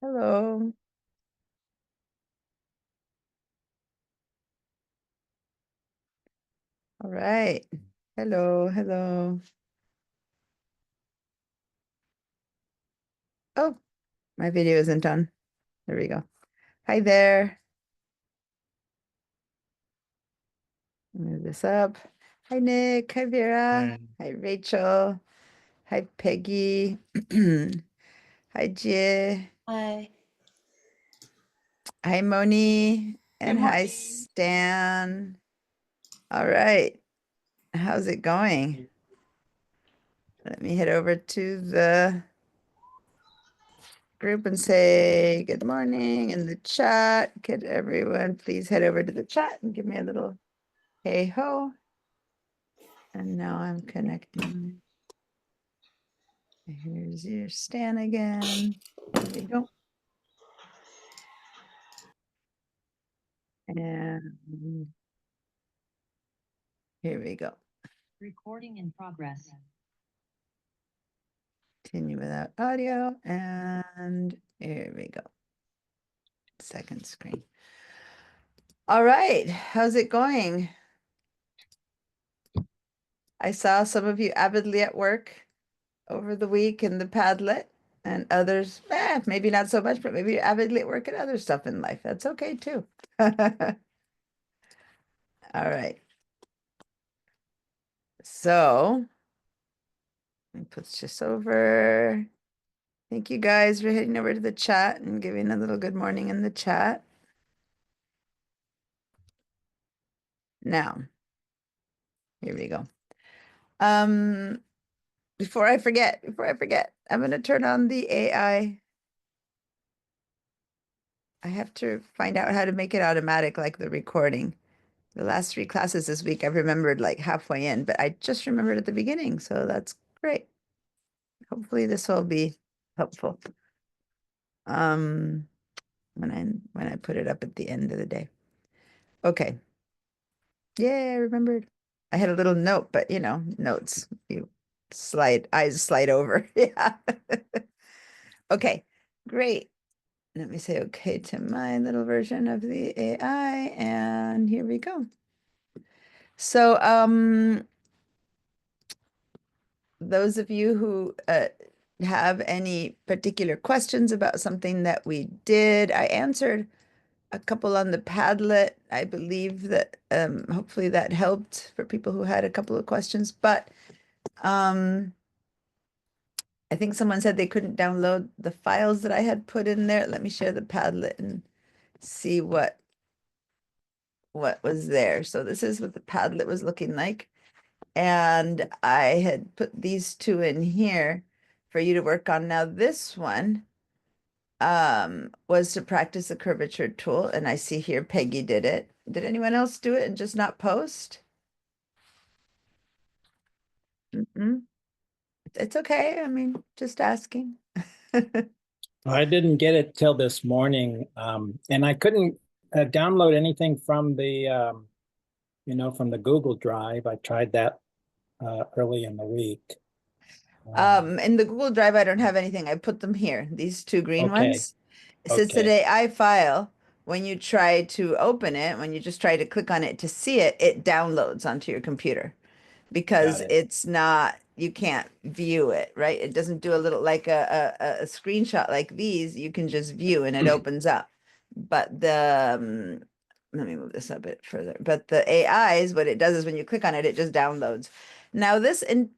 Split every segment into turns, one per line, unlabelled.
Hello. All right. Hello, hello. Oh, my video isn't on. There we go. Hi there. Move this up. Hi, Nick. Hi, Vera. Hi, Rachel. Hi, Peggy. Hi, Jie.
Hi.
Hi, Moni.
Good
And hi,
morning.
Stan. All right. How's it going? Let me head over to the group and say good morning in the chat. Could everyone please head over to the chat and give me a little hey ho? And now I'm connecting. Here's your Stan again. There we go. And here we go.
Recording in progress.
Continue without audio. And here we go. Second screen. All right. How's it going? I saw some of you avidly at work over the week in the Padlet, and others, maybe not so much, but maybe you're avidly at work at other stuff in life. That's okay too. All right. So let me put this over. Thank you guys for heading over to the chat and giving a little good morning in the chat. Now, here we go. Before I forget, I'm going to turn on the AI. I have to find out how to make it automatic like the recording. The last 3 classes this week, I've remembered like halfway in, but I just remembered at the beginning, so that's great. Hopefully this will be helpful. When I put it up at the end of the day. Okay. Yeah, I remembered. I had a little note, but you know, notes, you eyes slide over. Yeah. Okay, great. Let me say okay to my little version of the AI, and here we go. So, those of you who have any particular questions about something that we did, I answered a couple on the Padlet. I believe that hopefully that helped for people who had a couple of questions, but I think someone said they couldn't download the files that I had put in there. Let me share the Padlet and see what was there. So this is what the Padlet was looking like. And I had put these 2 in here for you to work on. Now this one was to practice the curvature tool, and I see here Peggy did it. Did anyone else do it and just not post? Mm-mm. It's okay. I mean, just asking.
I didn't get it till this morning, and I couldn't download anything from from the Google Drive. I tried that early in the week.
In the Google Drive, I don't have anything. I put them here, these 2 green
Okay,
ones. It says
okay,
today I file. When you try to open it, when you just try to click on it to see it, it downloads onto your computer because
got it.
it's not, you can't view it, right? It doesn't do a little like a screenshot like these. You can just view and it opens up. But let me move this a bit further. But the AIs, what it does is when you click on it, it just downloads. Now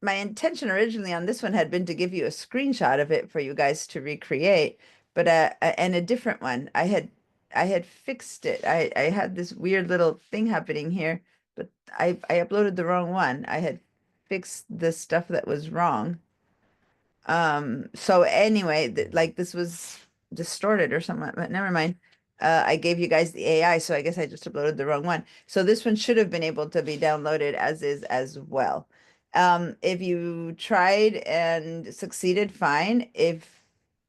my intention originally on this one had been to give you a screenshot of it for you guys to recreate, but and a different one. I had fixed it. I had this weird little thing happening here, but I uploaded the wrong one. I had fixed the stuff that was wrong. So anyway, like this was distorted or something, but never mind. I gave you guys the AI, so I guess I just uploaded the wrong one. So this one should have been able to be downloaded as is as well. If you tried and succeeded, fine. If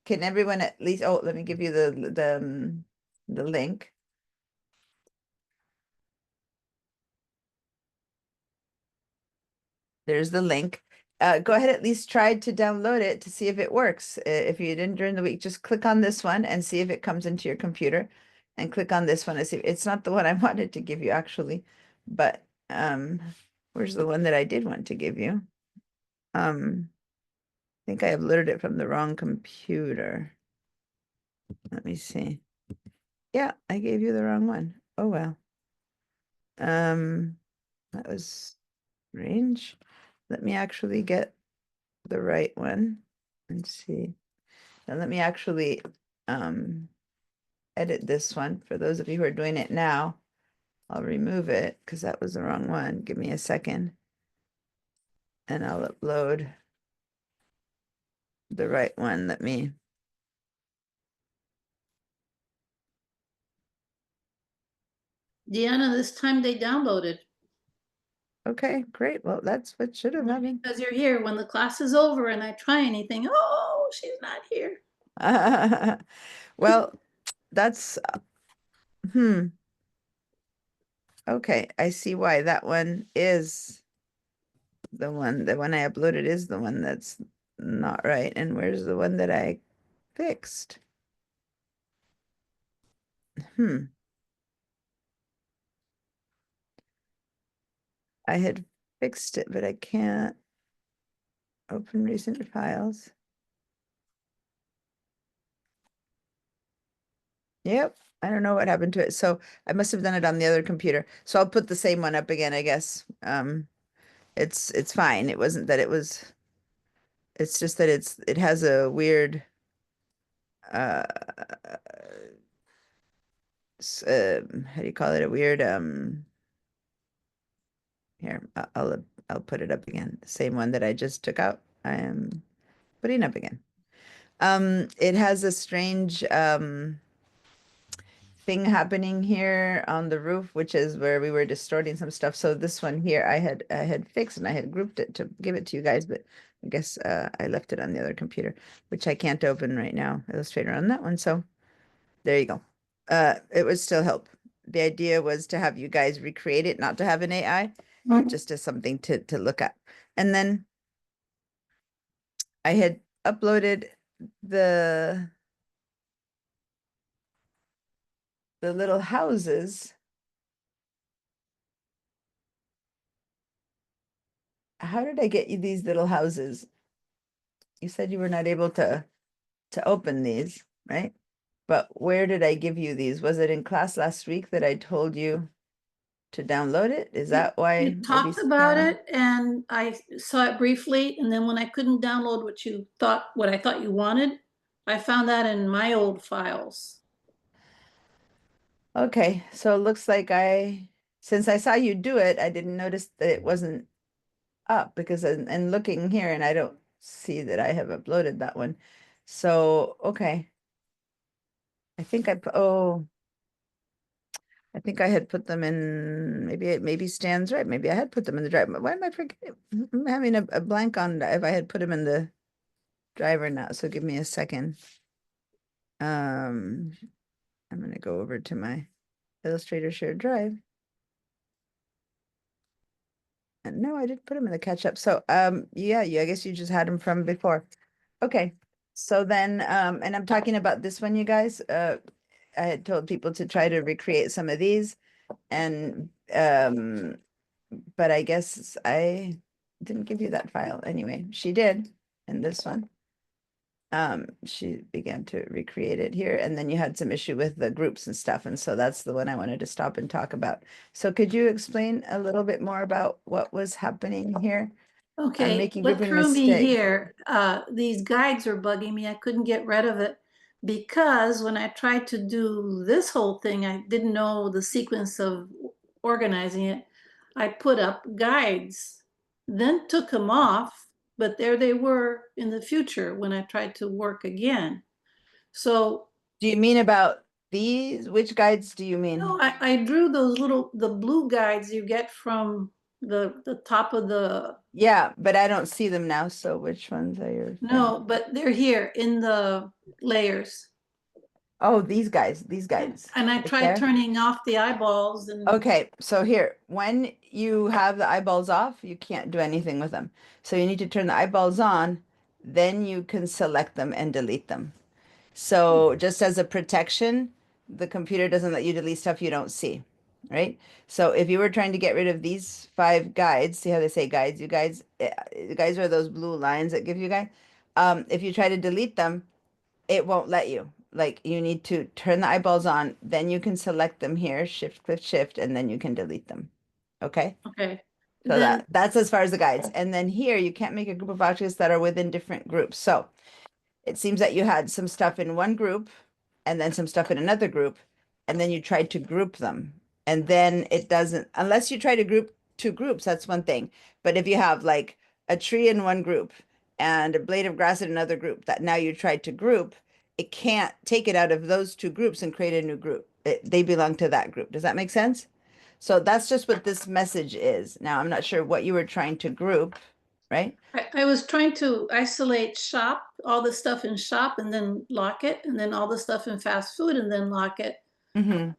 can everyone at least, oh, let me give you the link. There's the link. go ahead, at least try to download it to see if it works. If you didn't during the week, just click on this one and see if it comes into your computer, and click on this one and see. It's not the one I wanted to give you actually, but where's the one that I did want to give you? I think I uploaded it from the wrong computer. Let me see. Yeah, I gave you the wrong one. Oh well. That was strange. Let me actually get the right one and see. Now let me actually edit this one. For those of you who are doing it now, I'll remove it because that was the wrong one. Give me a second. And I'll upload the right one. Let me.
Deanna, this time they downloaded.
Okay, great. Well, that's what should have happened.
Because you're here when the class is over and I try anything, oh, she's not here.
Well, that's okay, I see why that one is the one I uploaded is the one that's not right. And where's the one that I fixed? I had fixed it, but I can't open recent files. Yep, I don't know what happened to it. So I must have done it on the other computer. So I'll put the same one up again, I guess. It's fine. It wasn't that it was, it's just that it has a weird uh how do you call it? A weird here, I'll put it up again. The same one that I just took out. I am putting up again. It has a strange thing happening here on the roof, which is where we were distorting some stuff. So this one here I had fixed and I had grouped it to give it to you guys, but I guess I left it on the other computer, which I can't open right now, Illustrator on that one. So there you go. It would still help. The idea was to have you guys recreate it, not to have an AI, but just as something to look at. And then I had uploaded the little houses. How did I get you these little houses? You said you were not able to open these, right? But where did I give you these? Was it in class last week that I told you to download it? Is that why?
You
maybe
talked about
Stan-
it and I saw it briefly, and then when I couldn't download what I thought you wanted, I found that in my old files.
Okay, so it looks like since I saw you do it, I didn't notice that it wasn't up because and looking here and I don't see that I have uploaded that one. So, okay. I think I think I had put them in, maybe Stan's right. Maybe I had put them in the drive. Why am I forgetting? I'm having a blank on if I had put them in the driver now. So give me a second. I'm gonna go over to my Illustrator shared drive. And no, I didn't put them in the catch up. So yeah, I guess you just had them from before. Okay. So then and I'm talking about this one, you guys. I had told people to try to recreate some of these and but I guess I didn't give you that file anyway. She did in this one. She began to recreate it here, and then you had some issue with the groups and stuff, and so that's the one I wanted to stop and talk about. So could you explain a little bit more about what was happening here?
Okay,
making
what
grouping
threw me
mistakes.
here, these guides are bugging me. I couldn't get rid of it because when I tried to do this whole thing, I didn't know the sequence of organizing it. I put up guides, then took them off, but there they were in the future when I tried to work again. So
Do you mean about these? Which guides do you mean?
no, I drew those the blue guides you get from the top of the,
Yeah, but I don't see them now. So which ones are your?
no, but they're here in the layers.
Oh, these guys,
And I
right
tried
there.
turning off the eyeballs and
Okay, so here, when you have the eyeballs off, you can't do anything with them. So you need to turn the eyeballs on, then you can select them and delete them. So just as a protection, the computer doesn't let you delete stuff you don't see, right? So if you were trying to get rid of these 5 guides, see how they say guides? You guys, guys are those blue lines that give you guide. If you try to delete them, it won't let you. Like you need to turn the eyeballs on, then you can select them here, shift, click, shift, and then you can delete them. Okay?
okay.
So
Then
that's as far as the guides. And then here you can't make a group of objects that are within different groups. So it seems that you had some stuff in one group and then some stuff in another group, and then you tried to group them. And then it doesn't, unless you try to group 2 groups, that's one thing. But if you have like a tree in one group and a blade of grass in another group that now you tried to group, it can't take it out of those 2 groups and create a new group. They belong to that group. Does that make sense? So that's just what this message is. Now, I'm not sure what you were trying to group, right?
I was trying to isolate shop, all the stuff in shop and then lock it, and then all the stuff in fast food and then lock it.
Mm-hmm.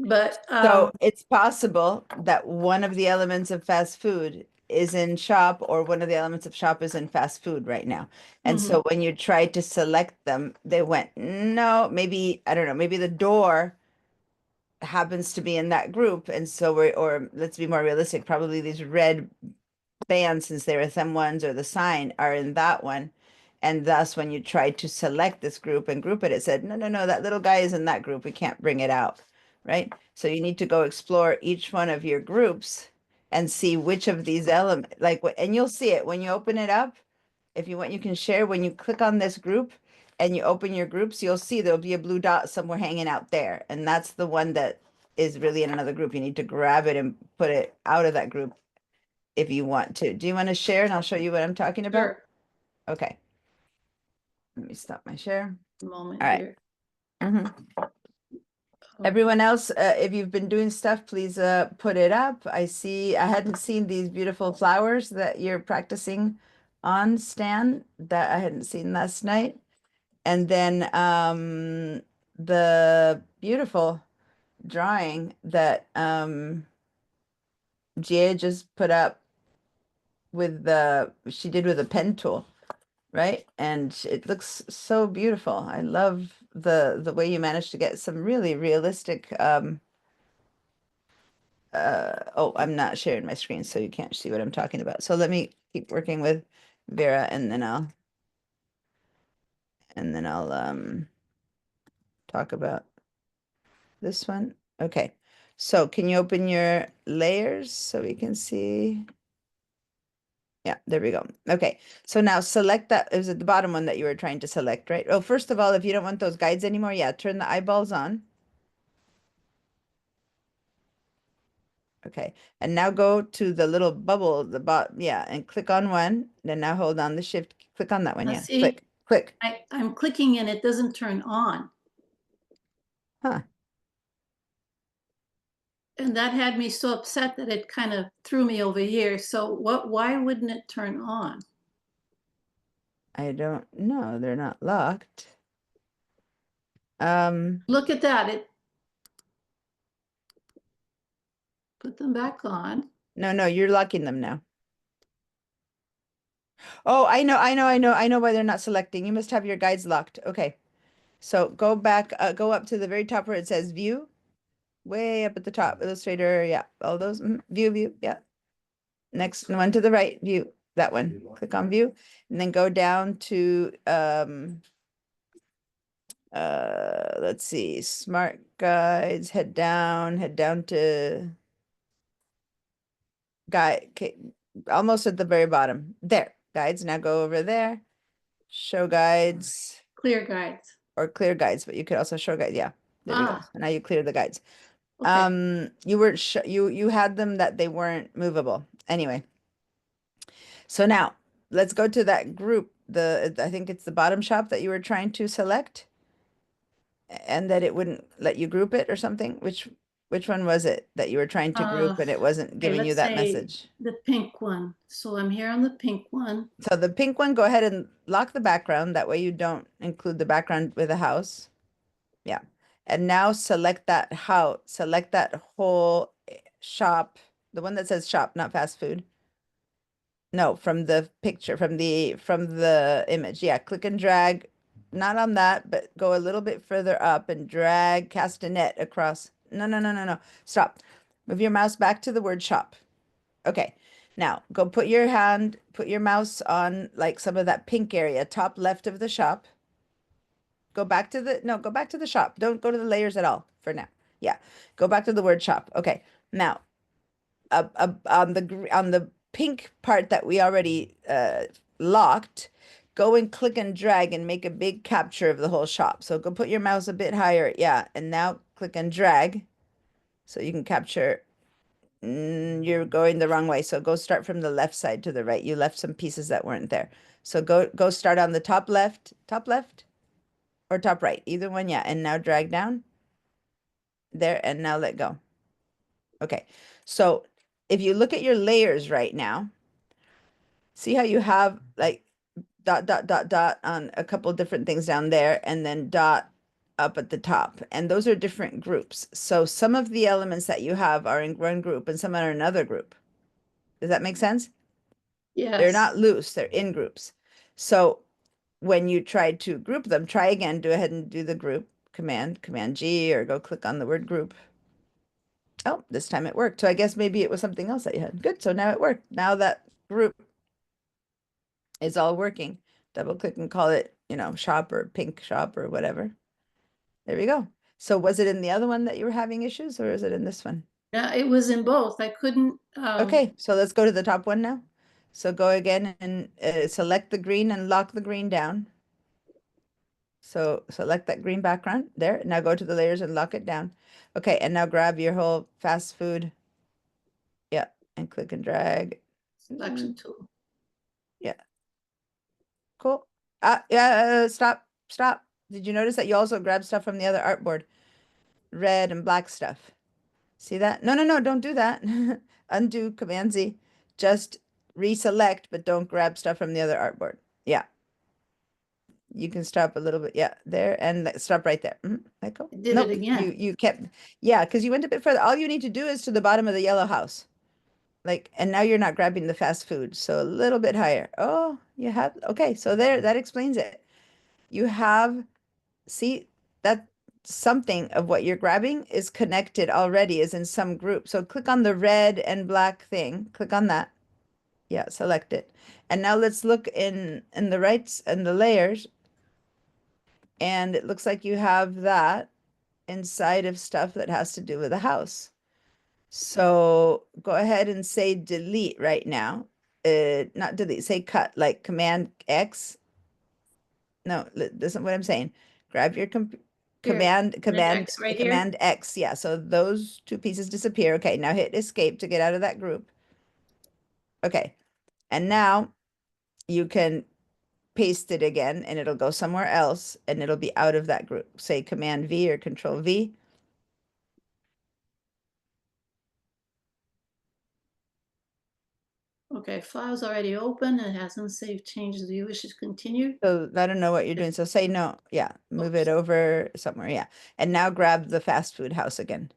But
So it's possible that one of the elements of fast food is in shop, or one of the elements of shop is in fast food right now. And
mhm.
so when you tried to select them, they went, no, maybe, I don't know, maybe the door happens to be in that group. And so or let's be more realistic, probably these red bands, since they're SM1s, or the sign, are in that one. And thus, when you tried to select this group and group it, it said, no, no, no, that little guy is in that group. We can't bring it out, right? So you need to go explore each one of your groups and see which of these elements, like, and you'll see it when you open it up. If you want, you can share. When you click on this group and you open your groups, you'll see there'll be a blue dot somewhere hanging out there. And that's the one that is really in another group. You need to grab it and put it out of that group if you want to. Do you want to share and I'll show you what I'm talking about?
Sure.
Okay. Let me stop my share.
A moment
All right.
here.
Mhm.
Oh,
Everyone else, if you've been doing stuff, please put it up. I hadn't seen these beautiful flowers that you're practicing on, Stan, that I hadn't seen last night. And then the beautiful drawing that Gia just put up she did with a pen tool, right? And it looks so beautiful. I love the way you managed to get some really realistic oh, I'm not sharing my screen, so you can't see what I'm talking about. So let me keep working with Vera, and then I'll talk about this one. Okay. So can you open your layers so we can see? Yeah, there we go. Okay. So now select that. It was at the bottom one that you were trying to select, right? Oh, first of all, if you don't want those guides anymore, yeah, turn the eyeballs on. Okay. And now go to the little bubble, yeah, and click on one. Then now hold on the shift, click on that one.
now
Yeah.
see,
Click.
I'm clicking and it doesn't turn on.
Huh.
And that had me so upset that it kind of threw me over here. So why wouldn't it turn on?
I don't know. They're not locked.
Look at that. It put them back on.
No, you're locking them now. Oh, I know why they're not selecting. You must have your guides locked. Okay. So go back, go up to the very top where it says view, way up at the top, Illustrator. Yeah, all those. View. Yeah. Next one to the right, view, that one. Click on view, and then go down to let's see, smart guides, head down to guide, okay, almost at the very bottom. There, guides. Now go over there, show guides
Clear guides.
or clear guides, but you could also show guides. Yeah, there we go.
Ah,
So now you clear the guides.
okay.
You were you had them that they weren't movable. Anyway, so now let's go to that group. I think it's the bottom shop that you were trying to select, and that it wouldn't let you group it or something. Which one was it that you were trying to group and it wasn't
Okay,
giving you
let's
that
say
message?
the pink one. So I'm here on the pink one.
So the pink one, go ahead and lock the background. That way you don't include the background with a house. Yeah. And now select that whole shop, the one that says shop, not fast food. No, from the picture, from the image. Yeah, click and drag, not on that, but go a little bit further up and drag, cast a net across. No, no, no, no, no. Stop. Move your mouse back to the word shop. Okay. Now go put your mouse on like some of that pink area, top left of the shop. Go back to the shop. Don't go to the layers at all for now. Yeah. Go back to the word shop. Okay. Now, on the pink part that we already locked, go and click and drag and make a big capture of the whole shop. So go put your mouse a bit higher. Yeah. And now click and drag so you can capture. You're going the wrong way. So go start from the left side to the right. You left some pieces that weren't there. So go start on the top left or top right, either one. Yeah. And now drag down there and now let go. Okay. So if you look at your layers right now, see how you have like dot, dot, dot, dot on a couple different things down there and then dot up at the top. And those are different groups. So some of the elements that you have are in one group and some are in another group. Does that make sense? They're
Yes.
not loose, they're in groups. So when you try to group them, try again, go ahead and do the group command G, or go click on the word group. Oh, this time it worked. So I guess maybe it was something else that you had. Good. So now it worked. Now that group is all working. Double click and call it, shop or pink shop or whatever. There we go. So was it in the other one that you were having issues, or is it in this one?
Yeah, it was in both. I couldn't,
Okay, so let's go to the top one now. So go again and select the green and lock the green down. So select that green background there. Now go to the layers and lock it down. Okay, and now grab your whole fast food. Yeah, and click and drag.
selection tool.
Yeah, cool. Stop. Did you notice that you also grabbed stuff from the other artboard? Red and black stuff. See that? No, no, no, don't do that. Undo, Command Z. Just reselect, but don't grab stuff from the other artboard. Yeah. You can stop a little bit. Yeah, there, and stop right there. Let go.
I did it
Nope,
again.
you kept, yeah, because you went a bit further. All you need to do is to the bottom of the yellow house. Like, and now you're not grabbing the fast food, so a little bit higher. Oh, you have, okay, so there, that explains it. You have, see, that something of what you're grabbing is connected already, is in some group. So click on the red and black thing. Click on that. Yeah, select it. And now let's look in the rights and the layers. And it looks like you have that inside of stuff that has to do with a house. So go ahead and say delete right now. Not delete, say cut, like Command X. No, listen what I'm saying. Grab your
Here,
Command
X right here.
Command X. Yeah, so those two pieces disappear. Okay, now hit escape to get out of that group. Okay, and now you can paste it again and it'll go somewhere else and it'll be out of that group. Say Command V or Control V.
Okay, file's already open. It hasn't saved changes. Do you wish to continue?
So I don't know what you're doing. So say no. Yeah, move it
Oops.
over somewhere. Yeah. And now grab the fast food house again.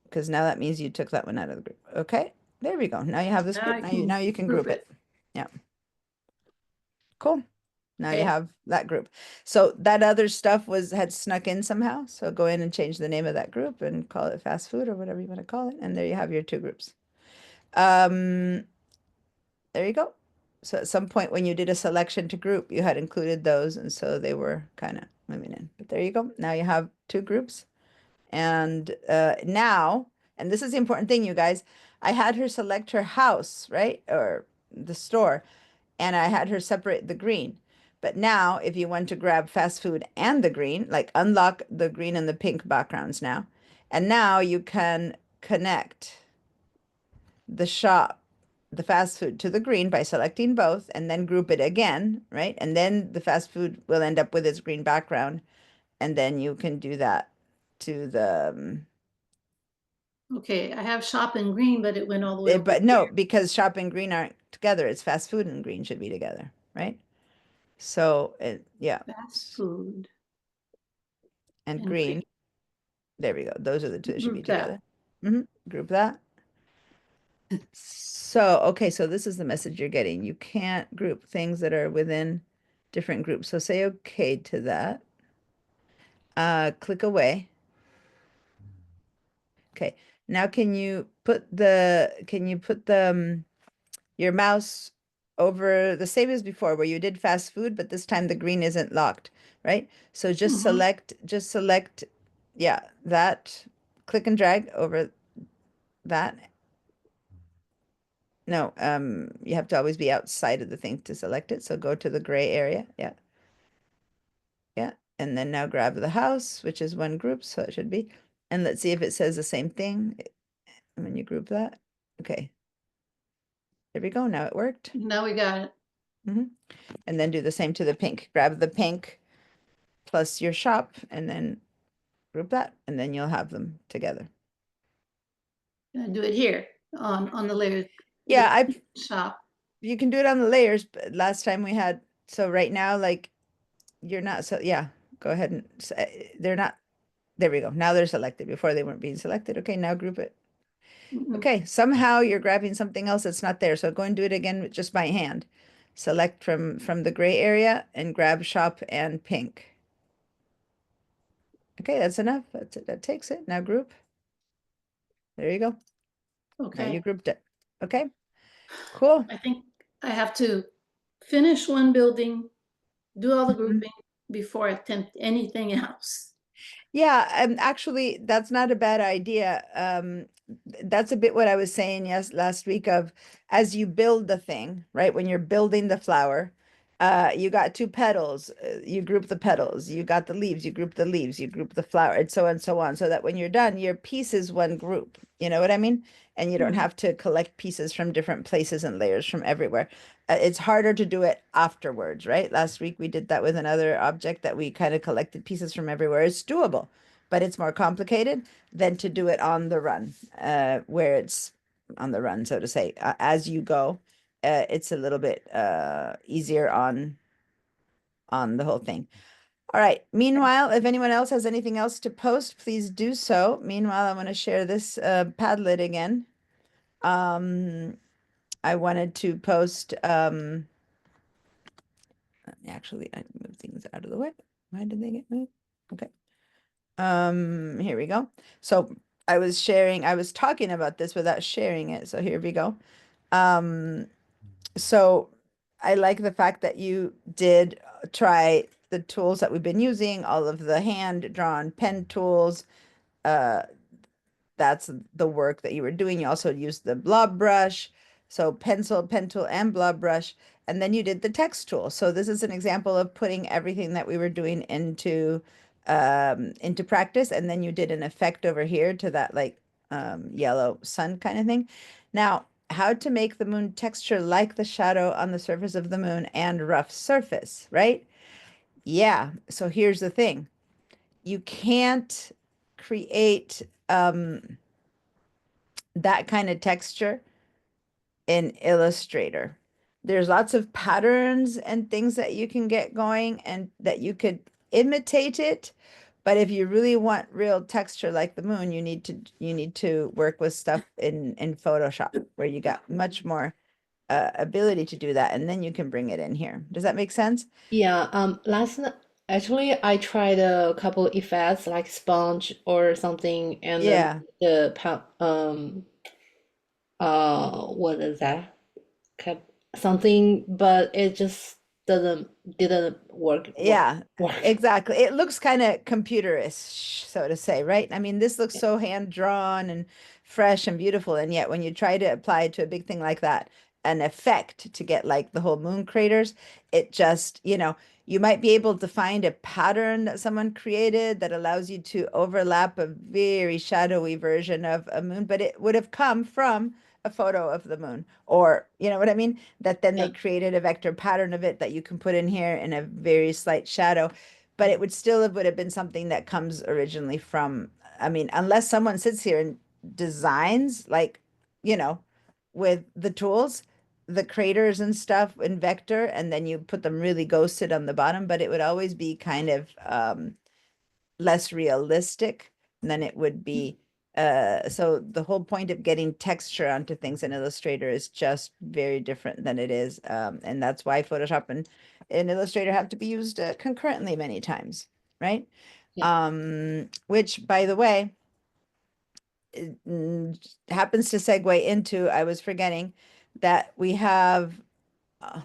Because now that means you took that one out of the group. Okay. There we go. Now you have this
Now
group.
I
Now
can
you can
group
group it. Yeah. Cool. Now you
Okay.
have that group. So that other stuff had snuck in somehow. So go in and change the name of that group and call it fast food or whatever you want to call it. And there you have your two groups. There you go. So at some point when you did a selection to group, you had included those, and so they were kind of moving in. But there you go. Now you have two groups. And now, and this is the important thing, you guys, I had her select her house, right? Or the store, and I had her separate the green. But now, if you want to grab fast food and the green, like unlock the green and the pink backgrounds now, and now you can connect the shop, the fast food to the green by selecting both and then group it again, right? And then the fast food will end up with its green background. And then you can do that to the,
Okay, I have shop in green, but it went all the way over
but
here.
no, because shop and green aren't together. It's fast food and green should be together, right? So yeah.
Fast food.
and
And
green.
green.
There we go. Those are the two that should be
Group that.
together. Group that. So, okay, so this is the message you're getting. You can't group things that are within different groups. So say okay to that. Click away. Okay. Now can you put the your mouse over the same as before where you did fast food, but this time the green isn't locked, right? So just
Mhm.
select, yeah, that, click and drag over that. No, you have to always be outside of the thing to select it. So go to the gray area. Yeah. Yeah. And then now grab the house, which is one group. So it should be. And let's see if it says the same thing when you group that. Okay. There we go. Now it worked.
Now we got it.
And then do the same to the pink. Grab the pink plus your shop and then group that. And then you'll have them together.
Gonna do it here on the layers.
Yeah,
Shop.
you can do it on the layers, but last time we had, so right now, like you're not, so yeah, go ahead and they're not, there we go. Now they're selected. Before they weren't being selected. Okay, now group it.
Mhm.
Okay, somehow you're grabbing something else that's not there. So go and do it again with just by hand. Select from the gray area and grab shop and pink. Okay, that's enough. That's it. That takes it. Now group. There you go. Now you
Okay.
grouped it. Okay, cool.
I think I have to finish one building, do all the
Mhm.
grouping before I attempt anything else.
Yeah, actually, that's not a bad idea. That's a bit what I was saying last week of as you build the thing, right? When you're building the flower, you got two petals, you group the petals, you got the leaves, you group the leaves, you group the flower, and so on, so that when you're done, your piece is one group. You know what I mean? And you don't
Mhm.
have to collect pieces from different places and layers from everywhere. It's harder to do it afterwards, right? Last week we did that with another object that we kind of collected pieces from everywhere. It's doable, but it's more complicated than to do it on the run, where it's on the run, so to say, as you go. It's a little bit easier on the whole thing. All right. Meanwhile, if anyone else has anything else to post, please do so. Meanwhile, I want to share this Padlet again. I wanted to post actually I move things out of the way. Why did they get moved? Okay. Here we go. So I was talking about this without sharing it. So here we go. So I like the fact that you did try the tools that we've been using, all of the hand-drawn pen tools. Uh, that's the work that you were doing. You also used the blob brush, so pencil, pen tool, and blob brush, and then you did the text tool. So this is an example of putting everything that we were doing into practice, and then you did an effect over here to that like yellow sun kind of thing. Now, how to make the moon texture like the shadow on the surface of the moon and rough surface, right? Yeah, so here's the thing. You can't create that kind of texture in Illustrator. There's lots of patterns and things that you can get going and that you could imitate it. But if you really want real texture like the moon, you need to work with stuff in Photoshop where you got much more ability to do that, and then you can bring it in here. Does that make sense?
Yeah, last night actually I tried a couple effects like sponge or something, and then
Yeah.
what is that? Cap something, but it just didn't
Yeah,
work.
exactly. It looks kind of computerish, so to say, right? I mean, this looks so hand drawn and fresh and beautiful, and yet when you try to apply it to a big thing like that, an effect to get like the whole moon craters, it just, you might be able to find a pattern that someone created that allows you to overlap a very shadowy version of a moon, but it would have come from a photo of the moon, or you know what I mean? That then they
Yeah.
created a vector pattern of it that you can put in here in a very slight shadow, but it would have been something that comes originally from, I mean, unless someone sits here and designs like, you know, with the tools, the craters and stuff in vector, and then you put them really ghosted on the bottom, but it would always be kind of less realistic than it would be. So the whole point of getting texture onto things in Illustrator is just very different than it is. And that's why Photoshop and Illustrator have to be used concurrently many times, right?
Yeah.
Which, by the way, happens to segue into, I was forgetting that we have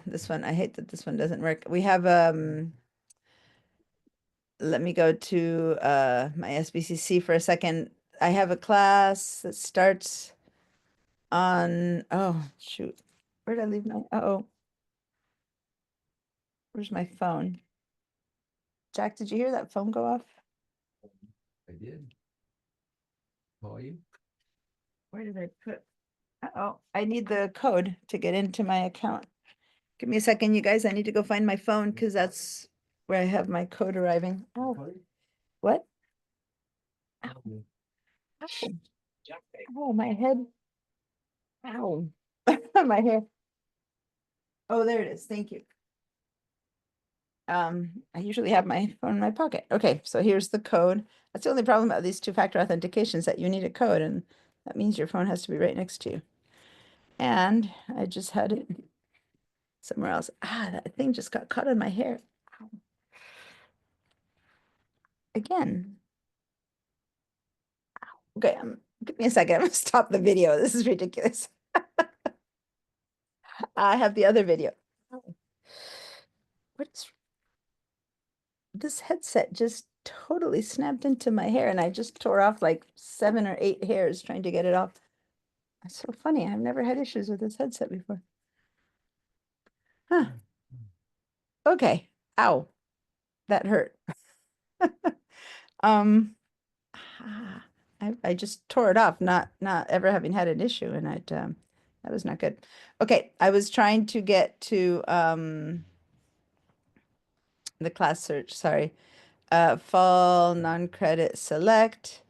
this one. I hate that this one doesn't work. We have let me go to my SBCC for a second. I have a class that starts on, oh shoot, where did I leave my, oh, where's my phone? Jack, did you hear that phone go off?
I did. Call you?
Where did I put? Oh, I need the code to get into my account. Give me a second, you guys. I need to go find my phone because that's where I have my code arriving. Oh, what? Ow. Ow. Oh, my head. Ow. My hair. Oh, there it is. Thank you. I usually have my phone in my pocket. Okay, so here's the code. That's the only problem about these two-factor authentications, that you need a code, and that means your phone has to be right next to you. And I just had it somewhere else. Ah, that thing just got caught in my hair. Ow. Again. Okay, give me a second. I'm gonna stop the video. This is ridiculous. I have the other video. Oh. What's this headset just totally snapped into my hair, and I just tore off like 7 or 8 hairs trying to get it off. That's so funny. I've never had issues with this headset before. Huh. Okay. Ow. That hurt. Um, I just tore it off, not ever having had an issue, and that was not good. Okay, I was trying to get to the class search, sorry. Fall non-credit select,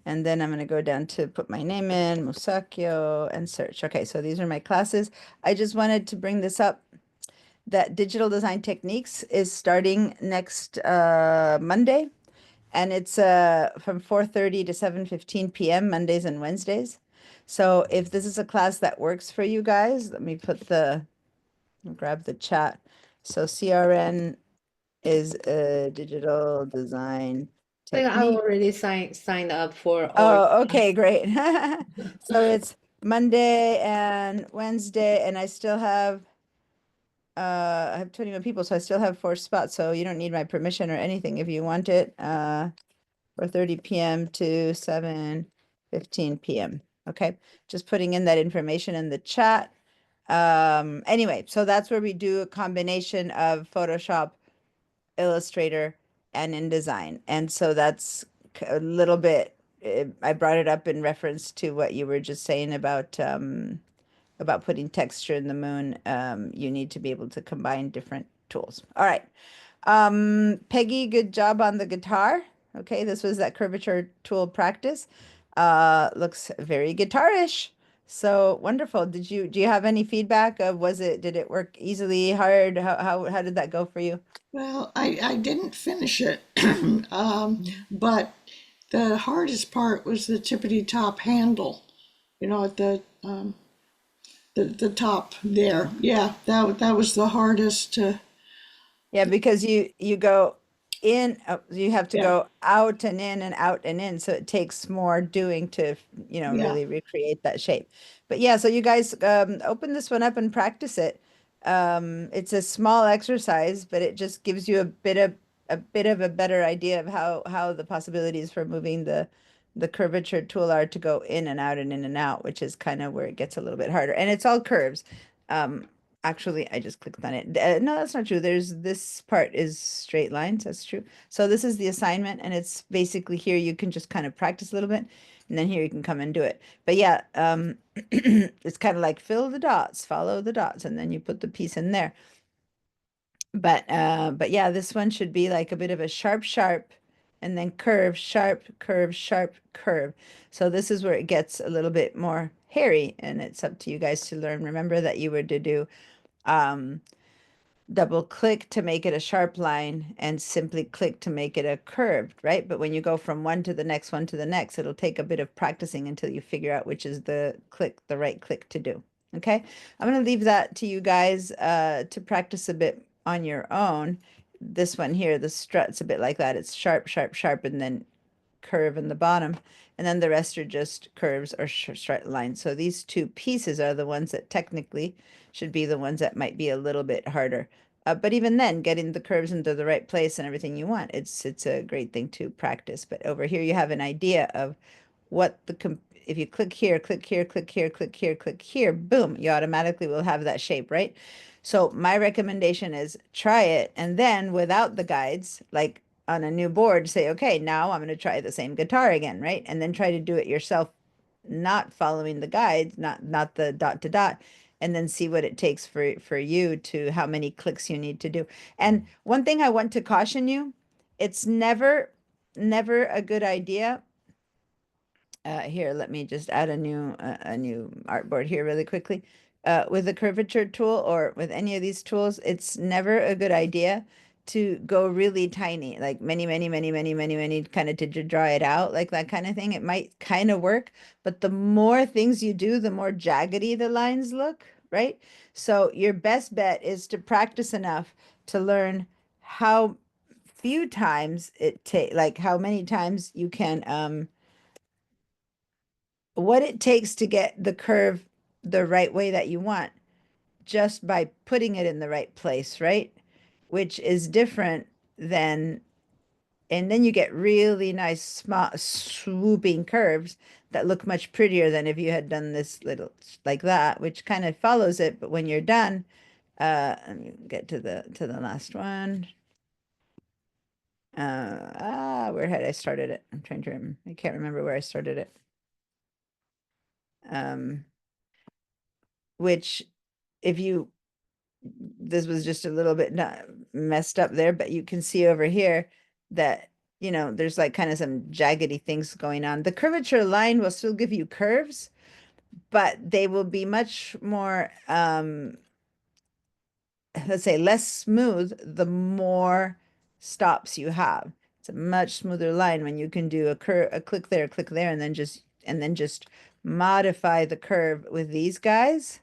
and then I'm going to go down to put my name in, Musakyo, and search. Okay, so these are my classes. I just wanted to bring this up that Digital Design Techniques is starting next Monday, and it's from 4:30 to 7:15 p.m. Mondays and Wednesdays. So if this is a class that works for you guys, let me grab the chat. So CRN is a digital design
I think I
technique.
already signed up for all.
Oh, okay, great. So it's Monday and Wednesday, and I have 21 people, so I still have 4 spots, so you don't need my permission or anything if you want it. 4:30 p.m. to 7:15 p.m. Okay, just putting in that information in the chat. Anyway, so that's where we do a combination of Photoshop, Illustrator, and InDesign. And so that's a little bit, I brought it up in reference to what you were just saying about putting texture in the moon. You need to be able to combine different tools. All right. Peggy, good job on the guitar. Okay, this was that curvature tool practice. Looks very guitarish. So wonderful. Do you have any feedback of did it work easily, hard? How did that go for you?
Well, I didn't finish it, but the hardest part was the tippity top handle, at the top there. Yeah, that was the hardest to.
Yeah, because you go in, you have to
Yeah,
go out and in and out and in, so it takes more doing to,
yeah.
really recreate that shape. But yeah, so you guys open this one up and practice it. It's a small exercise, but it just gives you a bit of a better idea of how the possibilities for moving the curvature tool are to go in and out and in and out, which is kind of where it gets a little bit harder. And it's all curves. Um, Actually, I just clicked on it. No, that's not true. This part is straight lines. That's true. So this is the assignment, and it's basically here you can just kind of practice a little bit, and then here you can come and do it. But yeah, it's kind of like fill the dots, follow the dots, and then you put the piece in there. But yeah, this one should be like a bit of a sharp, sharp, and then curve, sharp, curve, sharp, curve. So this is where it gets a little bit more hairy, and it's up to you guys to learn. Remember that you were to do um double click to make it a sharp line, and simply click to make it a curved, right? But when you go from one to the next one to the next, it'll take a bit of practicing until you figure out which is the right click to do. Okay, I'm going to leave that to you guys to practice a bit on your own. This one here, the strut's a bit like that. It's sharp, sharp, sharp, and then curve in the bottom. And then the rest are just curves or straight lines. So these two pieces are the ones that technically should be the ones that might be a little bit harder. But even then, getting the curves into the right place and everything you want, it's a great thing to practice. But over here, you have an idea of what if you click here, click here, click here, click here, click here, boom, you automatically will have that shape, right? So my recommendation is try it, and then without the guides, like on a new board, say, okay, now I'm going to try the same guitar again, right? And then try to do it yourself, not following the guides, not the dot to dot, and then see what it takes for you to how many clicks you need to do. And one thing I want to caution you, it's never a good idea. Here, let me just add a new artboard here really quickly. With the curvature tool or with any of these tools, it's never a good idea to go really tiny, like many kind of to draw it out, like that kind of thing. It might kind of work, but the more things you do, the more jaggedy the lines look, right? So your best bet is to practice enough to learn how few times it like how many times you can what it takes to get the curve the right way that you want just by putting it in the right place, right? Which is different than, and then you get really nice, small, swooping curves that look much prettier than if you had done this little like that, which kind of follows it. But when you're done, let me get to the last one. Where had I started it? I'm trying to remember. I can't remember where I started it. Which if you, this was just a little bit not messed up there, but you can see over here that, you know, there's like kind of some jaggedy things going on. The curvature line will still give you curves, but they will be much more, let's say less smooth, the more stops you have. It's a much smoother line when you can do a click there, and then just modify the curve with these guys,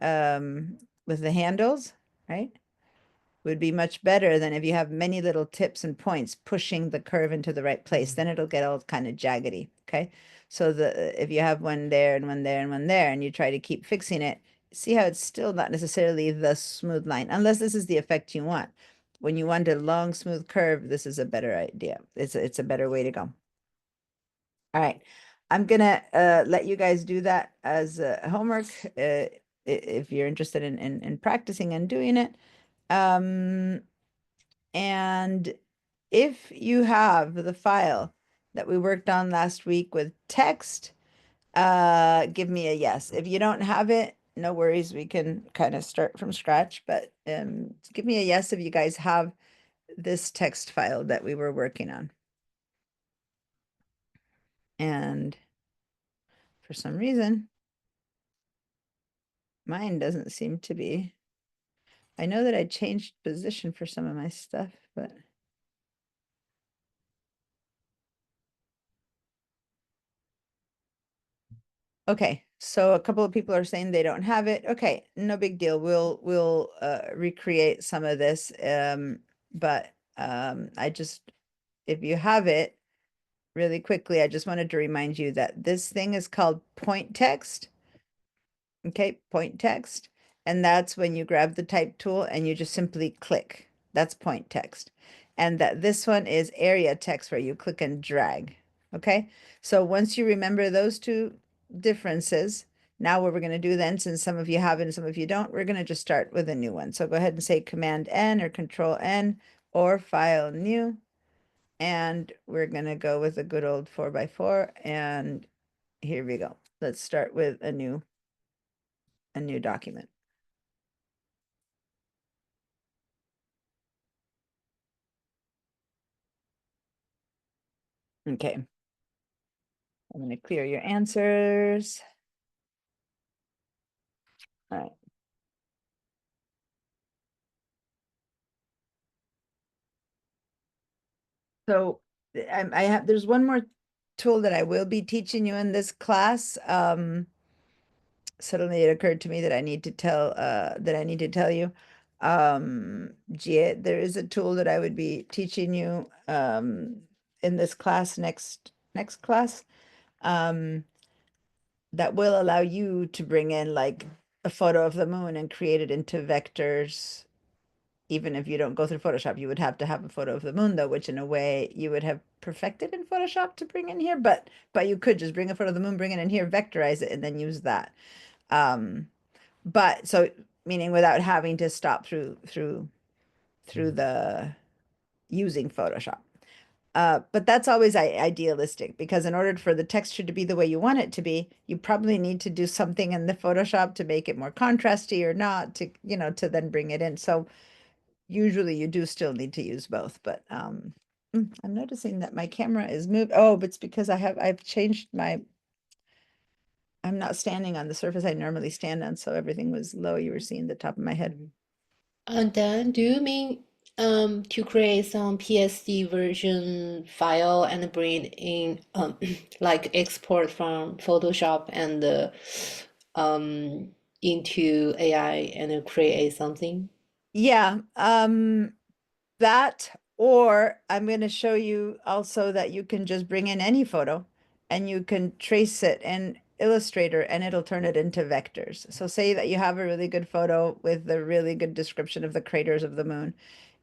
with the handles, right? Would be much better than if you have many little tips and points pushing the curve into the right place. Then it'll get all kind of jaggedy, okay? So if you have one there and one there and one there, and you try to keep fixing it, see how it's still not necessarily the smooth line, unless this is the effect you want. When you want a long, smooth curve, this is a better idea. It's a better way to go. All right. I'm gonna let you guys do that as homework if you're interested in practicing and doing it. And if you have the file that we worked on last week with text, give me a yes. If you don't have it, no worries. We can kind of start from scratch, but give me a yes if you guys have this text file that we were working on. And for some reason, mine doesn't seem to be. I know that I changed position for some of my stuff, but okay, so a couple of people are saying they don't have it. Okay, no big deal. We'll recreate some of this. But I just, if you have it really quickly, I just wanted to remind you that this thing is called point text. Okay, point text. And that's when you grab the type tool and you just simply click. That's point text. And that this one is area text where you click and drag. Okay, so once you remember those two differences, now what we're going to do then, since some of you have it and some of you don't, we're going to just start with a new one. So go ahead and say Command N or Control N or File New. And we're going to go with a good old 4x4. And here we go. Let's start with a new document. Okay. I'm going to clear your answers. All right. So there's one more tool that I will be teaching you in this class. Suddenly it occurred to me that I need to tell you. There is a tool that I would be teaching you in this class next class. That will allow you to bring in like a photo of the moon and create it into vectors. Even if you don't go through Photoshop, you would have to have a photo of the moon though, which in a way you would have perfected in Photoshop to bring in here, but you could just bring a photo of the moon, bring it in here, vectorize it, and then use that. But so meaning without having to stop through the using Photoshop. But that's always idealistic, because in order for the texture to be the way you want it to be, you probably need to do something in the Photoshop to make it more contrasty or not to, to then bring it in. So usually you do still need to use both, but I'm noticing that my camera is moved. Oh, but it's because I've changed I'm not standing on the surface I normally stand on, so everything was low. You were seeing the top of my head.
And then do you mean to create some PSD version file and bring it in like export from Photoshop and into AI and create something?
Yeah, that, or I'm going to show you also that you can just bring in any photo and you can trace it in Illustrator and it'll turn it into vectors. So say that you have a really good photo with a really good description of the craters of the moon.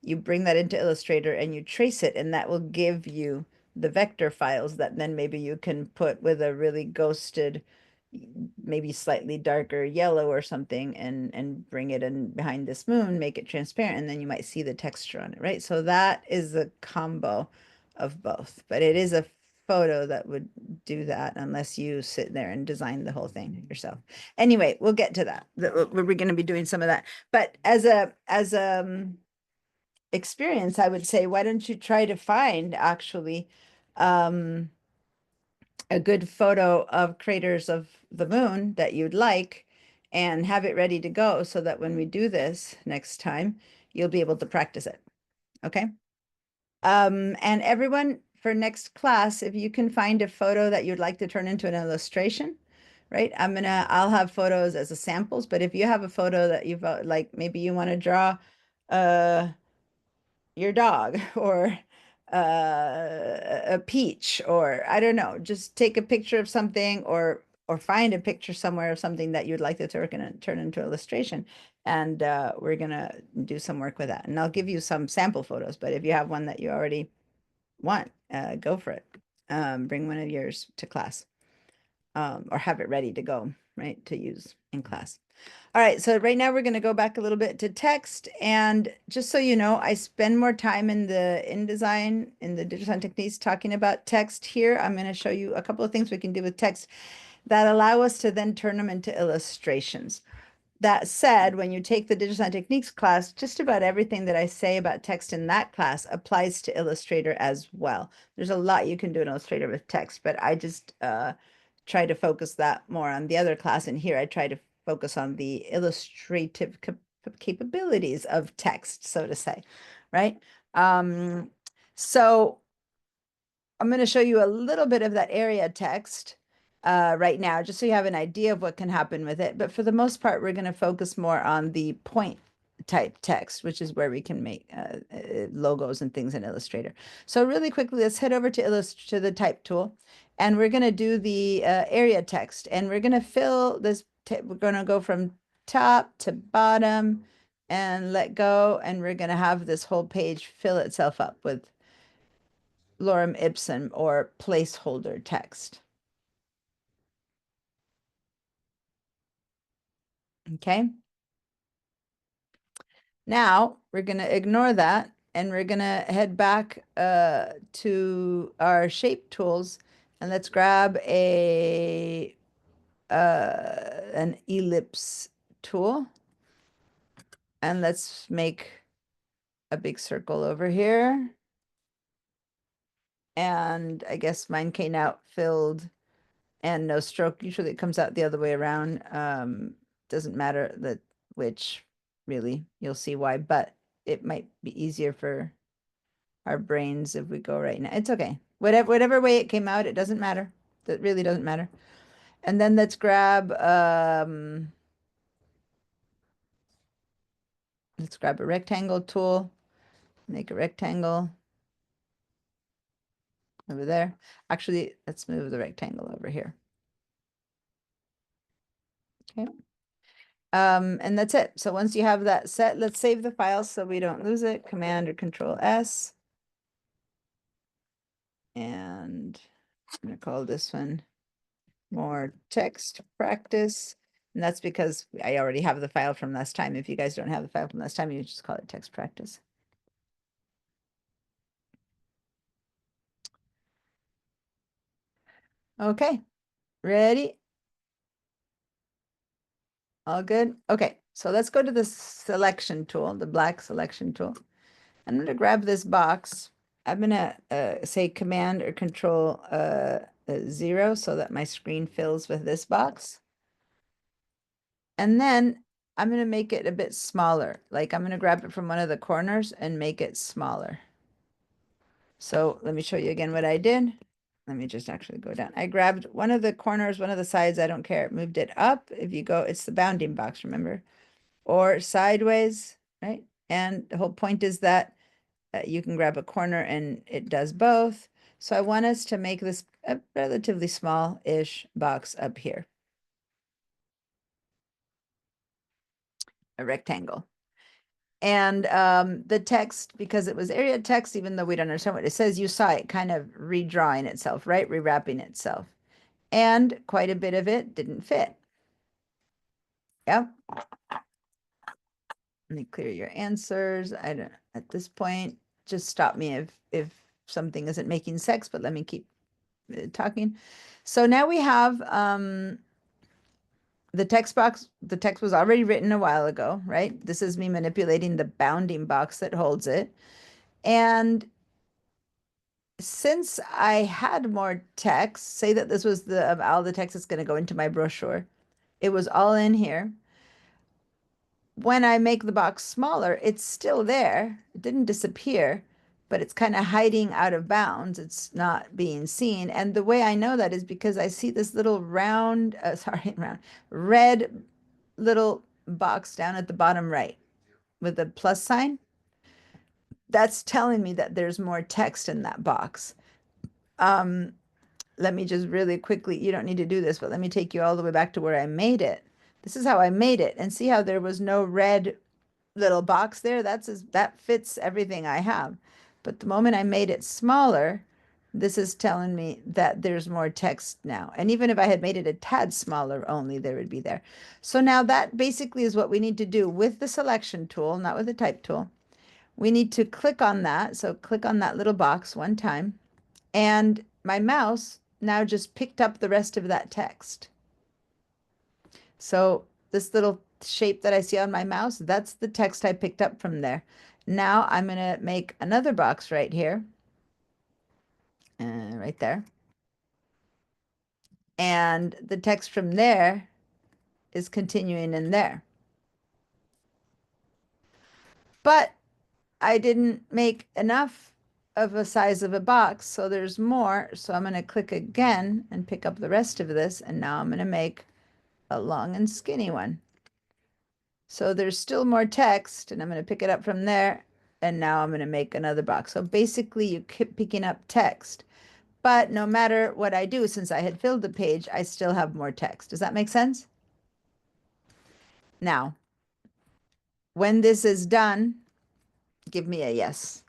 You bring that into Illustrator and you trace it, and that will give you the vector files that then maybe you can put with a really ghosted, maybe slightly darker yellow or something, and bring it in behind this moon, make it transparent, and then you might see the texture on it, right? So that is a combo of both, but it is a photo that would do that unless you sit there and design the whole thing yourself. Anyway, we'll get to that. We're going to be doing some of that, but as a experience, I would say, why don't you try to find actually a good photo of craters of the moon that you'd like and have it ready to go so that when we do this next time, you'll be able to practice it. Okay. And everyone, for next class, if you can find a photo that you'd like to turn into an illustration, right? I'll have photos as a samples, but if you have a photo that you've like, maybe you want to draw your dog or a peach, or I don't know, just take a picture of something, or find a picture somewhere of something that you'd like to turn into illustration. And we're gonna do some work with that. And I'll give you some sample photos, but if you have one that you already want, go for it. Bring one of yours to class, or have it ready to go, right, to use in class. All right, so right now we're going to go back a little bit to text. And just so you know, I spend more time in the InDesign, in the digital design techniques, talking about text. Here, I'm going to show you a couple of things we can do with text that allow us to then turn them into illustrations. That said, when you take the digital design techniques class, just about everything that I say about text in that class applies to Illustrator as well. There's a lot you can do in Illustrator with text, but I just try to focus that more on the other class. And here I try to focus on the illustrative capabilities of text, so to say, right? So I'm going to show you a little bit of that area text right now, just so you have an idea of what can happen with it. But for the most part, we're going to focus more on the point type text, which is where we can make logos and things in Illustrator. So really quickly, let's head over to the type tool, and we're going to do the area text, and we're going to fill this. We're going to go from top to bottom and let go, and we're going to have this whole page fill itself up with lorem ipsum, or placeholder text. Okay. Now we're going to ignore that, and we're going to head back to our shape tools, and let's grab an ellipse tool, and let's make a big circle over here. And I guess mine came out filled and no stroke. Usually it comes out the other way around. Doesn't matter which, really, you'll see why, but it might be easier for our brains if we go right now. It's okay. Whatever way it came out, it doesn't matter. That really doesn't matter. And then let's grab a rectangle tool, make a rectangle over there. Actually, let's move the rectangle over here. Okay. And that's it. So once you have that set, let's save the file so we don't lose it. Command or Control S. And I'm gonna call this one more text practice. And that's because I already have the file from last time. If you guys don't have the file from last time, you just call it text practice. Okay, ready? All good? Okay, so let's go to the selection tool, the black selection tool. I'm going to grab this box. I'm going to say Command or Control 0 so that my screen fills with this box. And then I'm going to make it a bit smaller. Like I'm going to grab it from one of the corners and make it smaller. So let me show you again what I did. Let me just actually go down. I grabbed one of the corners, one of the sides, I don't care. Moved it up. If you go, it's the bounding box, remember? Or sideways, right? And the whole point is that you can grab a corner and it does both. So I want us to make this a relatively small-ish box up here. A rectangle. And the text, because it was area text, even though we don't understand what it says, you saw it kind of redrawing itself, right? Rewrapping itself. And quite a bit of it didn't fit. Yep. Let me clear your answers. I don't, at this point, just stop me if something isn't making sense, but let me keep talking. So now we have the text box. The text was already written a while ago, right? This is me manipulating the bounding box that holds it. And since I had more text, say that this was the of all the text that's going to go into my brochure, it was all in here. When I make the box smaller, it's still there. It didn't disappear, but it's kind of hiding out of bounds. It's not being seen. And the way I know that is because I see this little round, red little box down at the bottom right with a plus sign. That's telling me that there's more text in that box. Let me just really quickly, you don't need to do this, but let me take you all the way back to where I made it. This is how I made it. And see how there was no red little box there? That fits everything I have. But the moment I made it smaller, this is telling me that there's more text now. And even if I had made it a tad smaller only, there would be there. So now that basically is what we need to do with the selection tool, not with the type tool. We need to click on that. So click on that little box one time. And my mouse now just picked up the rest of that text. So this little shape that I see on my mouse, that's the text I picked up from there. Now I'm going to make another box right here, right there. And the text from there is continuing in there. But I didn't make enough of a size of a box, so there's more. So I'm going to click again and pick up the rest of this, and now I'm going to make a long and skinny one. So there's still more text, and I'm going to pick it up from there, and now I'm going to make another box. So basically you keep picking up text, but no matter what I do, since I had filled the page, I still have more text. Does that make sense? Now, when this is done, give me a yes.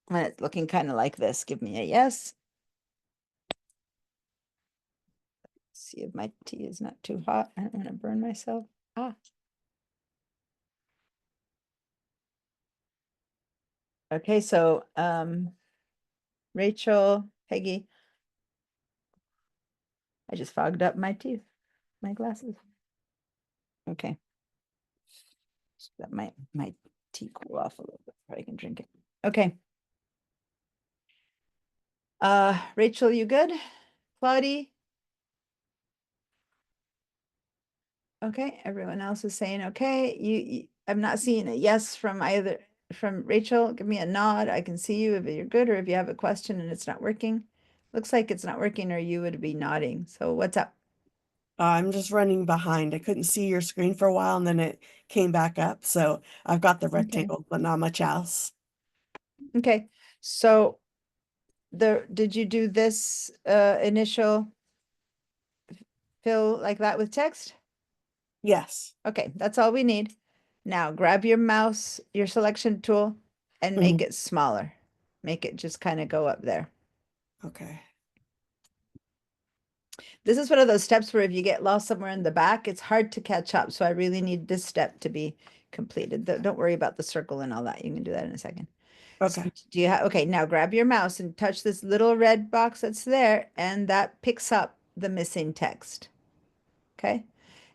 When it's looking kind of like this, give me a yes. See if my tea is not too hot. I don't want to burn myself. Ah. Okay, so Rachel, Peggy, I just fogged up my teeth, my glasses. Okay. So that my tea cool off a little bit before I can drink it. Okay. Rachel, you good? Claudie? Okay, everyone else is saying okay. I'm not seeing a yes from either from Rachel? Give me a nod. I can see you if you're good or if you have a question and it's not working. Looks like it's not working or you would be nodding. So what's up?
I'm just running behind. I couldn't see your screen for a while and then it came back up. So I've got the rectangle, but not much else.
Okay, so did you do this initial fill like that with text?
Yes.
Okay, that's all we need. Now grab your mouse, your selection tool, and make
Mhm.
it smaller. Make it just kind of go up there.
Okay.
This is one of those steps where if you get lost somewhere in the back, it's hard to catch up. So I really need this step to be completed. Don't worry about the circle and all that. You can do that in a second. So
Okay.
do you have, okay, now grab your mouse and touch this little red box that's there, and that picks up the missing text. Okay.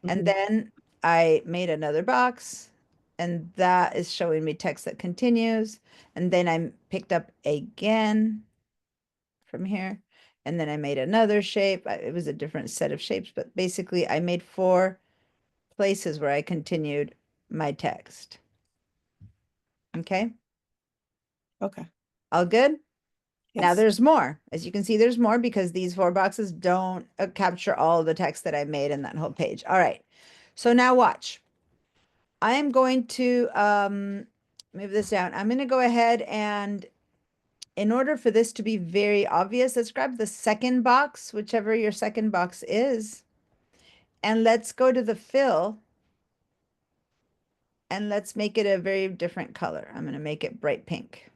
And
Mhm.
then I made another box, and that is showing me text that continues. And then I picked up again from here. And then I made another shape. It was a different set of shapes, but basically I made 4 places where I continued my text. Okay.
Okay.
All good? Now
Yes.
there's more. As you can see, there's more because these 4 boxes don't capture all the text that I made in that whole page. All right. So now watch. I am going to move this down. I'm going to go ahead and in order for this to be very obvious, let's grab the second box, whichever your second box is, and let's go to the fill and let's make it a very different color. I'm going to make it bright pink.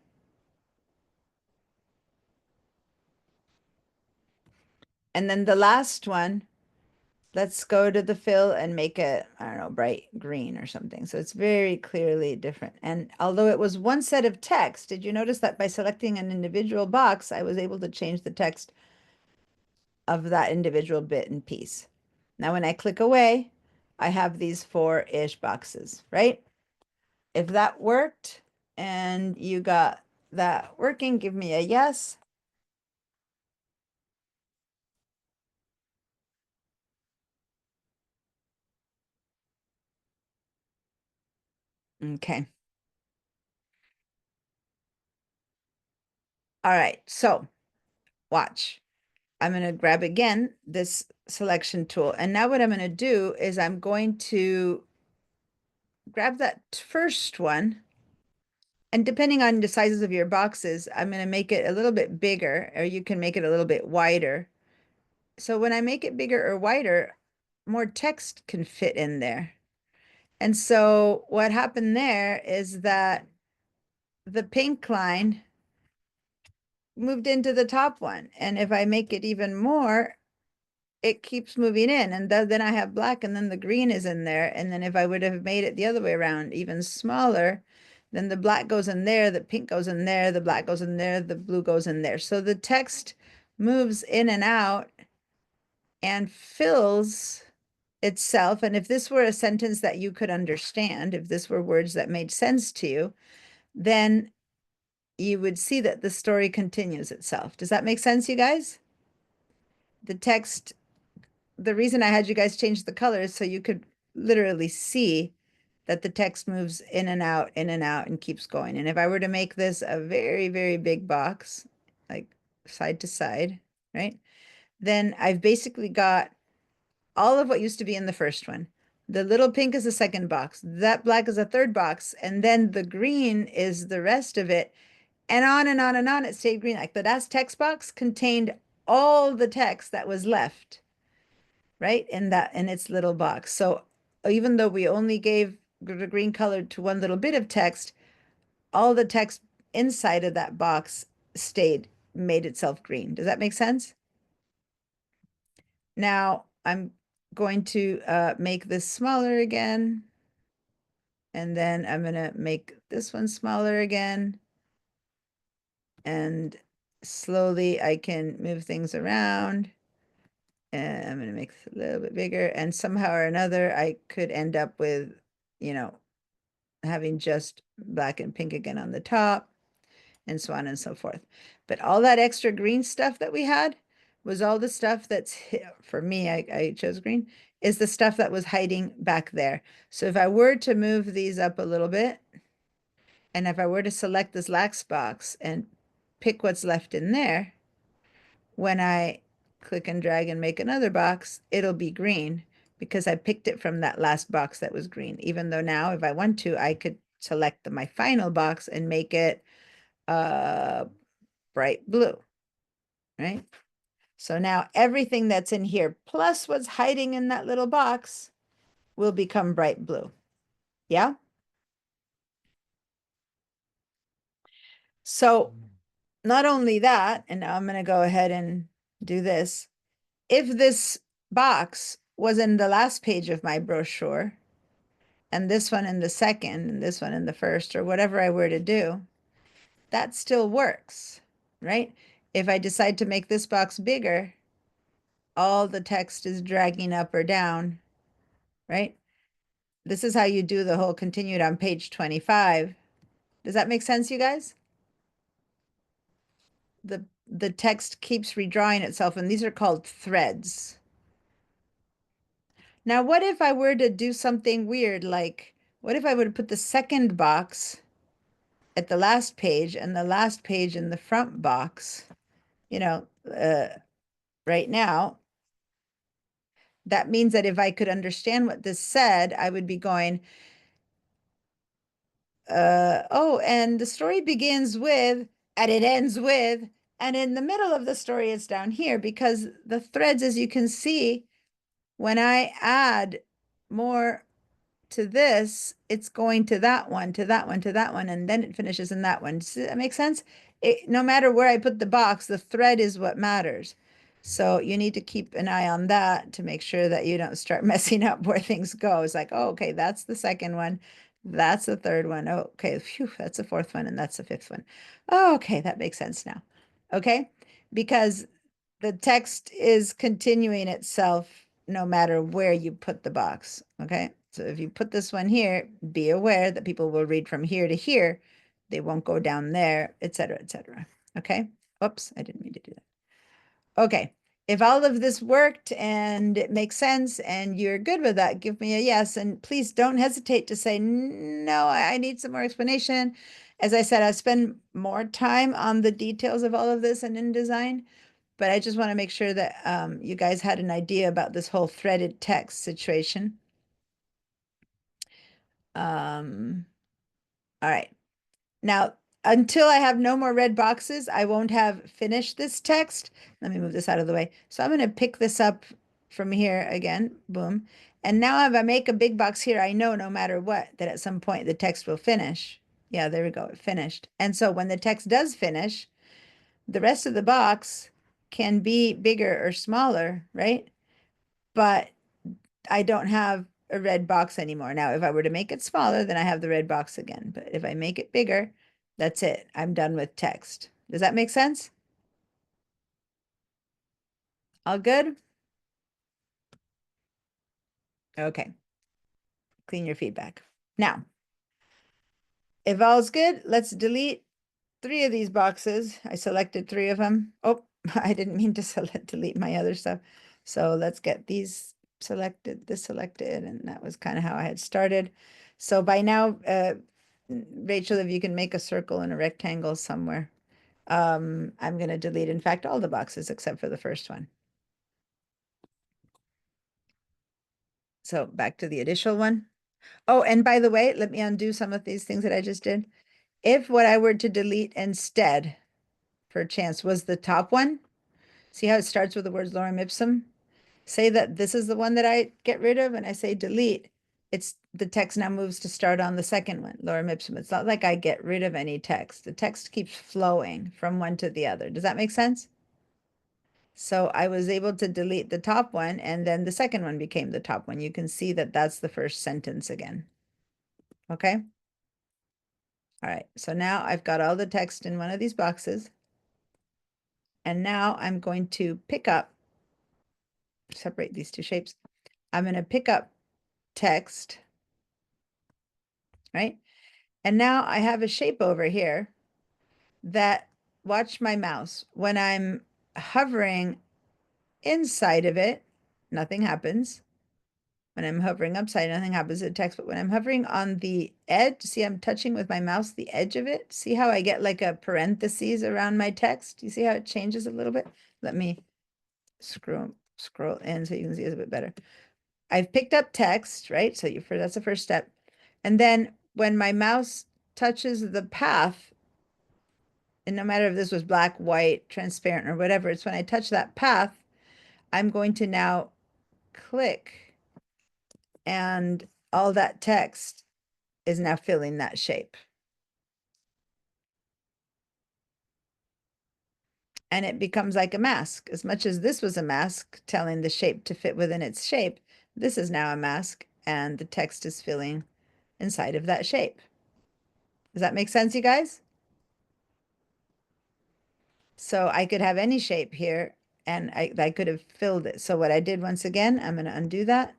And then the last one, let's go to the fill and make it, I don't know, bright green or something. So it's very clearly different. And although it was one set of text, did you notice that by selecting an individual box, I was able to change the text of that individual bit and piece. Now, when I click away, I have these 4-ish boxes, right? If that worked and you got that working, give me a yes. Okay. All right, so watch. I'm going to grab again this selection tool. And now what I'm going to do is I'm going to grab that first one. And depending on the sizes of your boxes, I'm going to make it a little bit bigger, or you can make it a little bit wider. So when I make it bigger or wider, more text can fit in there. And so what happened there is that the pink line moved into the top one. And if I make it even more, it keeps moving in. And then I have black and then the green is in there. And then if I would have made it the other way around, even smaller, then the black goes in there, the pink goes in there, the black goes in there, the blue goes in there. So the text moves in and out and fills itself. And if this were a sentence that you could understand, if this were words that made sense to you, then you would see that the story continues itself. Does that make sense, you guys? The text, the reason I had you guys change the colors so you could literally see that the text moves in and out, and keeps going. And if I were to make this a very, very big box, like side to side, right? Then I've basically got all of what used to be in the first one. The little pink is the second box. That black is a third box. And then the green is the rest of it. And on and on and on, it stayed green. Like the last text box contained all the text that was left, right? In its little box. So even though we only gave the green color to one little bit of text, all the text inside of that box made itself green. Does that make sense? Now I'm going to make this smaller again. And then I'm going to make this one smaller again. And slowly I can move things around. And I'm going to make this a little bit bigger. And somehow or another, I could end up with, you know, having just black and pink again on the top, and so on and so forth. But all that extra green stuff that we had was all the stuff that's, for me, I chose green, is the stuff that was hiding back there. So if I were to move these up a little bit, And if I were to select this last box and pick what's left in there, when I click and drag and make another box, it'll be green because I picked it from that last box that was green. Even though now, if I want to, I could select my final box and make it bright blue, right? So now everything that's in here, plus what's hiding in that little box, will become bright blue. Yeah? So not only that, and now I'm going to go ahead and do this. If this box was in the last page of my brochure, and this one in the second, and this one in the first, or whatever I were to do, that still works, right? If I decide to make this box bigger, all the text is dragging up or down, right? This is how you do the whole continued on page 25. Does that make sense, you guys? The text keeps redrawing itself, and these are called threads. Now, what if I were to do something weird, like what if I would put the second box at the last page and the last page in the front box? You know, right now, that means that if I could understand what this said, I would be going, oh, and the story begins with, and it ends with, and in the middle of the story, it's down here because the threads, as you can see, when I add more to this, it's going to that one, to that one, to that one, and then it finishes in that one. Does that make sense? No matter where I put the box, the thread is what matters. So you need to keep an eye on that to make sure that you don't start messing up where things go. It's like, oh, okay, that's the second one. That's the third one. Oh, okay, phew, that's the fourth one, and that's the fifth one. Oh, okay, that makes sense now. Okay, because the text is continuing itself no matter where you put the box. Okay, so if you put this one here, be aware that people will read from here to here. They won't go down there, etc., etc. Okay, oops, I didn't mean to do that. Okay, if all of this worked and it makes sense and you're good with that, give me a yes. And please don't hesitate to say, no, I need some more explanation. As I said, I spend more time on the details of all of this and InDesign, but I just want to make sure that you guys had an idea about this whole threaded text situation. All right. Now, until I have no more red boxes, I won't have finished this text. Let me move this out of the way. So I'm going to pick this up from here again, boom. And now if I make a big box here, I know no matter what, that at some point the text will finish. Yeah, there we go, it finished. And so when the text does finish, the rest of the box can be bigger or smaller, right? But I don't have a red box anymore. Now, if I were to make it smaller, then I have the red box again. But if I make it bigger, that's it. I'm done with text. Does that make sense? All good? Okay. Clean your feedback. Now, if all's good, let's delete 3 of these boxes. I selected 3 of them. Oh, I didn't mean to delete my other stuff. So let's get these selected, this selected, and that was kind of how I had started. So by now, Rachel, if you can make a circle and a rectangle somewhere, I'm going to delete, in fact, all the boxes except for the first one. So back to the initial one. Oh, and by the way, let me undo some of these things that I just did. If what I were to delete instead, per chance, was the top one, see how it starts with the words lorem ipsum? Say that this is the one that I get rid of, and I say delete. It's the text now moves to start on the second one, lorem ipsum. It's not like I get rid of any text. The text keeps flowing from one to the other. Does that make sense? So I was able to delete the top one, and then the second one became the top one. You can see that that's the first sentence again. Okay. All right. So now I've got all the text in one of these boxes. And now I'm going to pick up, separate these 2 shapes. I'm going to pick up text, right? And now I have a shape over here that, watch my mouse. When I'm hovering inside of it, nothing happens. When I'm hovering upside, nothing happens to the text, but when I'm hovering on the edge, see, I'm touching with my mouse the edge of it. See how I get like a parentheses around my text? You see how it changes a little bit? Let me scroll in so you can see it a bit better. I've picked up text, right? So that's the first step. And then when my mouse touches the path, and no matter if this was black, white, transparent, or whatever, it's when I touch that path, I'm going to now click, and all that text is now filling that shape. And it becomes like a mask. As much as this was a mask telling the shape to fit within its shape, this is now a mask, and the text is filling inside of that shape. Does that make sense, you guys? So I could have any shape here, and I could have filled it. So what I did, once again, I'm going to undo that.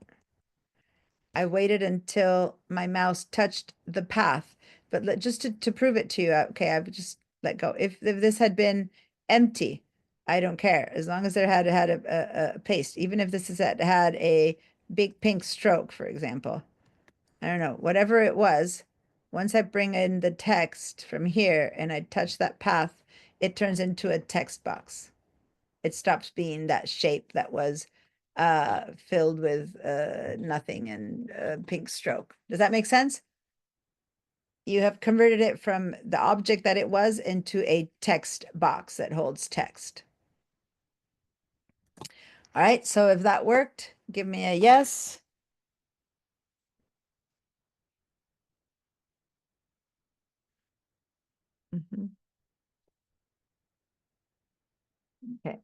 I waited until my mouse touched the path, but just to prove it to you, okay, I've just let go. If this had been empty, I don't care, as long as there had a paste, even if this had a big pink stroke, for example. I don't know, whatever it was, once I bring in the text from here and I touch that path, it turns into a text box. It stops being that shape that was filled with nothing and a pink stroke. Does that make sense? You have converted it from the object that it was into a text box that holds text. All right, so if that worked, give me a yes. Okay.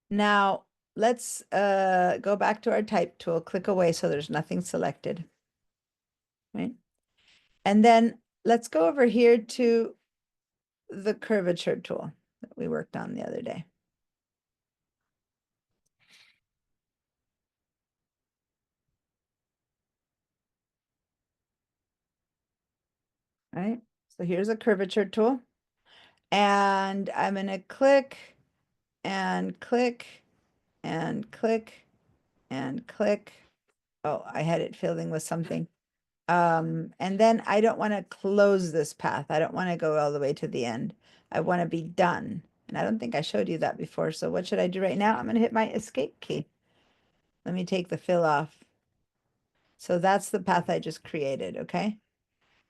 Now let's go back to our type tool, click away so there's nothing selected. Right? And then let's go over here to the curvature tool that we worked on the other day. Right? So here's a curvature tool, and I'm going to click and click and click and click. Oh, I had it filling with something. And then I don't want to close this path. I don't want to go all the way to the end. I want to be done. And I don't think I showed you that before. So what should I do right now? I'm going to hit my escape key. Let me take the fill off. So that's the path I just created, okay?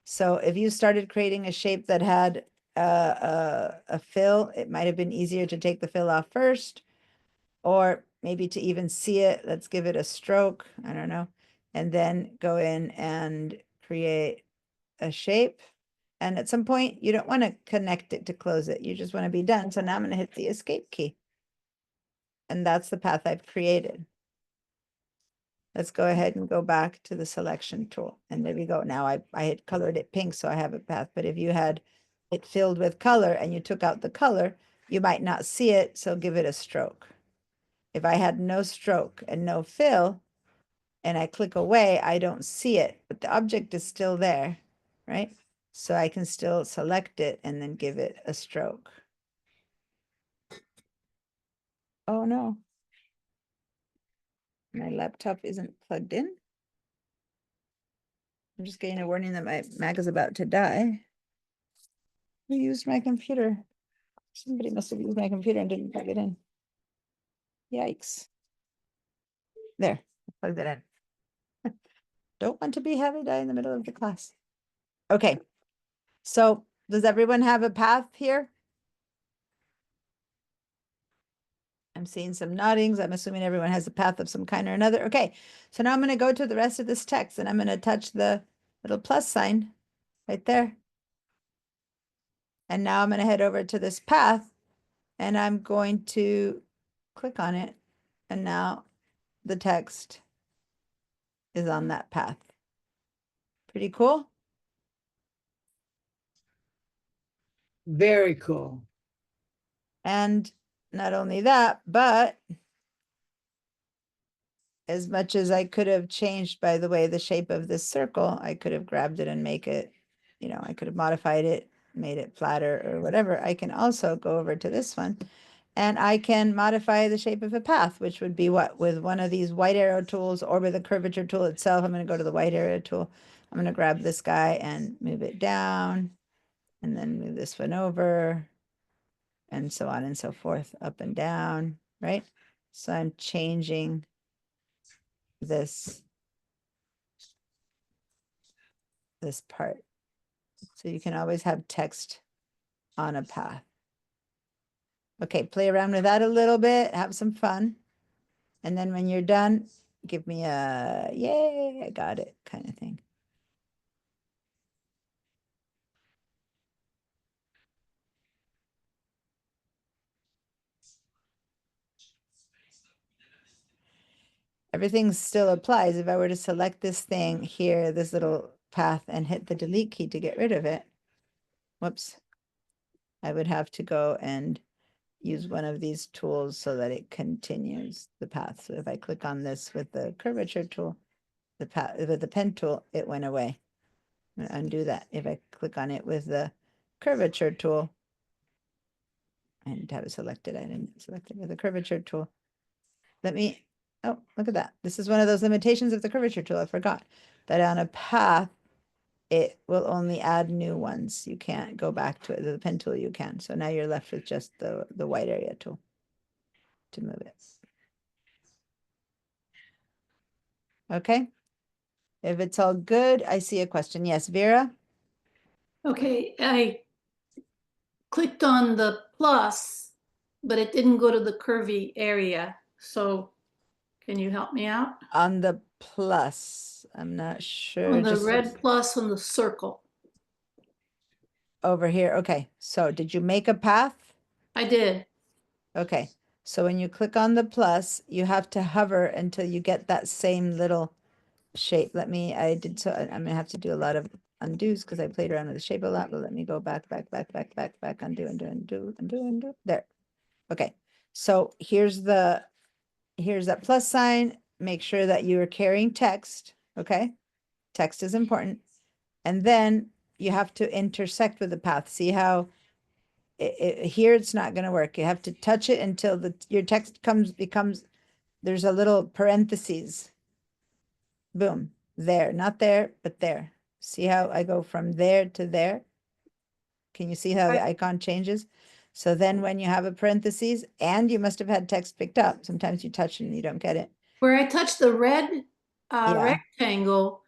So if you started creating a shape that had a fill, it might have been easier to take the fill off first, or maybe to even see it. Let's give it a stroke. I don't know. And then go in and create a shape. And at some point, you don't want to connect it to close it. You just want to be done. So now I'm going to hit the escape key. And that's the path I've created. Let's go ahead and go back to the selection tool. And there we go. Now I had colored it pink, so I have a path. But if you had it filled with color and you took out the color, you might not see it. So give it a stroke. If I had no stroke and no fill, and I click away, I don't see it, but the object is still there, right? So I can still select it and then give it a stroke. Oh no. My laptop isn't plugged in. I'm just getting a warning that my Mac is about to die. Who used my computer? Somebody must have used my computer and didn't plug it in. Yikes. There, I plugged it in. Don't want to have it die in the middle of the class. Okay, so does everyone have a path here? I'm seeing some noddings. I'm assuming everyone has a path of some kind or another. Okay, so now I'm going to go to the rest of this text, and I'm going to touch the little plus sign right there. And now I'm going to head over to this path, and I'm going to click on it. And now the text is on that path. Pretty cool.
Very cool.
And not only that, but as much as I could have changed, by the way, the shape of this circle, I could have grabbed it and make it you know, I could have modified it, made it flatter or whatever. I can also go over to this one and I can modify the shape of a path, which would be what, with one of these white arrow tools or with the curvature tool itself. I'm going to go to the white arrow tool. I'm going to grab this guy and move it down and then move this one over and so on and so forth, up and down, right? So I'm changing this part. So you can always have text on a path. Okay, play around with that a little bit, have some fun. And then when you're done, give me a yay, I got it kind of thing. Everything still applies. If I were to select this thing here, this little path, and hit the delete key to get rid of it, whoops, I would have to go and use one of these tools so that it continues the path. So if I click on this with the curvature tool, the path with the pen tool, it went away. I'm going to undo that. If I click on it with the curvature tool, I didn't have it selected. I didn't select it with the curvature tool. Let me, oh, look at that. This is one of those limitations of the curvature tool. I forgot that on a path, it will only add new ones. You can't go back to it. The pen tool you can. So now you're left with just the white area tool to move it. Okay. If it's all good, I see a question. Yes, Vera?
Okay, I clicked on the plus, but it didn't go to the curvy area. So can you help me out?
On the plus, I'm not sure.
On the
Just
red plus on the circle.
over here. Okay. So did you make a path?
I did.
Okay. So when you click on the plus, you have to hover until you get that same little shape. I did so I'm gonna have to do a lot of undos because I played around with the shape a lot, but let me go back, undo. There. Okay. So here's that plus sign. Make sure that you are carrying text. Okay. Text is important. And then you have to intersect with the path. See how here it's not going to work. You have to touch it until your text becomes, there's a little parentheses. Boom, there, not there, but there. See how I go from there to there? Can you see how the icon changes? So then when you have a parentheses, and you must have had text picked up, sometimes you touch it and you don't get it.
Where I touched the red
Yeah.
rectangle,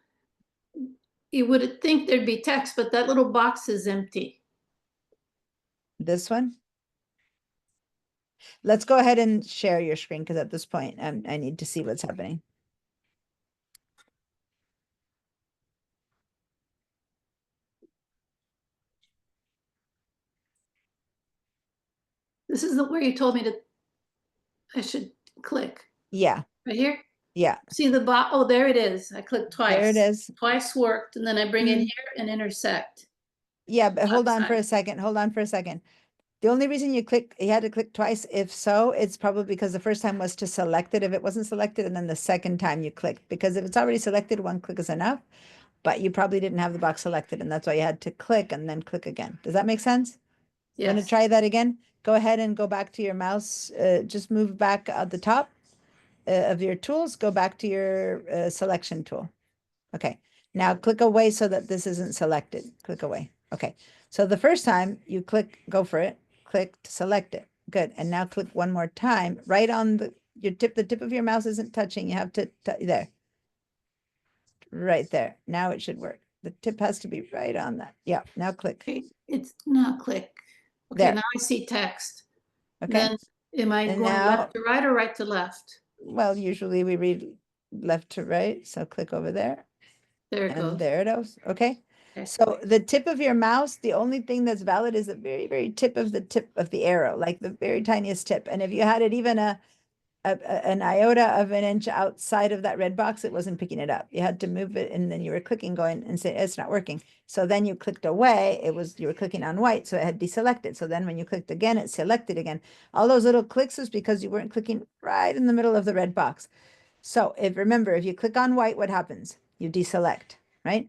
you would think there'd be text, but that little box is empty.
This one? Let's go ahead and share your screen because at this point, I need to see what's happening.
This is where you told me I should click.
Yeah.
Right here?
Yeah.
See the box? Oh, there it is. I clicked twice.
There it is.
Twice worked, and then I bring it here and intersect.
Yeah, but hold on for a
Outside.
second. Hold on for a second. The only reason you had to click twice, if so, it's probably because the first time was to select it. If it wasn't selected, and then the second time you clicked, because if it's already selected, one click is enough, but you probably didn't have the box selected, and that's why you had to click and then click again. Does that make sense? You want to
Yes.
try that again? Go ahead and go back to your mouse. Just move back at the top of your tools. Go back to your selection tool. Okay. Now click away so that this isn't selected. Click away. Okay. So the first time you go for it, click to select it. Good. And now click one more time right on the tip of your mouse isn't touching. You have to, there. Right there. Now it should work. The tip has to be right on that. Yeah. Now click.
Okay, it's now click. Okay,
There.
now I see text.
Okay.
Then am I
And
going
now,
left to right or right to left?
well, usually we read left to right. So click over there.
There it
And
goes.
there it goes. Okay.
Okay.
So the tip of your mouse, the only thing that's valid is the very, very tip of the arrow, like the very tiniest tip. And if you had it even an iota of an inch outside of that red box, it wasn't picking it up. You had to move it and then you were clicking going and say, it's not working. So then you clicked away, you were clicking on white, so it had deselected. So then when you clicked again, it selected again. All those little clicks was because you weren't clicking right in the middle of the red box. So remember, if you click on white, what happens? You deselect, right?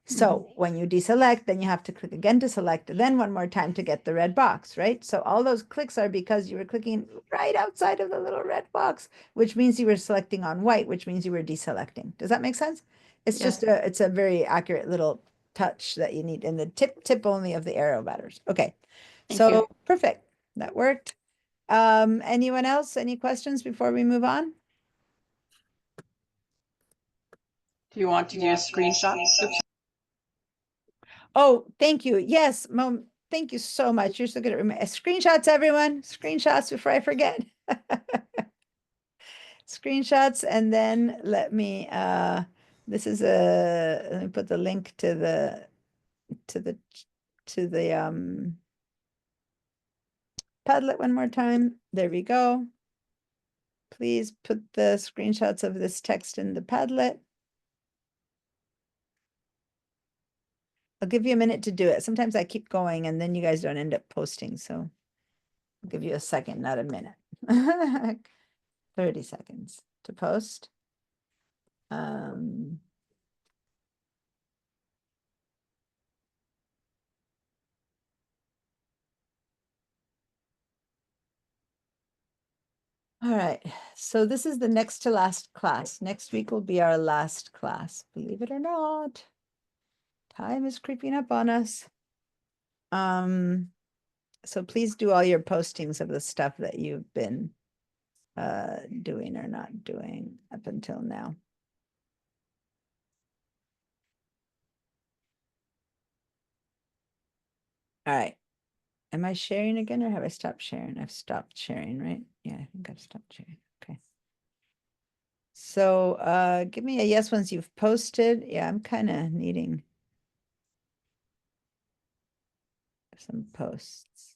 So when you deselect, then you have to click again to select, then one more time to get the red box, right? So all those clicks are because you were clicking right outside of the little red box, which means you were selecting on white, which means you were deselecting. Does that make sense? It's just it's a very accurate little touch that you need, and the tip only of the arrow matters. Okay, so perfect. That worked. Anyone else? Any questions before we move on?
Do you want to do a screenshot?
Oh, thank you. Yes, Mom, thank you so much. You're so good at screenshots, everyone. Screenshots before I forget. Screenshots, and then let me this is let me put the link to the Padlet one more time. There we go. Please put the screenshots of this text in the Padlet. I'll give you a minute to do it. Sometimes I keep going and then you guys don't end up posting. So I'll give you a second, not a minute. 30 seconds to post. All right, so this is the next to last class. Next week will be our last class, believe it or not. Time is creeping up on us. So please do all your postings of the stuff that you've been doing or not doing up until now. All right. Am I sharing again or have I stopped sharing? I've stopped sharing, right? Yeah, I think I've stopped sharing. Okay. So give me a yes once you've posted. Yeah, I'm kind of needing some posts.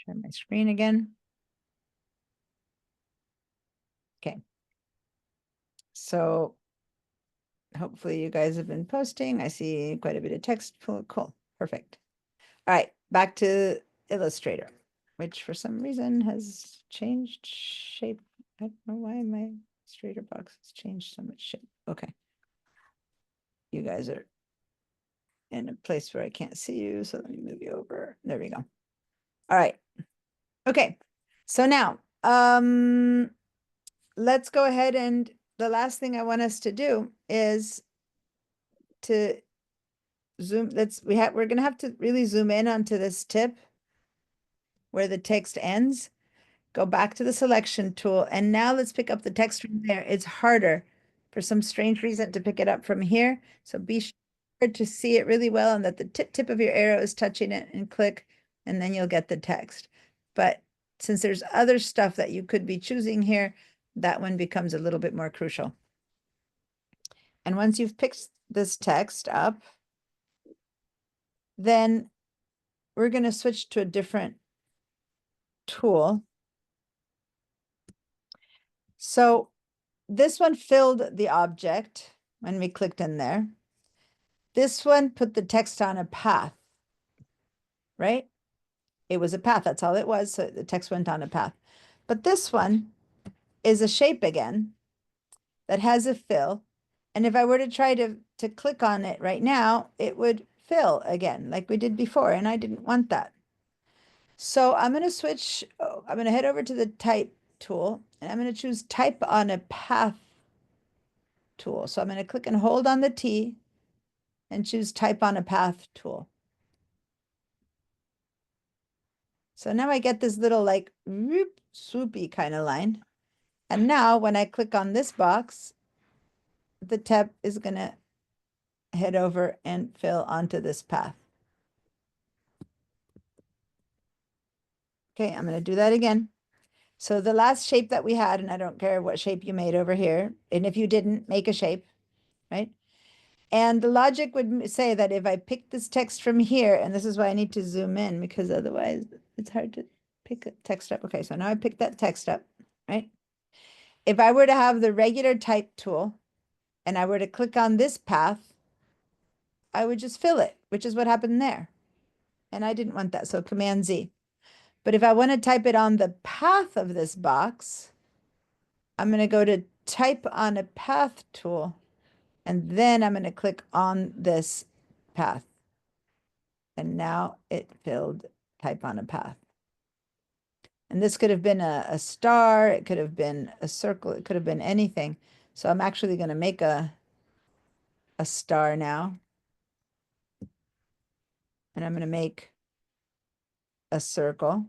Share my screen again. Okay. So hopefully you guys have been posting. I see quite a bit of text. Cool. Perfect. All right, back to Illustrator, which for some reason has changed shape. I don't know why my Illustrator box has changed so much shape. Okay. You guys are in a place where I can't see you, so let me move you over. There we go. All right. Okay. So now, let's go ahead, and the last thing I want us to do is to zoom. We're gonna have to really zoom in onto this tip where the text ends. Go back to the selection tool, and now let's pick up the text from there. It's harder for some strange reason to pick it up from here. So be sure to see it really well and that the tip of your arrow is touching it, and click, and then you'll get the text. But since there's other stuff that you could be choosing here, that one becomes a little bit more crucial. And once you've picked this text up, then we're going to switch to a different tool. So this one filled the object when we clicked in there. This one put the text on a path, right? It was a path, that's all it was. So the text went on a path. But this one is a shape again that has a fill. And if I were to try to click on it right now, it would fill again like we did before. And I didn't want that. So I'm going to switch. I'm going to head over to the type tool, and I'm going to choose type on a path tool. So I'm going to click and hold on the T and choose type on a path tool. So now I get this little like whoop, swoopy kind of line. And now when I click on this box, the tab is going to head over and fill onto this path. Okay, I'm going to do that again. So the last shape that we had, and I don't care what shape you made over here, and if you didn't, make a shape, right? And the logic would say that if I pick this text from here, and this is why I need to zoom in because otherwise it's hard to pick a text up. Okay, so now I picked that text up, right? If I were to have the regular type tool and I were to click on this path, I would just fill it, which is what happened there. And I didn't want that, so Command Z. But if I want to type it on the path of this box, I'm going to go to type on a path tool, and then I'm going to click on this path. And now it filled type on a path. And this could have been a star, it could have been a circle, it could have been anything. So I'm actually going to make a star now. And I'm going to make a circle.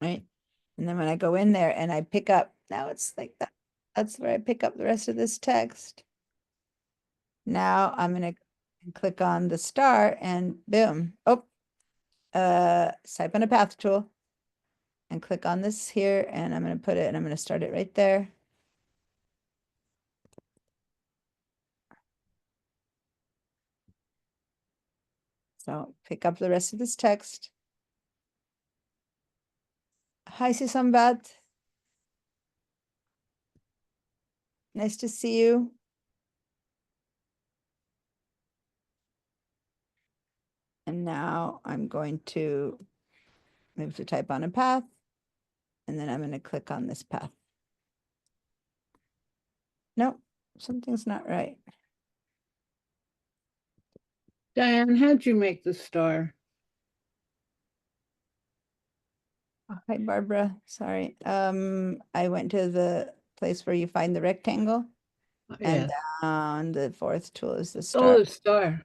Right? And then when I go in there and I pick up, now it's like that. That's where I pick up the rest of this text. Now I'm going to click on the star and boom. Oh, type on a path tool and click on this here. And I'm going to put it and I'm going to start it right there. So pick up the rest of this text. Hi, Sisambat. Nice to see you. And now I'm going to move to type on a path. And then I'm going to click on this path. Nope, something's not right.
Diane, how'd you make the star?
Oh, hi, Barbara. Sorry. I went to the place where you find the rectangle, and
Yes.
down the fourth tool is the
Oh,
star.
the star.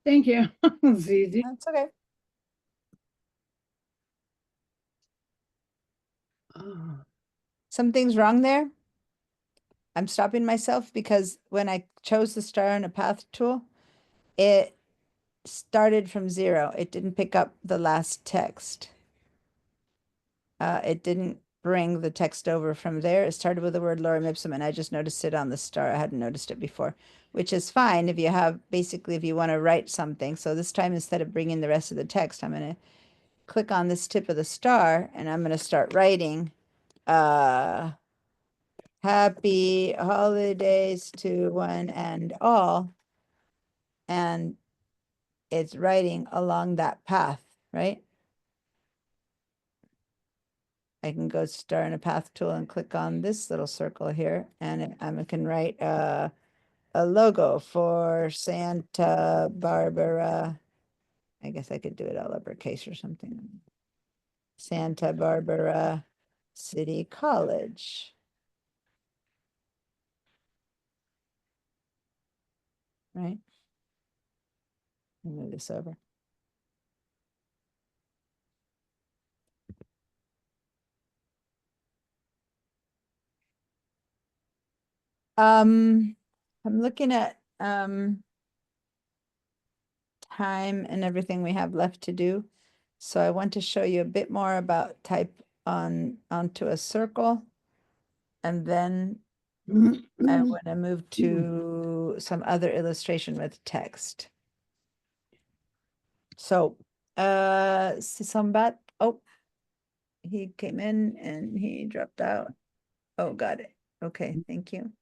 Thank you. It's easy.
That's okay.
Oh,
Something's wrong there. I'm stopping myself because when I chose the star on a path tool, it started from 0. It didn't pick up the last text. It didn't bring the text over from there. It started with the word lorem ipsum, and I just noticed it on the star. I hadn't noticed it before, which is fine if you have, basically, if you want to write something. So this time, instead of bringing the rest of the text, I'm going to click on this tip of the star, and I'm going to start writing, happy holidays to one and all. And it's writing along that path, right? I can go star in a path tool and click on this little circle here, and I can write a logo for Santa Barbara. I guess I could do it all uppercase or something. Santa Barbara City College. Right? Move this over. I'm looking at time and everything we have left to do. So I want to show you a bit more about type onto a circle. And then I want to move to some other illustration with text. So, Sisambat, oh, he came in and he dropped out. Oh, got it. Okay, thank you.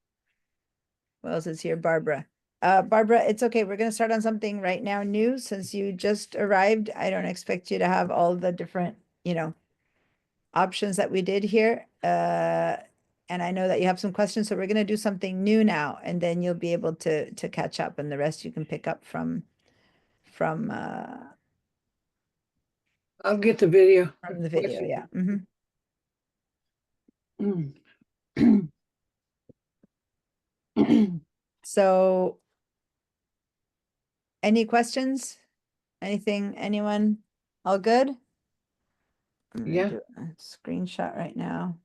What else is here? Barbara. Barbara, it's okay. We're going to start on something right now new. Since you just arrived, I don't expect you to have all the different, options that we did here. And I know that you have some questions, so we're going to do something new now, and then you'll be able to catch up, and the rest you can pick up from
I'll get the video.
the video. Yeah. So, any questions? Anything? Anyone? All good? I'm gonna
Yeah.
do a screenshot right now.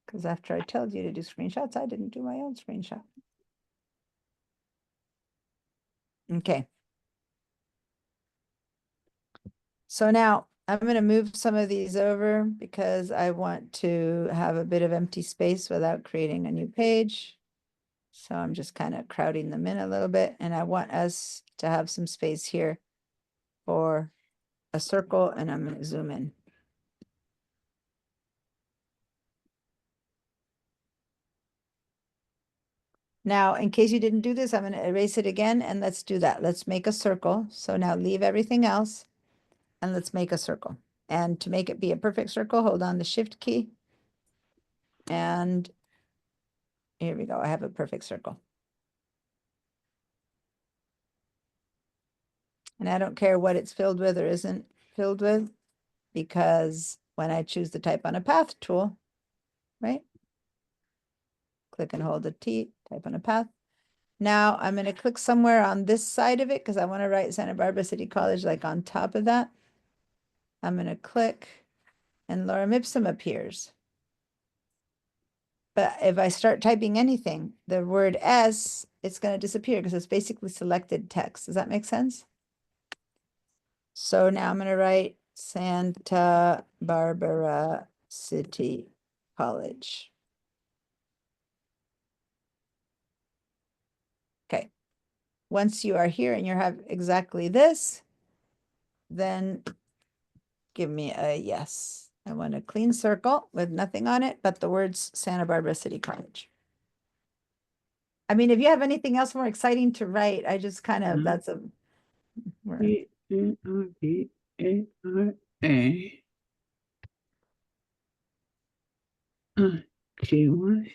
Because after I told you to do screenshots, I didn't do my own screenshot. Okay. So now I'm going to move some of these over because I want to have a bit of empty space without creating a new page. So I'm just kind of crowding them in a little bit, and I want us to have some space here for a circle, and I'm going to zoom in. Now, in case you didn't do this, I'm going to erase it again, and let's do that. Let's make a circle. So now leave everything else, and let's make a circle. And to make it be a perfect circle, hold on the Shift key. And here we go. I have a perfect circle. And I don't care what it's filled with or isn't filled with, because when I choose the type on a path tool, right? Click and hold the T, type on a path. Now I'm going to click somewhere on this side of it because I want to write Santa Barbara City College like on top of that. I'm going to click and lorem ipsum appears. But if I start typing anything, the word S, it's going to disappear because it's basically selected text. Does that make sense? So now I'm going to write Santa Barbara City College. Okay. Once you are here and you have exactly this, then give me a yes. I want a clean circle with nothing on it, but the words Santa Barbara City College. I mean, if you have anything else more exciting to write, I just kind of, that's a.
E-N-R-B-A-R-A. G1.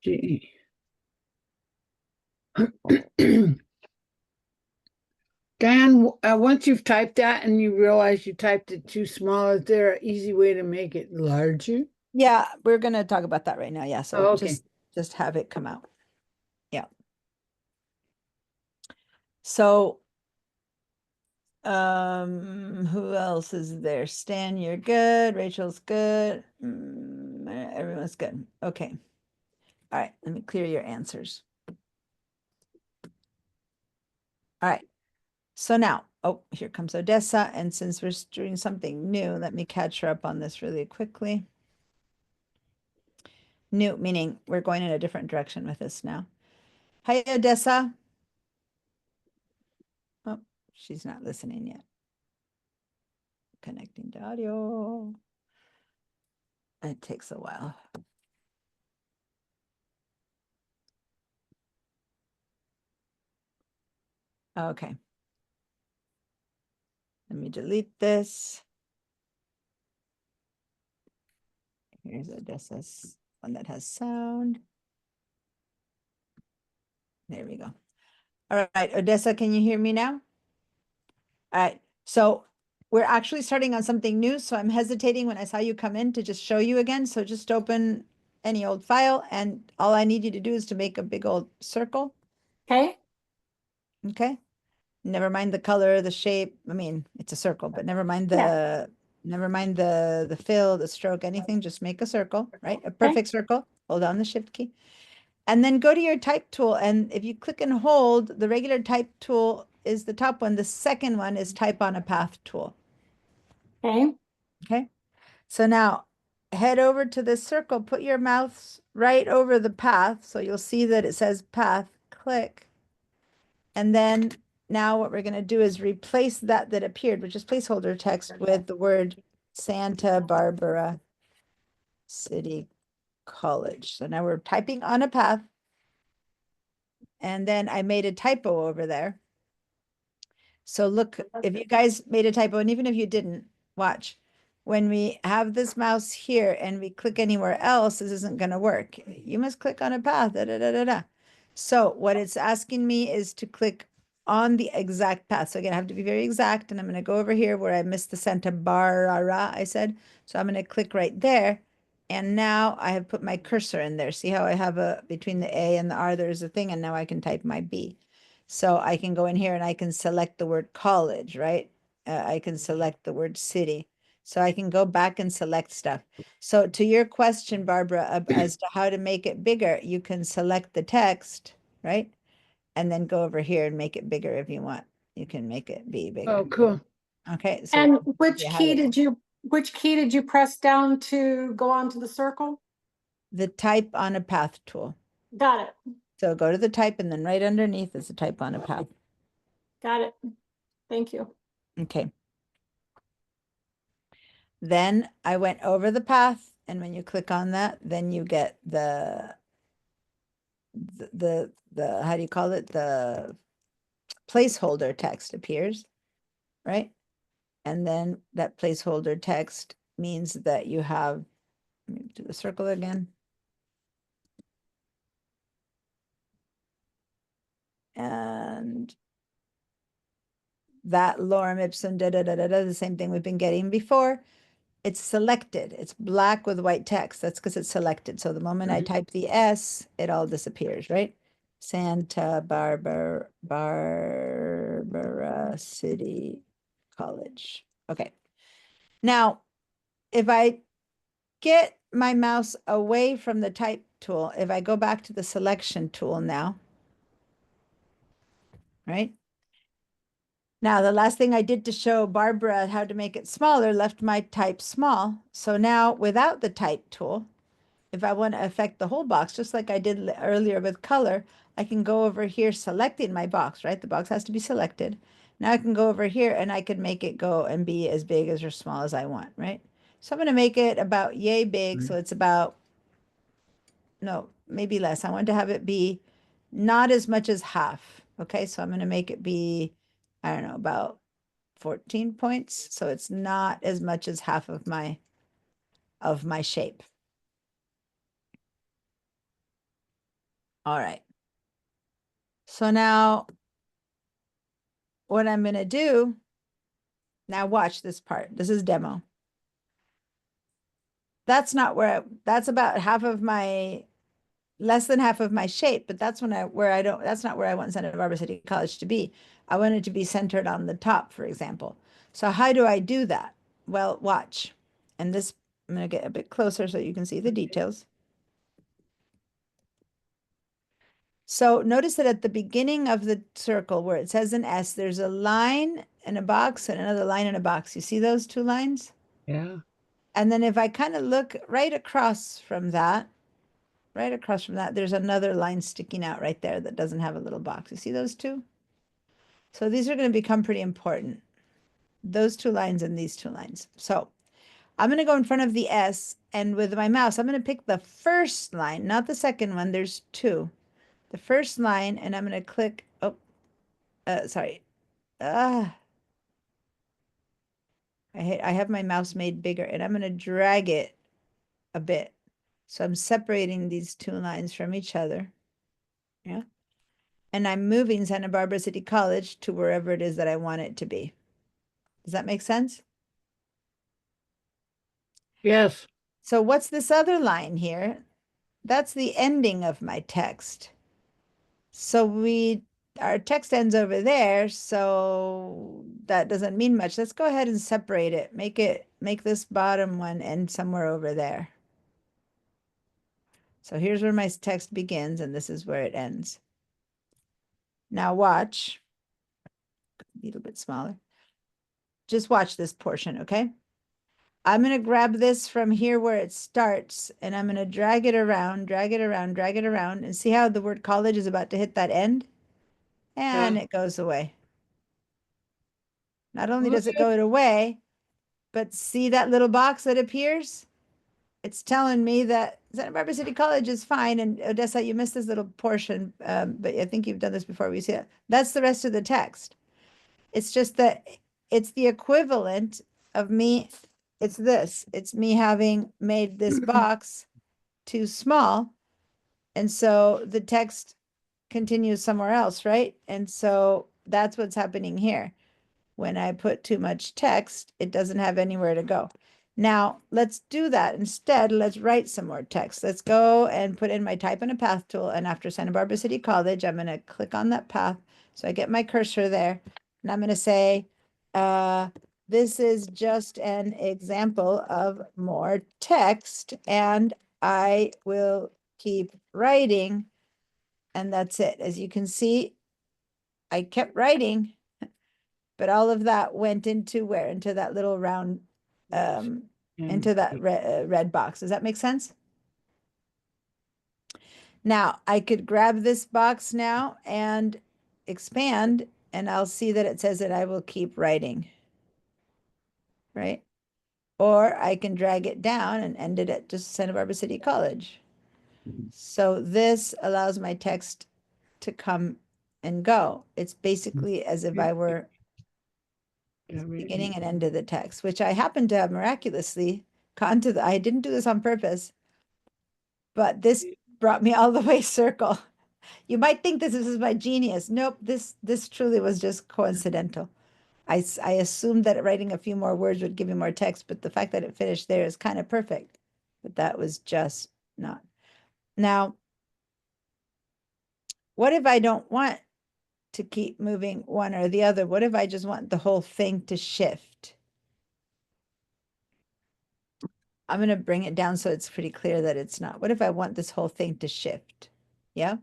G. Dan, once you've typed that and you realize you typed it too small, is there an easy way to make it larger?
Yeah, we're going to talk about that right now. Yeah, so
Oh, okay.
just have it come out. Yeah. So who else is there? Stan, you're good. Rachel's good. Everyone's good. Okay. All right, let me clear your answers. All right. So now, oh, here comes Odessa. And since we're doing something new, let me catch her up on this really quickly. New, meaning we're going in a different direction with this now. Hi, Odessa. Oh, she's not listening yet. Connecting to audio. It takes a while. Okay. Let me delete this. Here's Odessa's one that has sound. There we go. All right, Odessa, can you hear me now? All right, so we're actually starting on something new, so I'm hesitating when I saw you come in to just show you again. So just open any old file, and all I need you to do is to make a big old circle.
Okay.
Okay. Never mind the color, the shape. I mean, it's a circle, but never mind the the fill, the stroke, anything. Just make a circle, right? A perfect circle. Hold on the Shift key. And then go to your type tool. And if you click and hold, the regular type tool is the top one. The second one is type on a path tool.
Okay.
Okay. So now head over to this circle, put your mouse right over the path. So you'll see that it says path, click. And then now what we're going to do is replace that appeared, which is placeholder text, with the word Santa Barbara City College. So now we're typing on a path. And then I made a typo over there. So look, if you guys made a typo, and even if you didn't, watch. When we have this mouse here and we click anywhere else, this isn't going to work. You must click on a path. Da, da, da, da, da. So what it's asking me is to click on the exact path. So again, I have to be very exact, and I'm going to go over here where I missed the Santa Barbara, I said. So I'm going to click right there. And now I have put my cursor in there. See how I have a, between the A and the R, there's a thing, and now I can type my B. So I can go in here and I can select the word college, right? I can select the word city. So I can go back and select stuff. So to your question, Barbara, as to how to make it bigger, you can select the text, right? And then go over here and make it bigger if you want. You can make it be bigger.
Oh, cool.
Okay. So
And which
you have
key
it.
did you
Which key did you press down to go onto the circle?
The type on a path tool.
Got it.
So go to the type and then right underneath is the type on a path.
Got it. Thank you.
Okay. Then I went over the path, and when you click on that, then you get the how do you call it? The placeholder text appears, right? And then that placeholder text means that you have, let me do the circle again. And that lorem ipsum, the same thing we've been getting before. It's selected. It's black with white text. That's because it's selected. So the moment I type the S, it all disappears, right? Santa Barbara City College. Okay. Now, if I get my mouse away from the type tool, if I go back to the selection tool now, right? Now, the last thing I did to show Barbara how to make it smaller left my type small. So now without the type tool, if I want to affect the whole box, just like I did earlier with color, I can go over here selecting my box, right? The box has to be selected. Now I can go over here and I can make it go and be as big as or small as I want, right? So I'm going to make it about yay big. So it's about, no, maybe less. I want to have it be not as much as half. Okay, so I'm going to make it be, I don't know, about 14 points. So it's not as much as half of my shape. All right. So now what I'm going to do, now watch this part. This is demo. That's not where, that's about half of my, less than half of my shape, but that's that's not where I want Santa Barbara City College to be. I want it to be centered on the top, for example. So how do I do that? Well, watch. And this, I'm going to get a bit closer so you can see the details. So notice that at the beginning of the circle where it says an S, there's a line and a box and another line and a box. You see those two lines?
Yeah.
And then if I kind of look right across from that, there's another line sticking out right there that doesn't have a little box. You see those two? So these are going to become pretty important. Those two lines and these two lines. So I'm going to go in front of the S, and with my mouse, I'm going to pick the first line, not the second one. There's two. The first line, and I'm going to click, sorry. I have my mouse made bigger, and I'm going to drag it a bit. So I'm separating these two lines from each other. Yeah. And I'm moving Santa Barbara City College to wherever it is that I want it to be. Does that make sense?
Yes.
So what's this other line here? That's the ending of my text. So our text ends over there, so that doesn't mean much. Let's go ahead and separate it. Make this bottom one end somewhere over there. So here's where my text begins, and this is where it ends. Now watch. A little bit smaller. Just watch this portion, okay? I'm going to grab this from here where it starts, and I'm going to drag it around, drag it around, drag it around, and see how the word college is about to hit that end? And it goes away. Not only does it go away, but see that little box that appears? It's telling me that Santa Barbara City College is fine, and Odessa, you missed this little portion, but I think you've done this before. We see it. That's the rest of the text. It's just that it's the equivalent of me. It's this. It's me having made this box too small. And so the text continues somewhere else, right? And so that's what's happening here. When I put too much text, it doesn't have anywhere to go. Now, let's do that. Instead, let's write some more text. Let's go and put in my type and a path tool. And after Santa Barbara City College, I'm going to click on that path. So I get my cursor there. And I'm going to say, this is just an example of more text. And I will keep writing. And that's it. As you can see, I kept writing. But all of that went into where? Into that little round into that red box. Does that make sense? Now I could grab this box now and expand, and I'll see that it says that I will keep writing, right? Or I can drag it down and end it at just Santa Barbara City College. So this allows my text to come and go. It's basically as if I were beginning and end of the text, which I happen to have miraculously gone to I didn't do this on purpose, but this brought me all the way circle. You might think this is my genius. Nope, this truly was just coincidental. I assumed that writing a few more words would give me more text, but the fact that it finished there is kind of perfect. But that was just not. Now, what if I don't want to keep moving one or the other? What if I just want the whole thing to shift? I'm going to bring it down so it's pretty clear that it's not. What if I want this whole thing to shift? Yeah.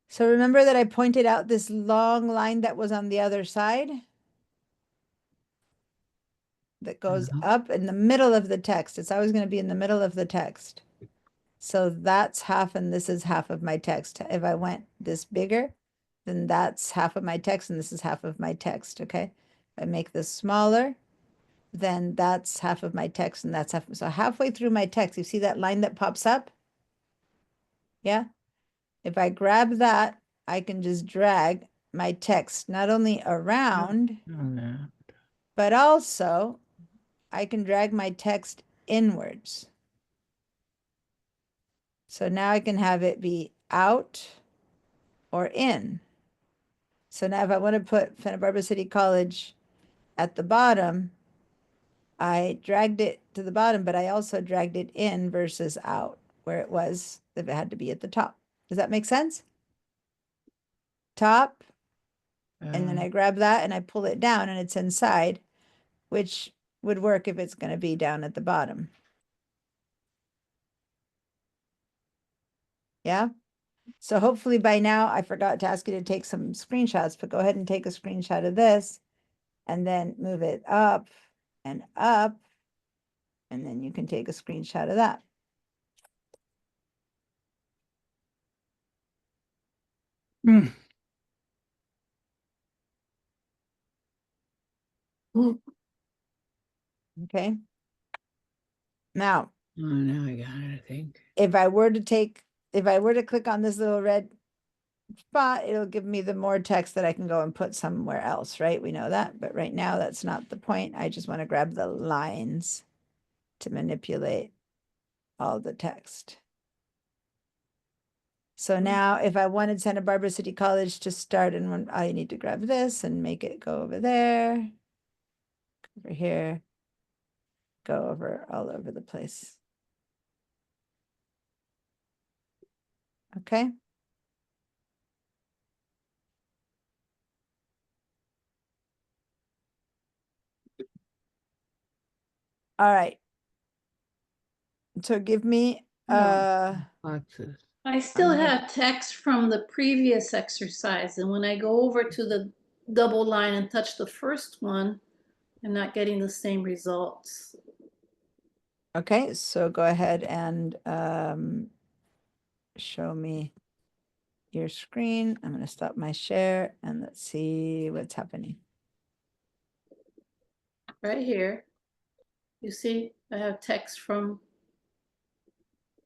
So remember that I pointed out this long line that was on the other side that goes up in the middle of the text. It's always going to be in the middle of the text. So that's half and this is half of my text. If I went this bigger, then that's half of my text and this is half of my text, okay? If I make this smaller, then that's half of my text and that's half. So halfway through my text, you see that line that pops up? Yeah? If I grab that, I can just drag my text not only around, but also I can drag my text inwards. So now I can have it be out or in. So now if I want to put Santa Barbara City College at the bottom, I dragged it to the bottom, but I also dragged it in versus out where it was if it had to be at the top. Does that make sense? Top, and then I grab that and I pull it down and it's inside, which would work if it's going to be down at the bottom. Yeah. So hopefully by now, I forgot to ask you to take some screenshots, but go ahead and take a screenshot of this and then move it up and up. And then you can take a screenshot of that. Okay. Now,
now I got it, I think.
if I were to click on this little red spot, it'll give me the more text that I can go and put somewhere else, right? We know that, but right now that's not the point. I just want to grab the lines to manipulate all the text. So now if I wanted Santa Barbara City College to start in one, I need to grab this and make it go over there, over here, go over all over the place. Okay. All right. So give me
Boxes.
I still
I'm gonna-
have text from the previous exercise, and when I go over to the double line and touch the first one, I'm not getting the same results.
okay, so go ahead and show me your screen. I'm going to stop my share and let's see what's happening.
Right here, you see, I have text from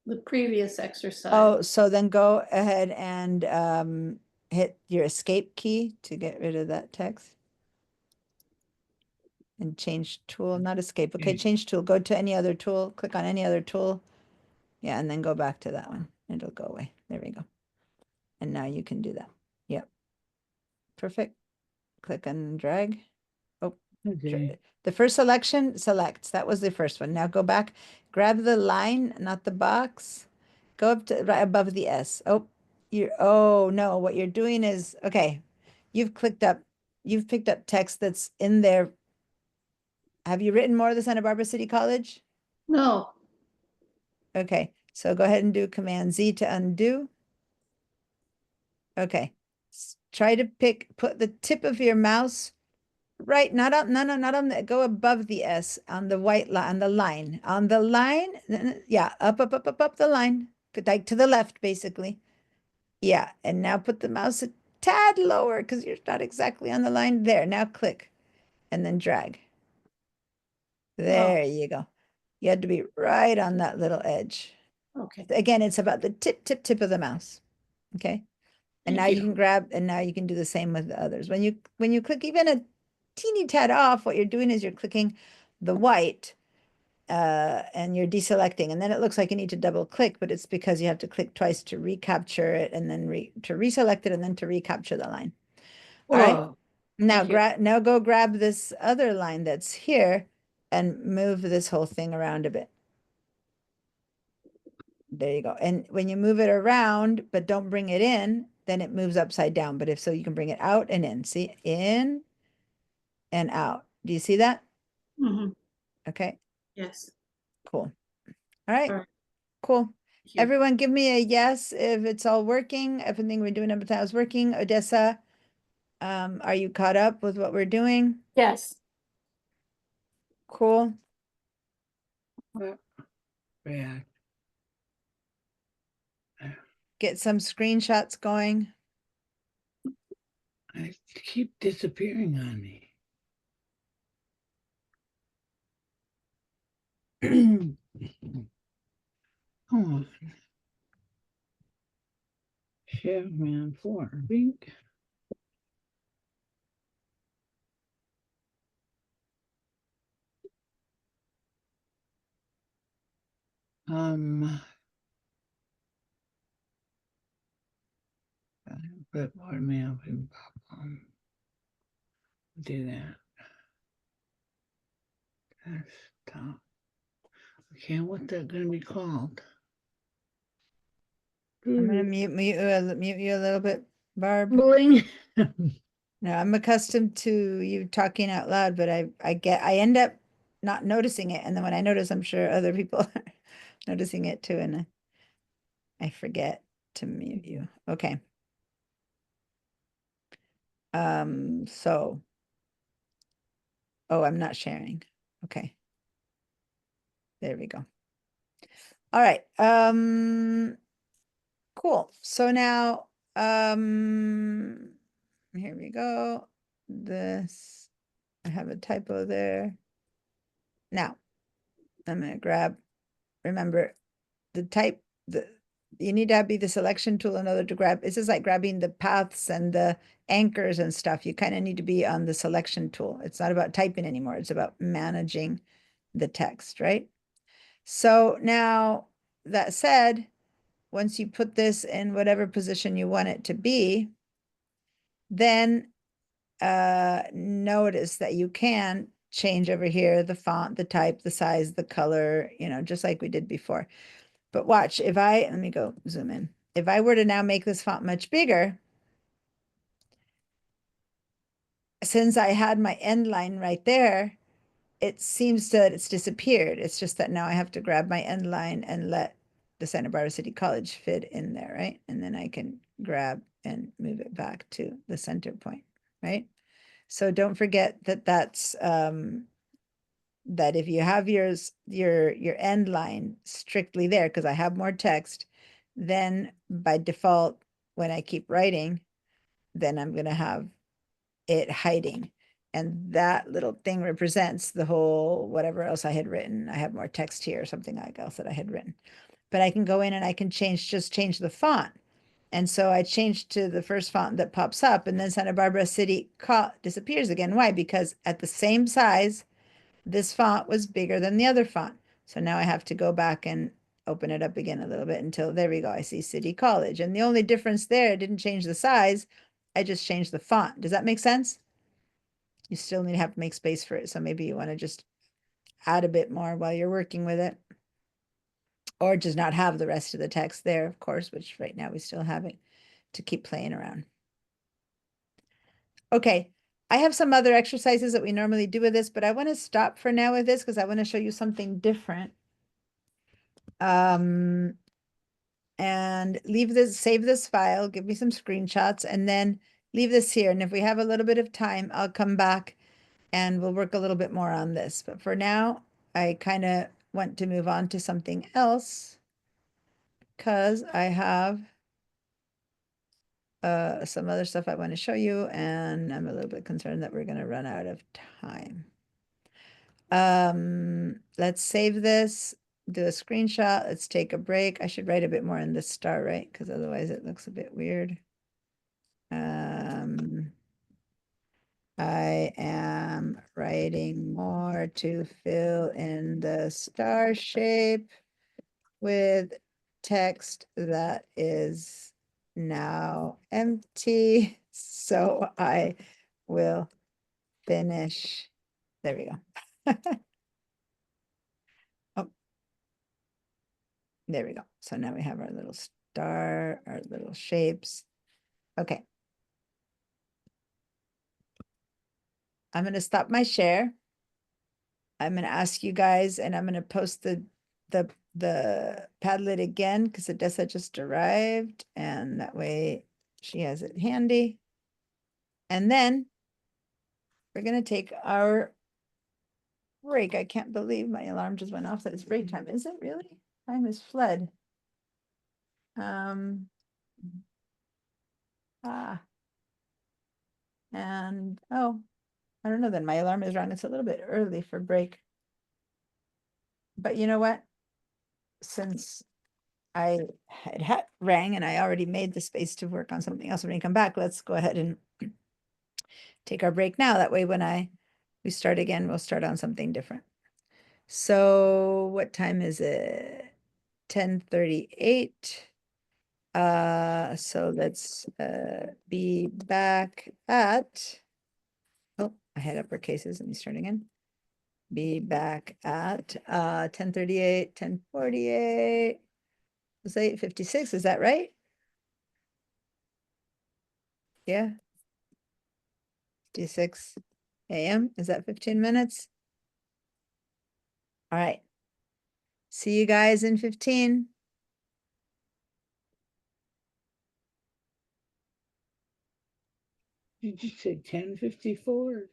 the previous exercise.
Oh, so then go ahead and hit your escape key to get rid of that text. And change tool, not escape. Okay, change tool. Go to any other tool. Click on any other tool. Yeah, and then go back to that one. It'll go away. There we go. And now you can do that. Yep. Perfect. Click and drag. Oh, the first selection selects. That was the first one. Now go back. Grab the line, not the box. Go up to right above the S. Oh no, what you're doing is okay. You've picked up text that's in there. Have you written more of the Santa Barbara City College?
No,
Okay, so go ahead and do Command Z to undo. Okay, try to put the tip of your mouse Right, not on, no, no, not on the, go above the S, on the white line, on the line, yeah, up the line, like to the left, basically. Yeah, and now put the mouse a tad lower because you're not exactly on the line there. Now click and then drag. There you go. You had to be right on that little edge.
Okay.
Again, it's about the tip of the mouse. Okay. And
Thank
now
you.
you can grab, and now you can do the same with the others. When you click even a teeny tad off, what you're doing is you're clicking the white and you're deselecting, and then it looks like you need to double click, but it's because you have to click twice to recapture it and then to reselect it and then to recapture the line. All right.
Whoa.
Now
Thank you.
now go grab this other line that's here and move this whole thing around a bit. There you go. And when you move it around, but don't bring it in, then it moves upside down. But if so, you can bring it out and in. See, in and out. Do you see that?
Mhm.
Okay,
Yes.
cool. All right,
All right.
cool.
Thank you.
Everyone give me a yes if it's all working. Everything we're doing every time is working. Odessa, are you caught up with what we're doing?
Yes.
Cool.
Yeah.
Get some screenshots going.
I keep disappearing on me. Come on. Chef man 4. Bink. But pardon me, I'll do that. That's top. Okay, what's that gonna be called?
I'm gonna mute you a little bit, Barb.
Bling.
No, I'm accustomed to you talking out loud, but I end up not noticing it, and then when I notice, I'm sure other people are noticing it too, and I forget to mute you. Okay. So, oh, I'm not sharing. Okay. There we go. All right. Cool. So now, here we go. This, I have a typo there. Now, I'm gonna grab, remember, you need to be the selection tool in order to grab. This is like grabbing the paths and the anchors and stuff. You kind of need to be on the selection tool. It's not about typing anymore. It's about managing the text, right? So now that said, once you put this in whatever position you want it to be, then notice that you can change over here the font, the type, the size, the color, just like we did before. But watch, let me go zoom in. If I were to now make this font much bigger, since I had my end line right there, it seems that it's disappeared. It's just that now I have to grab my end line and let the Santa Barbara City College fit in there, right? And then I can grab and move it back to the center point, right? So don't forget that that if you have your end line strictly there, because I have more text, then by default, when I keep writing, then I'm going to have it hiding. And that little thing represents the whole whatever else I had written. I have more text here or something like else that I had written. But I can go in and I can just change the font. And so I changed to the first font that pops up, and then Santa Barbara City disappears again. Why? Because at the same size, this font was bigger than the other font. So now I have to go back and open it up again a little bit until, there we go, I see City College. And the only difference there, I didn't change the size, I just changed the font. Does that make sense? You still need to have to make space for it. So maybe you want to just add a bit more while you're working with it. Or just not have the rest of the text there, of course, which right now we still have it to keep playing around. Okay, I have some other exercises that we normally do with this, but I want to stop for now with this because I want to show you something different. And save this file, give me some screenshots, and then leave this here. And if we have a little bit of time, I'll come back and we'll work a little bit more on this. But for now, I kind of want to move on to something else because I have some other stuff I want to show you, and I'm a little bit concerned that we're going to run out of time. Let's save this, do a screenshot. Let's take a break. I should write a bit more in this star, right? Because otherwise it looks a bit weird. I am writing more to fill in the star shape with text that is now empty. So I will finish. There we go. Oh, there we go. So now we have our little star, our little shapes. Okay. I'm going to stop my share. I'm going to ask you guys, and I'm going to post the Padlet again because Odessa just arrived, and that way she has it handy. And then we're going to take our break. I can't believe my alarm just went off that it's break time. Is it really? Time has fled. And oh, I don't know then. My alarm is wrong. It's a little bit early for break. But you know what? Since I had rang and I already made the space to work on something else when we come back, let's go ahead and take our break now. That way when we start again, we'll start on something different. So what time is it? 10:38. So let's be back at, oh, I had uppercases. Let me start again. Be back at 10:38, 10:48. It's 8:56, is that right? Yeah. 56 a.m. Is that 15 minutes? All right. See you guys in 15.
Did you say 10:54?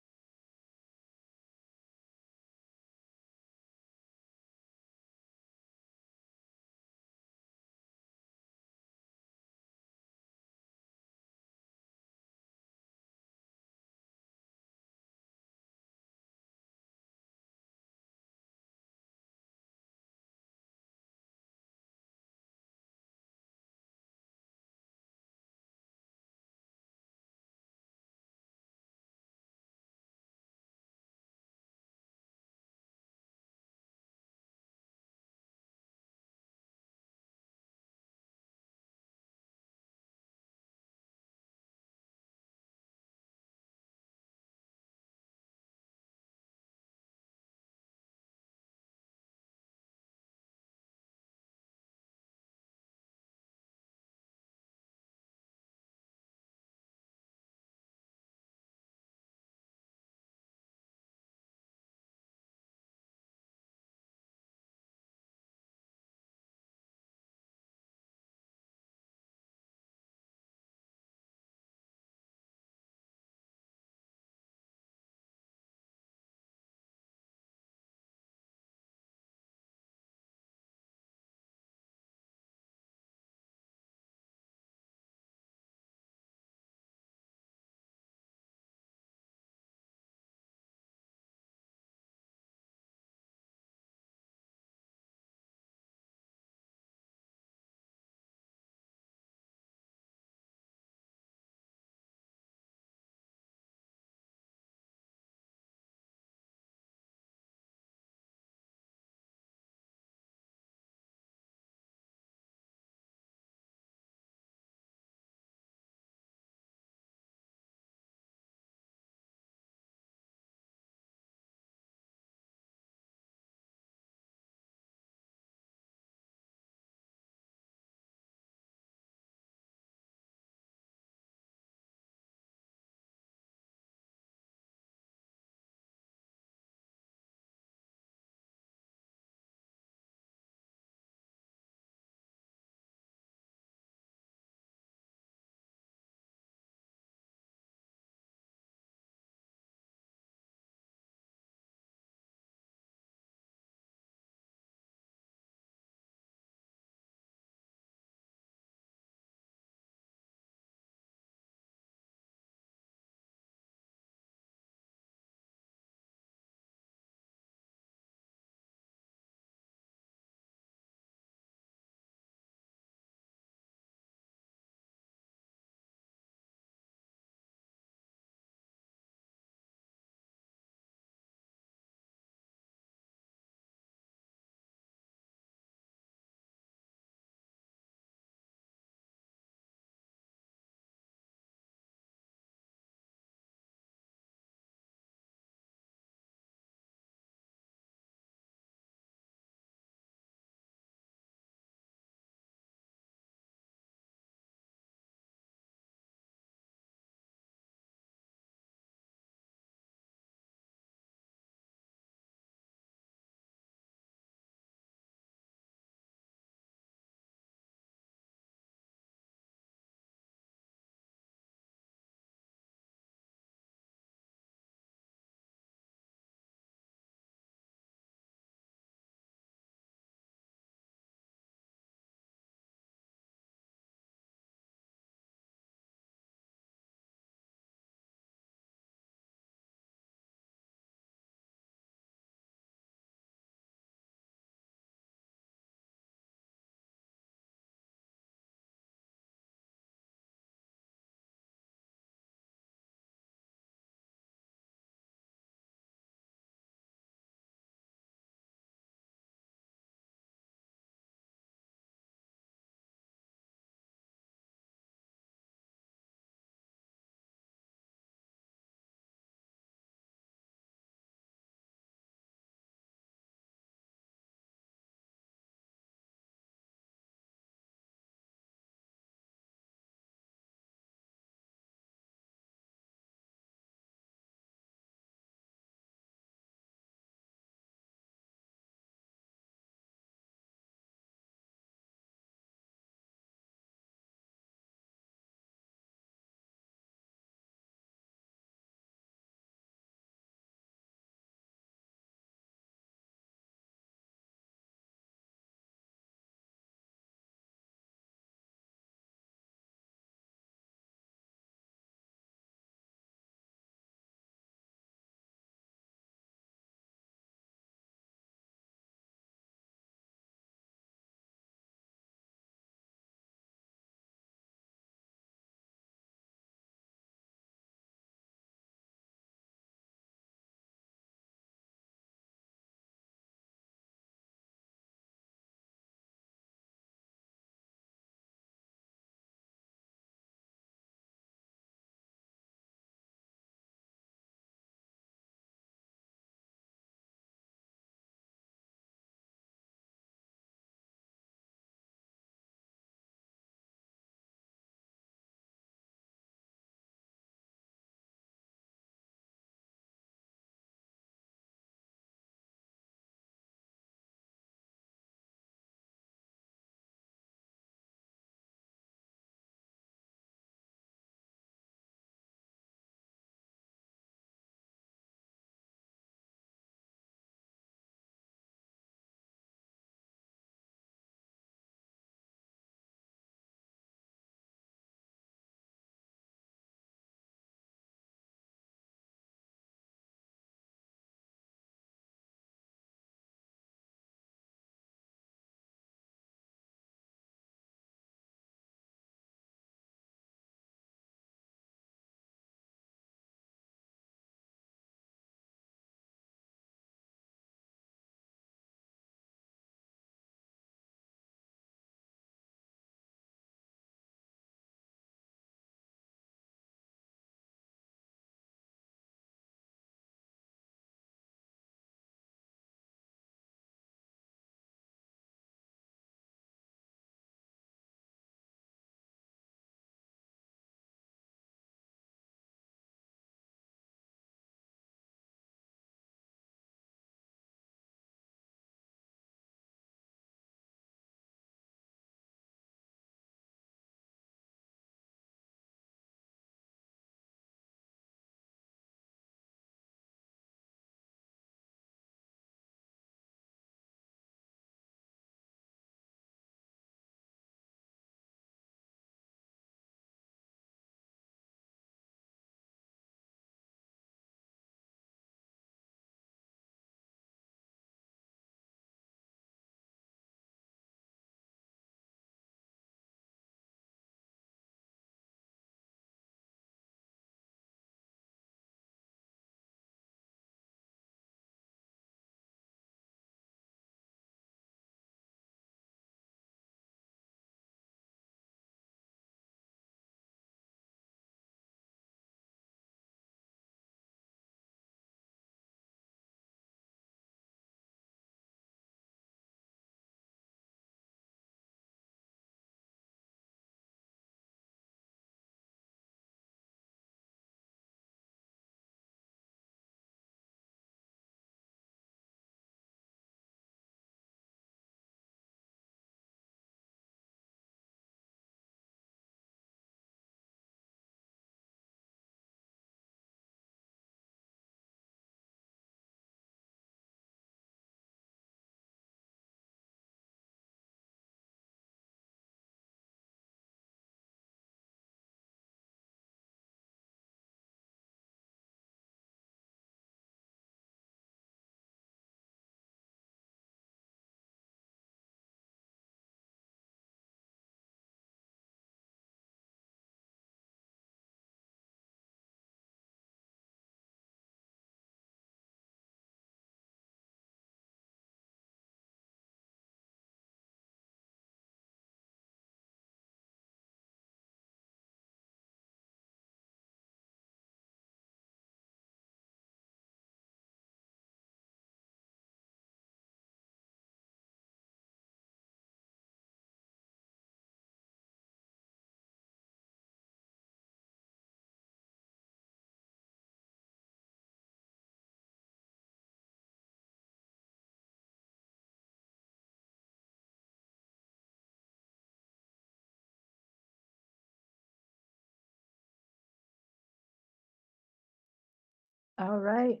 All right.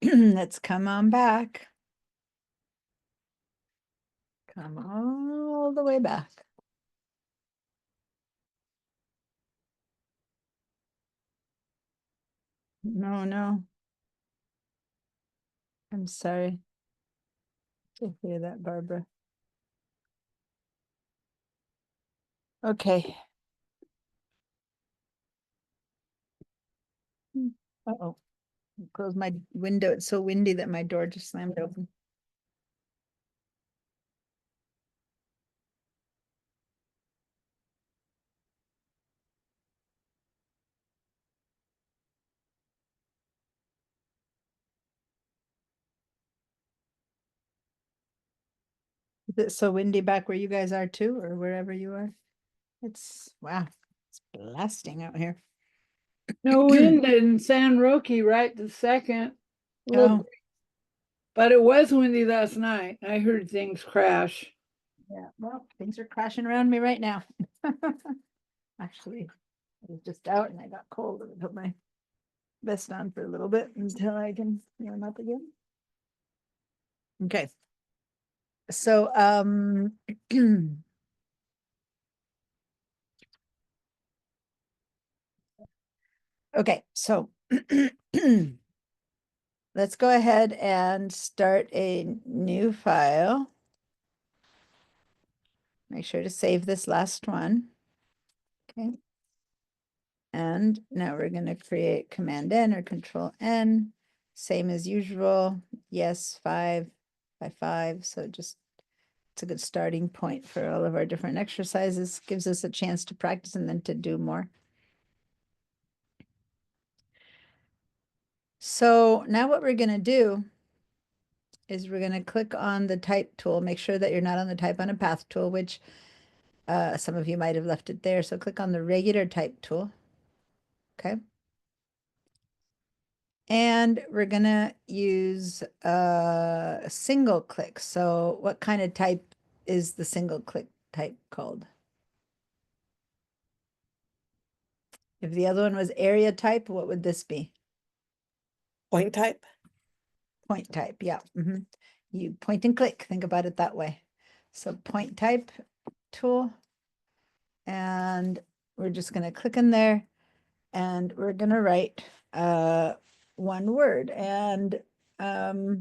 Let's come on back. Come all the way back. No, no. I'm sorry to hear that, Barbara. Okay. Uh-oh. Close my window. It's so windy that my door just slammed open. Is it so windy back where you guys are too, or wherever you are? It's wow, it's blasting out here.
No wind in San Roque right this second. A little
Oh,
breeze, but it was windy last night. I heard things crash.
yeah. Well, things are crashing around me right now. Actually, I was just out and I got cold and I put my vest on for a little bit until I can warm up again. Okay. So, okay, so let's go ahead and start a new file. Make sure to save this last one. Okay. And now we're going to create Command N or Control N, same as usual. Yes, 5 by 5. So just it's a good starting point for all of our different exercises. Gives us a chance to practice and then to do more. So now what we're going to do is we're going to click on the type tool. Make sure that you're not on the type on a path tool, which some of you might have left it there. So click on the regular type tool. Okay. And we're going to use a single click. So what kind of type is the single click type called? If the other one was area type, what would this be?
Point type.
Point type, yeah. You point and click, think about it that way. So point type tool. And we're just going to click in there and we're going to write one word. And there's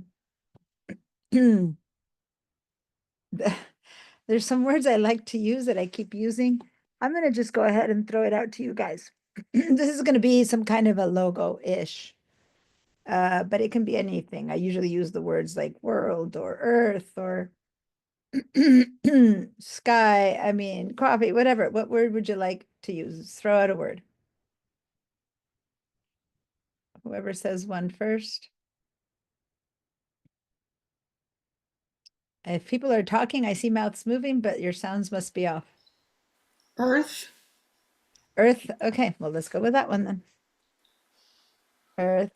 some words I like to use that I keep using. I'm going to just go ahead and throw it out to you guys. This is going to be some kind of a logo-ish, but it can be anything. I usually use the words like world or earth or sky, I mean, coffee, whatever. What word would you like to use? Throw out a word. Whoever says one first. If people are talking, I see mouths moving, but your sounds must be off.
Earth.
Earth. Okay, well, let's go with that one then. Earth.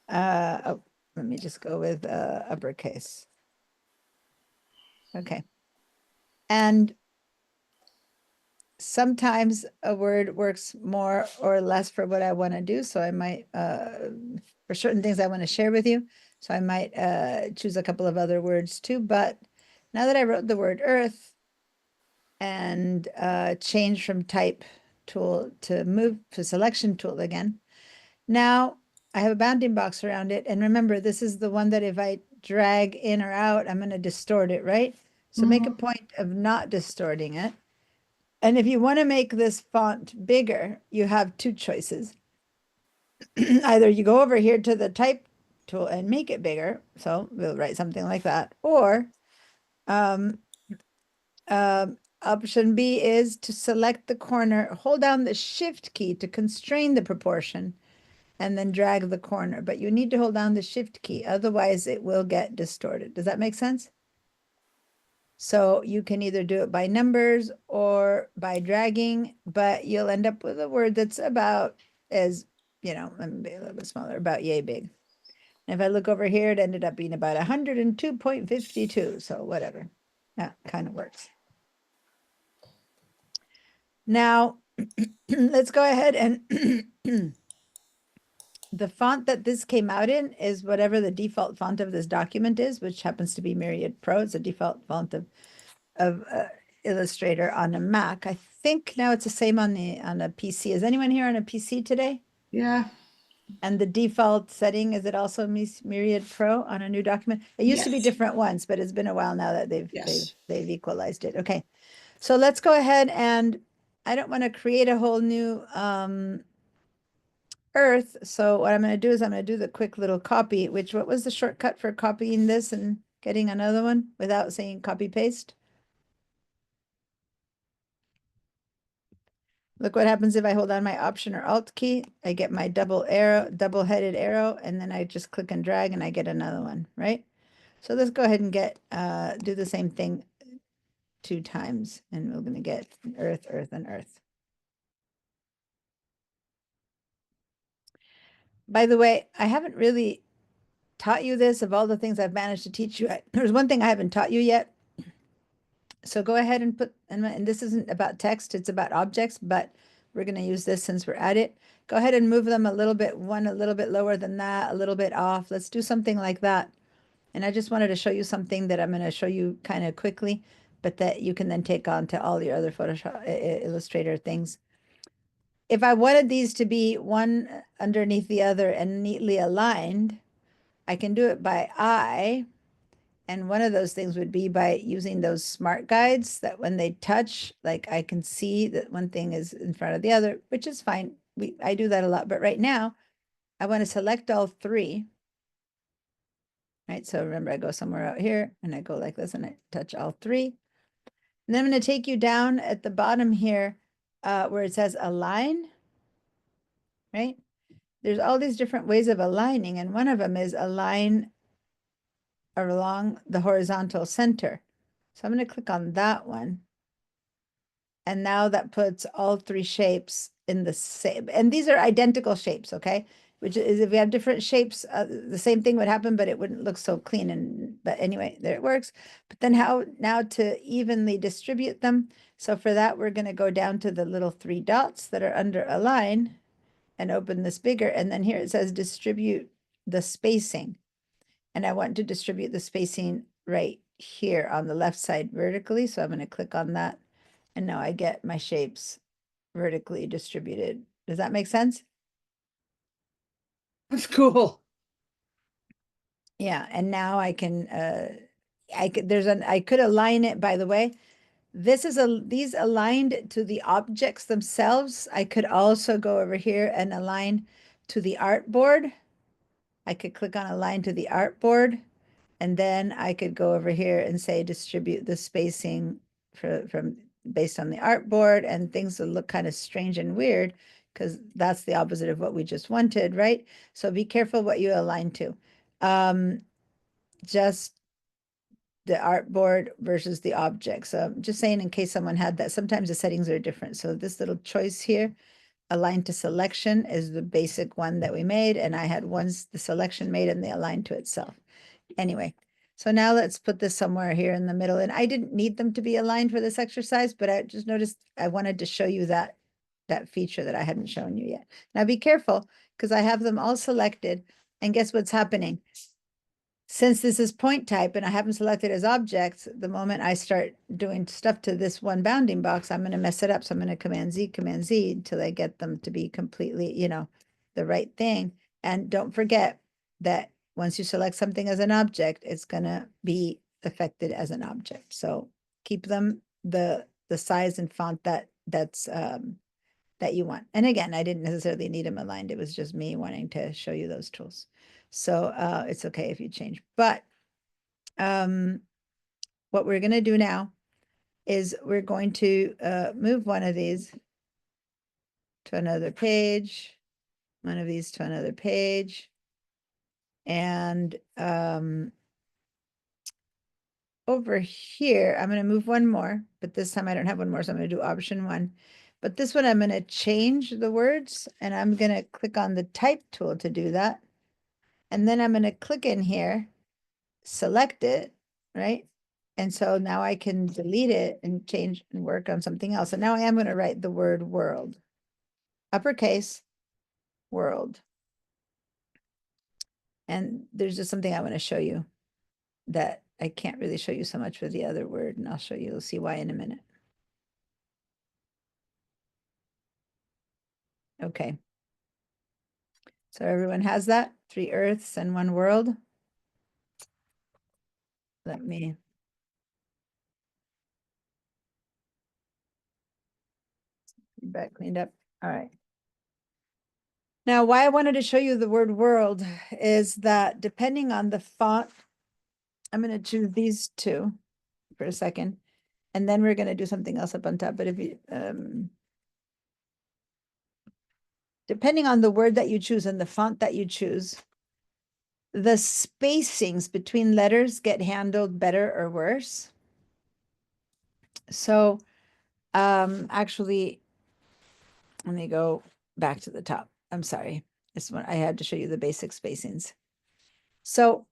Oh, let me just go with uppercase. Okay. And sometimes a word works more or less for what I want to do. So I might, for certain things I want to share with you. So I might choose a couple of other words too. But now that I wrote the word earth and change from type tool to move to selection tool again, now I have a bounding box around it. And remember, this is the one that if I drag in or out, I'm going to distort it, right? So make a point of not distorting it. And if you want to make this font bigger, you have two choices. Either you go over here to the type tool and make it bigger. So we'll write something like that. Or option B is to select the corner, hold down the shift key to constrain the proportion and then drag the corner. But you need to hold down the shift key. Otherwise it will get distorted. Does that make sense? So you can either do it by numbers or by dragging, but you'll end up with a word that's about as, let me be a little bit smaller, about yay big. And if I look over here, it ended up being about 102.52. So whatever, that kind of works. Now, let's go ahead and the font that this came out in is whatever the default font of this document is, which happens to be Myriad Pro. It's a default font of Illustrator on a Mac. I think now it's the same on a PC. Is anyone here on a PC today?
Yeah,
And the default setting, is it also Myriad Pro on a new document? It used to be
Yes.
different ones, but it's been a while now that
Yes.
they've equalized it. Okay. So let's go ahead and I don't want to create a whole new Earth. So what I'm going to do is I'm going to do the quick little copy, which what was the shortcut for copying this and getting another one without saying copy paste? Look what happens if I hold on my Option or Alt key. I get my double-headed arrow, and then I just click and drag and I get another one, right? So let's go ahead and do the same thing 2 times, and we're going to get Earth, Earth, and Earth. By the way, I haven't really taught you this of all the things I've managed to teach you. There's one thing I haven't taught you yet. So go ahead and put, and this isn't about text, it's about objects, but we're going to use this since we're at it. Go ahead and move them a little bit, one a little bit lower than that, a little bit off. Let's do something like that. And I just wanted to show you something that I'm going to show you kind of quickly, but that you can then take on to all your other Photoshop Illustrator things. If I wanted these to be one underneath the other and neatly aligned, I can do it by eye. And one of those things would be by using those smart guides that when they touch, like I can see that one thing is in front of the other, which is fine. I do that a lot, but right now I want to select all 3. Right, so remember I go somewhere out here and I go like this and I touch all 3. And then I'm going to take you down at the bottom here where it says align, right? There's all these different ways of aligning, and one of them is align along the horizontal center. So I'm going to click on that one. And now that puts all 3 shapes in the same, and these are identical shapes, okay? Which is if we have different shapes, the same thing would happen, but it wouldn't look so clean. But anyway, there it works. But then how now to evenly distribute them? So for that, we're going to go down to the little 3 dots that are under align and open this bigger. And then here it says distribute the spacing. And I want to distribute the spacing right here on the left side vertically. So I'm going to click on that. And now I get my shapes vertically distributed. Does that make sense?
That's cool.
Yeah, and now I can I could align it, by the way. These aligned to the objects themselves. I could also go over here and align to the artboard. I could click on align to the artboard, and then I could go over here and say distribute the spacing from based on the artboard, and things will look kind of strange and weird because that's the opposite of what we just wanted, right? So be careful what you align to. Just the artboard versus the object. So I'm just saying in case someone had that, sometimes the settings are different. So this little choice here, align to selection, is the basic one that we made. And I had once the selection made and they aligned to itself. Anyway, so now let's put this somewhere here in the middle. And I didn't need them to be aligned for this exercise, but I just noticed I wanted to show you that feature that I hadn't shown you yet. Now be careful because I have them all selected. And guess what's happening? Since this is point type and I haven't selected as objects, the moment I start doing stuff to this one bounding box, I'm going to mess it up. So I'm going to Command Z until I get them to be completely, the right thing. And don't forget that once you select something as an object, it's going to be affected as an object. So keep them the size and font that you want. And again, I didn't necessarily need them aligned. It was just me wanting to show you those tools. So it's okay if you change. But what we're going to do now is we're going to move one of these to another page, one of these to another page. And over here, I'm going to move one more, but this time I don't have one more, so I'm going to do option 1. But this one, I'm going to change the words, and I'm going to click on the type tool to do that. And then I'm going to click in here, select it, right? And so now I can delete it and change and work on something else. And now I am going to write the word world, uppercase, world. And there's just something I want to show you that I can't really show you so much with the other word, and I'll show you, you'll see why in a minute. Okay. So everyone has that? 3 earths and 1 world. Let me. Back cleaned up. All right. Now, why I wanted to show you the word world is that depending on the font, I'm going to choose these 2 for a second, and then we're going to do something else up on top. But if you, depending on the word that you choose and the font that you choose, the spacings between letters get handled better or worse. So, actually, let me go back to the top. I'm sorry. This one, I had to show you the basic spacings. So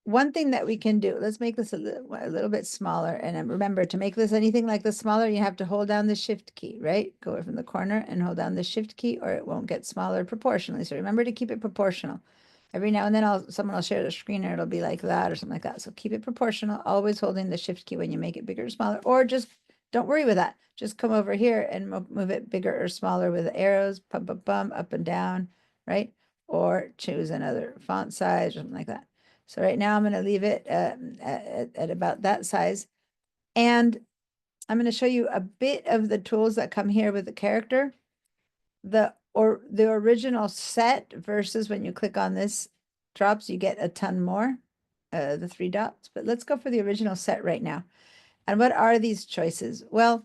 one thing that we can do, let's make this a little bit smaller. And remember, to make this anything like this smaller, you have to hold down the shift key, right? Go from the corner and hold down the shift key, or it won't get smaller proportionally. So remember to keep it proportional. Every now and then someone will share the screen or it'll be like that or something like that. So keep it proportional, always holding the shift key when you make it bigger or smaller, or just don't worry with that. Just come over here and move it bigger or smaller with the arrows, up and down, right? Or choose another font size or something like that. So right now I'm going to leave it at about that size. And I'm going to show you a bit of the tools that come here with the character. The original set versus when you click on this drops, you get a ton more, the 3 dots. But let's go for the original set right now. And what are these choices? Well,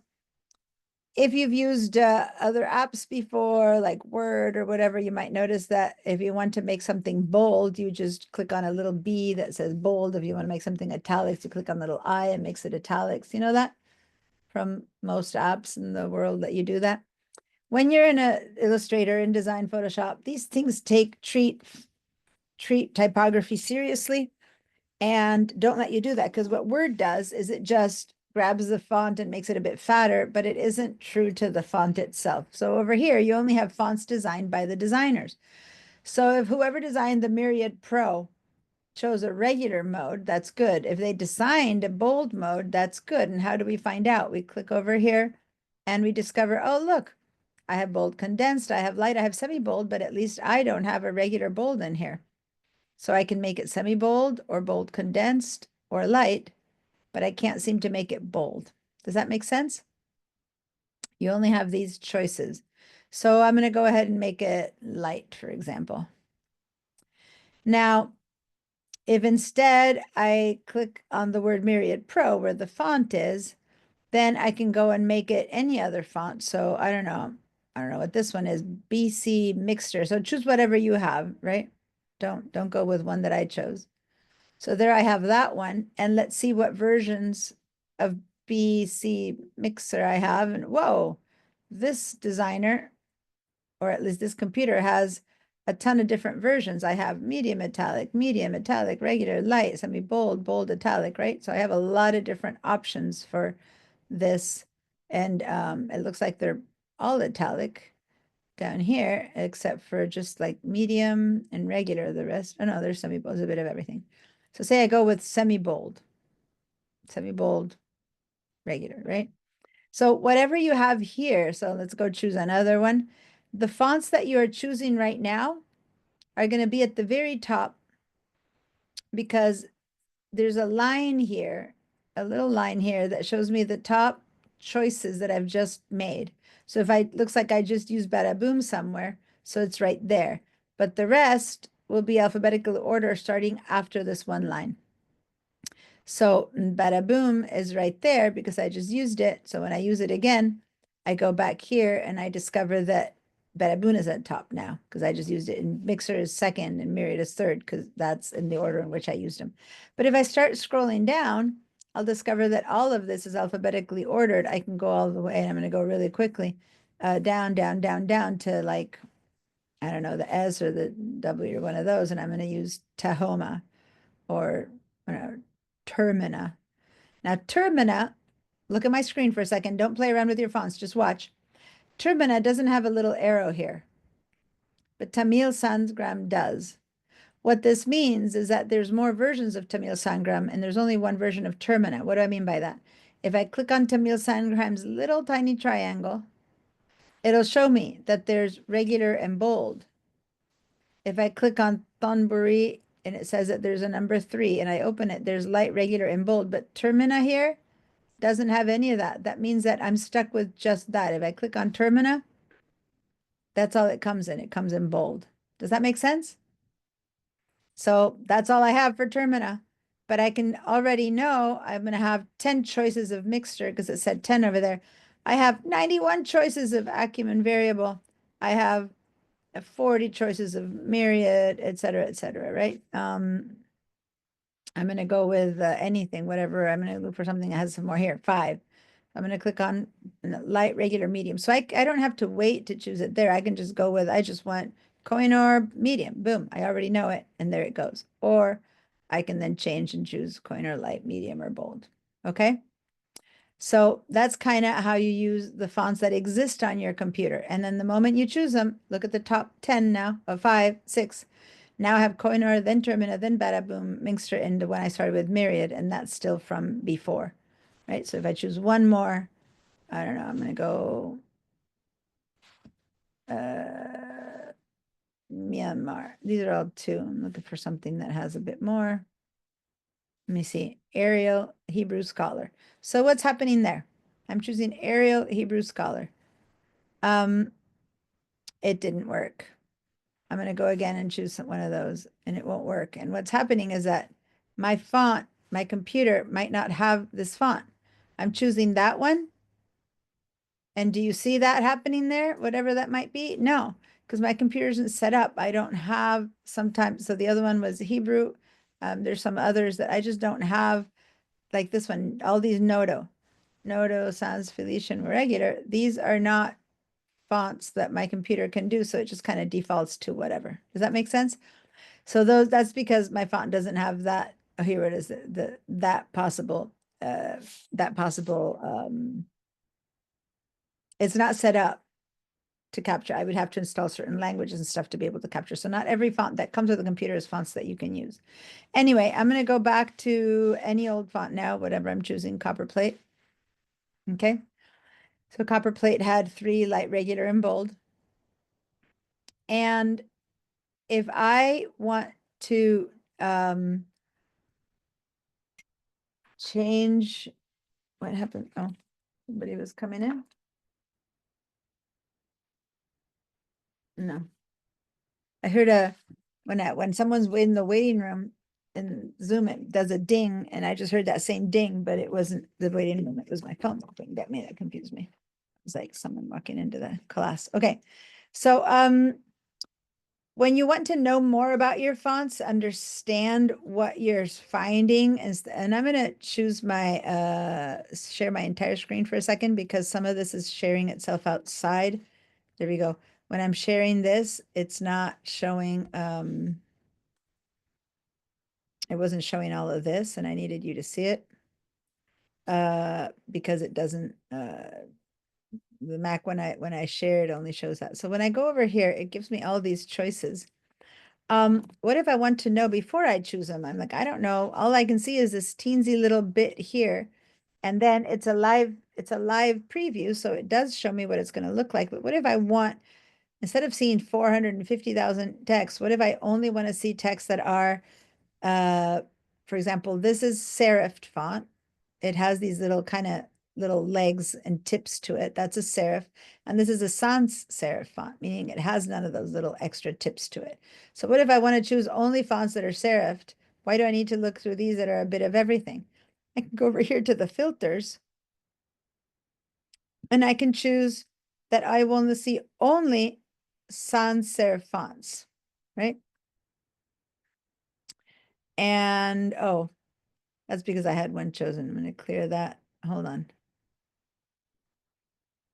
if you've used other apps before, like Word or whatever, you might notice that if you want to make something bold, you just click on a little B that says bold. If you want to make something italics, you click on the little I and makes it italics. You know that from most apps in the world that you do that. When you're in a Illustrator, InDesign, Photoshop, these things treat typography seriously and don't let you do that, because what Word does is it just grabs the font and makes it a bit fatter, but it isn't true to the font itself. So over here, you only have fonts designed by the designers. So if whoever designed the Myriad Pro chose a regular mode, that's good. If they designed a bold mode, that's good. And how do we find out? We click over here and we discover, oh, look, I have bold condensed, I have light, I have semi-bold, but at least I don't have a regular bold in here. So I can make it semi-bold or bold condensed or light, but I can't seem to make it bold. Does that make sense? You only have these choices. So I'm going to go ahead and make it light, for example. Now, if instead I click on the word Myriad Pro where the font is, then I can go and make it any other font. So I don't know what this one is, BC Mixture. So choose whatever you have, right? Don't go with one that I chose. So there I have that one. And let's see what versions of BC Mixer I have. And whoa, this designer, or at least this computer, has a ton of different versions. I have medium, italic, regular, light, semi-bold, bold, italic, right? So I have a lot of different options for this. And it looks like they're all italic down here, except for just like medium and regular. The rest, oh no, there's semi-bold, a bit of everything. So say I go with semi-bold, regular, right? So whatever you have here, so let's go choose another one. The fonts that you are choosing right now are going to be at the very top, because there's a line here, a little line here that shows me the top choices that I've just made. So if looks like I just used Bada Boom somewhere, so it's right there. But the rest will be alphabetical order starting after this one line. So Bada Boom is right there because I just used it. So when I use it again, I go back here and I discover that Bada Boom is at top now because I just used it, and Mixer is second and Myriad is third because that's in the order in which I used them. But if I start scrolling down, I'll discover that all of this is alphabetically ordered. I can go all the way, and I'm going to go really quickly down to like, I don't know, the S or the W or one of those. And I'm going to use Tahoma or Termina. Now, Termina, look at my screen for a second. Don't play around with your fonts. Just watch. Termina doesn't have a little arrow here, but Tamil Sanskram does. What this means is that there's more versions of Tamil Sangram and there's only one version of Termina. What do I mean by that? If I click on Tamil Sangram's little tiny triangle, it'll show me that there's regular and bold. If I click on Thonburi and it says that there's a number 3 and I open it, there's light, regular, and bold, but Termina here doesn't have any of that. That means that I'm stuck with just that. If I click on Termina, that's all it comes in. It comes in bold. Does that make sense? So that's all I have for Termina. But I can already know I'm going to have 10 choices of mixture because it said 10 over there. I have 91 choices of Acumen variable. I have 40 choices of myriad, et cetera, right? I'm going to go with anything, whatever. I'm going to look for something that has some more here. 5. I'm going to click on light, regular, medium. So I don't have to wait to choose it there. I can just go with, I just want Kohinoor medium. Boom. I already know it. And there it goes. Or I can then change and choose Kohinoor light, medium, or bold. Okay. So that's kind of how you use the fonts that exist on your computer. And then the moment you choose them, look at the top 10 now of 5, 6. Now I have Kohinoor, then Termina, then Badaboom, Mixture, and when I started with Myriad, and that's still from before, right? So if I choose one more, I don't know, I'm going to go Myanmar. These are all 2. I'm looking for something that has a bit more. Let me see, Arial, Hebrew Scholar. So what's happening there? I'm choosing Arial, Hebrew Scholar. It didn't work. I'm going to go again and choose one of those and it won't work. And what's happening is that my font, my computer might not have this font. I'm choosing that one. And do you see that happening there? Whatever that might be? No, because my computer isn't set up. I don't have sometimes. So the other one was Hebrew. There's some others that I just don't have, like this one, all these Nodo, Sans, Felician, Regular. These are not fonts that my computer can do. So it just kind of defaults to whatever. Does that make sense? So that's because my font doesn't have that. Oh, here it is. That possible. It's not set up to capture. I would have to install certain languages and stuff to be able to capture. So not every font that comes with the computer is fonts that you can use. Anyway, I'm going to go back to any old font now, whatever I'm choosing, Copperplate. Okay. So Copperplate had 3, light, regular, and bold. And if I want to change, what happened? Oh, somebody was coming in. No. I heard when someone's in the waiting room in Zoom, it does a ding, and I just heard that same ding, but it wasn't the waiting room, it was my phone thing that made it confuse me. It was like someone walking into the class. Okay. So when you want to know more about your fonts, understand what you're finding, and I'm going to choose my share my entire screen for a second because some of this is sharing itself outside. There we go. When I'm sharing this, it's not showing, it wasn't showing all of this and I needed you to see it because it doesn't, the Mac when I share it only shows that. So when I go over here, it gives me all these choices. What if I want to know before I choose them? I'm like, I don't know. All I can see is this teensy little bit here. And then it's a live preview. So it does show me what it's going to look like. But what if I want, instead of seeing 450,000 texts, what if I only want to see texts that are, for example, this is serifed font. It has these little kind of little legs and tips to it. That's a serif. And this is a sans serif font, meaning it has none of those little extra tips to it. So what if I want to choose only fonts that are serifed? Why do I need to look through these that are a bit of everything? I can go over here to the filters and I can choose that I want to see only sans serif fonts, right? And oh, that's because I had one chosen. I'm going to clear that. Hold on.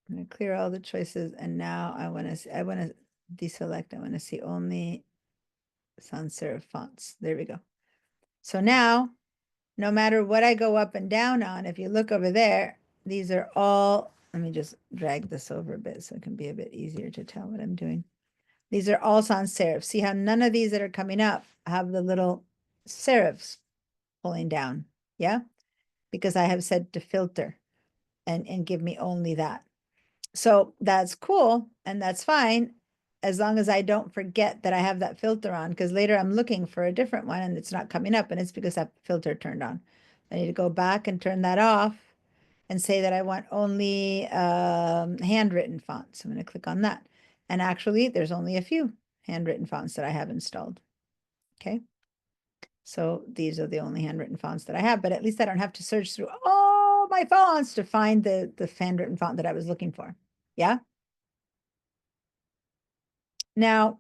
I'm going to clear all the choices. And now I want to deselect. I want to see only sans serif fonts. There we go. So now, no matter what I go up and down on, if you look over there, these are all, let me just drag this over a bit so it can be a bit easier to tell what I'm doing. These are all sans serif. See how none of these that are coming up have the little serifs pulling down. Yeah, because I have said to filter and give me only that. So that's cool and that's fine as long as I don't forget that I have that filter on, because later I'm looking for a different one and it's not coming up and it's because that filter turned on. I need to go back and turn that off and say that I want only handwritten fonts. I'm going to click on that. And actually, there's only a few handwritten fonts that I have installed. Okay. So these are the only handwritten fonts that I have, but at least I don't have to search through all my fonts to find the handwritten font that I was looking for. Yeah. Now,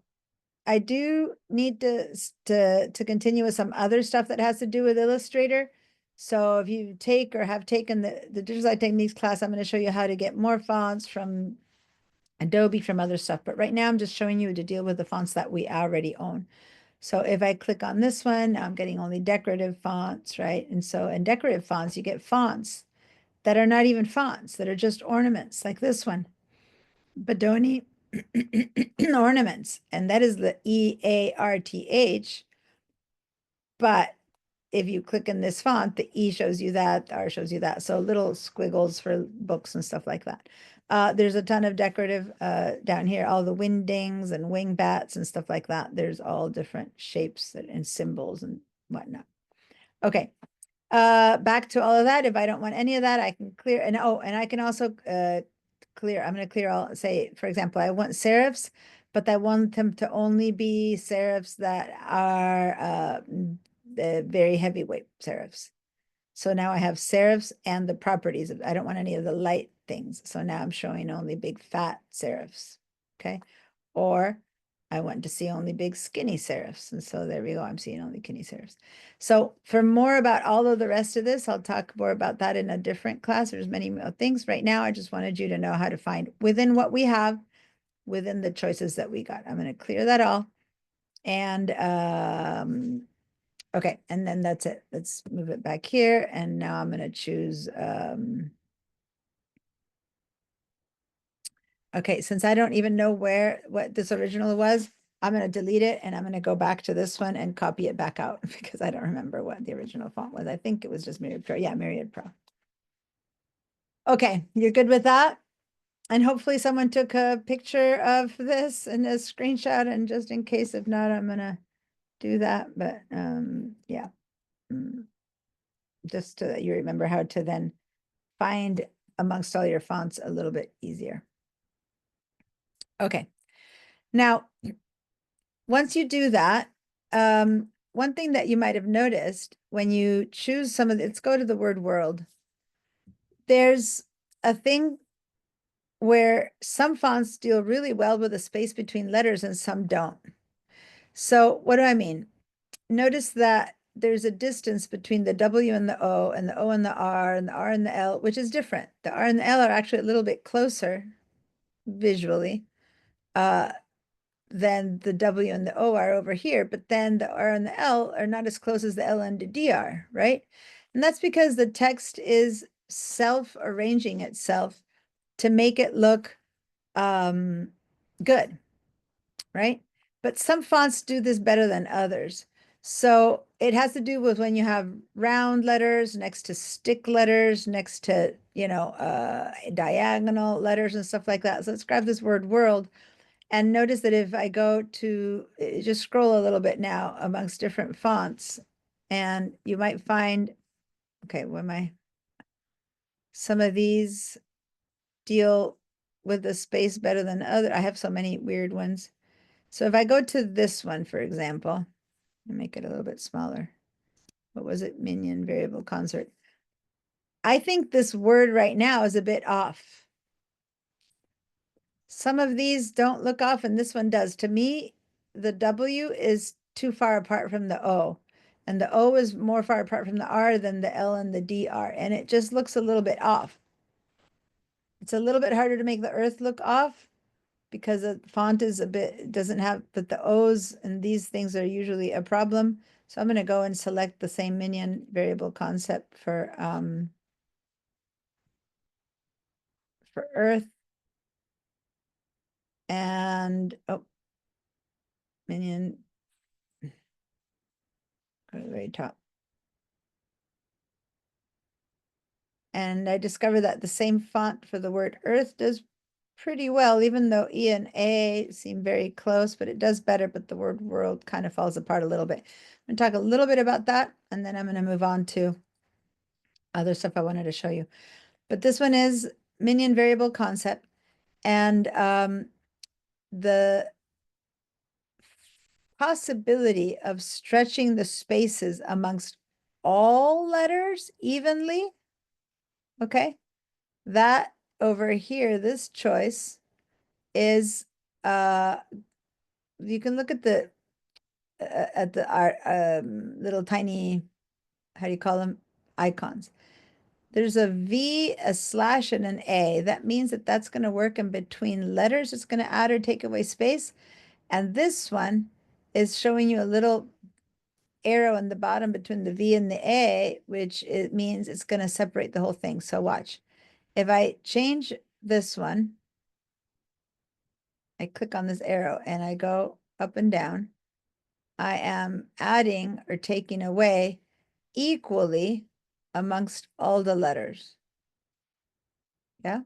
I do need to continue with some other stuff that has to do with Illustrator. So if you take or have taken the Digital Techniques class, I'm going to show you how to get more fonts from Adobe, from other stuff. But right now I'm just showing you to deal with the fonts that we already own. So if I click on this one, I'm getting only decorative fonts, right? And so in decorative fonts, you get fonts that are not even fonts, that are just ornaments, like this one, Bodoni ornaments, and that is the EARTH. But if you click in this font, the E shows you that, the R shows you that. So little squiggles for books and stuff like that. There's a ton of decorative down here, all the wingdings and wing bats and stuff like that. There's all different shapes and symbols and whatnot. Okay. Back to all of that. If I don't want any of that, I can clear. And oh, and I can also clear. I'm going to clear all, say, for example, I want serifs, but I want them to only be serifs that are the very heavyweight serifs. So now I have serifs and the properties of, I don't want any of the light things. So now I'm showing only big fat serifs. Okay. Or I want to see only big skinny serifs. And so there we go. I'm seeing only skinny serifs. So for more about all of the rest of this, I'll talk more about that in a different class. There's many more things. Right now, I just wanted you to know how to find within what we have, within the choices that we got. I'm going to clear that all. And okay, and then that's it. Let's move it back here. And now I'm going to choose okay, since I don't even know what this original was, I'm going to delete it and I'm going to go back to this one and copy it back out because I don't remember what the original font was. I think it was just Myriad Pro. Yeah, Myriad Pro. Okay, you're good with that? And hopefully someone took a picture of this and a screenshot, and just in case, if not, I'm going to do that. But yeah, just so that you remember how to then find amongst all your fonts a little bit easier. Okay, now, once you do that, one thing that you might have noticed when you choose some of the, let's go to the word world. There's a thing where some fonts deal really well with the space between letters and some don't. So what do I mean? Notice that there's a distance between the W and the O and the O and the R and the R and the L, which is different. The R and the L are actually a little bit closer visually than the W and the O are over here, but then the R and the L are not as close as the L and the D are, right? And that's because the text is self-arranging itself to make it look good, right? But some fonts do this better than others. So it has to do with when you have round letters next to stick letters, next to, diagonal letters and stuff like that. So let's grab this word world. And notice that if I go to, just scroll a little bit now amongst different fonts, and you might find, okay, some of these deal with the space better than other. I have so many weird ones. So if I go to this one, for example, and make it a little bit smaller. What was it? Minion variable concert. I think this word right now is a bit off. Some of these don't look off and this one does. To me, the W is too far apart from the O, and the O is more far apart from the R than the L and the D are, and it just looks a little bit off. It's a little bit harder to make the earth look off because the font is a bit, doesn't have, but the O's and these things are usually a problem. So I'm going to go and select the same minion variable concept for earth. And, oh, Minion. Go to the very top. And I discovered that the same font for the word earth does pretty well, even though E and A seem very close, but it does better, but the word world kind of falls apart a little bit. I'm gonna talk a little bit about that, and then I'm gonna move on to other stuff I wanted to show you. But this one is minion variable concept, and the possibility of stretching the spaces amongst all letters evenly. Okay, that over here, this choice is you can look at the little tiny, how do you call them, icons. There's a V, a slash, and an A. That means that that's going to work in between letters. It's going to add or take away space. And this one is showing you a little arrow in the bottom between the V and the A, which it means it's going to separate the whole thing. So watch. If I change this one, I click on this arrow and I go up and down, I am adding or taking away equally amongst all the letters. Yeah.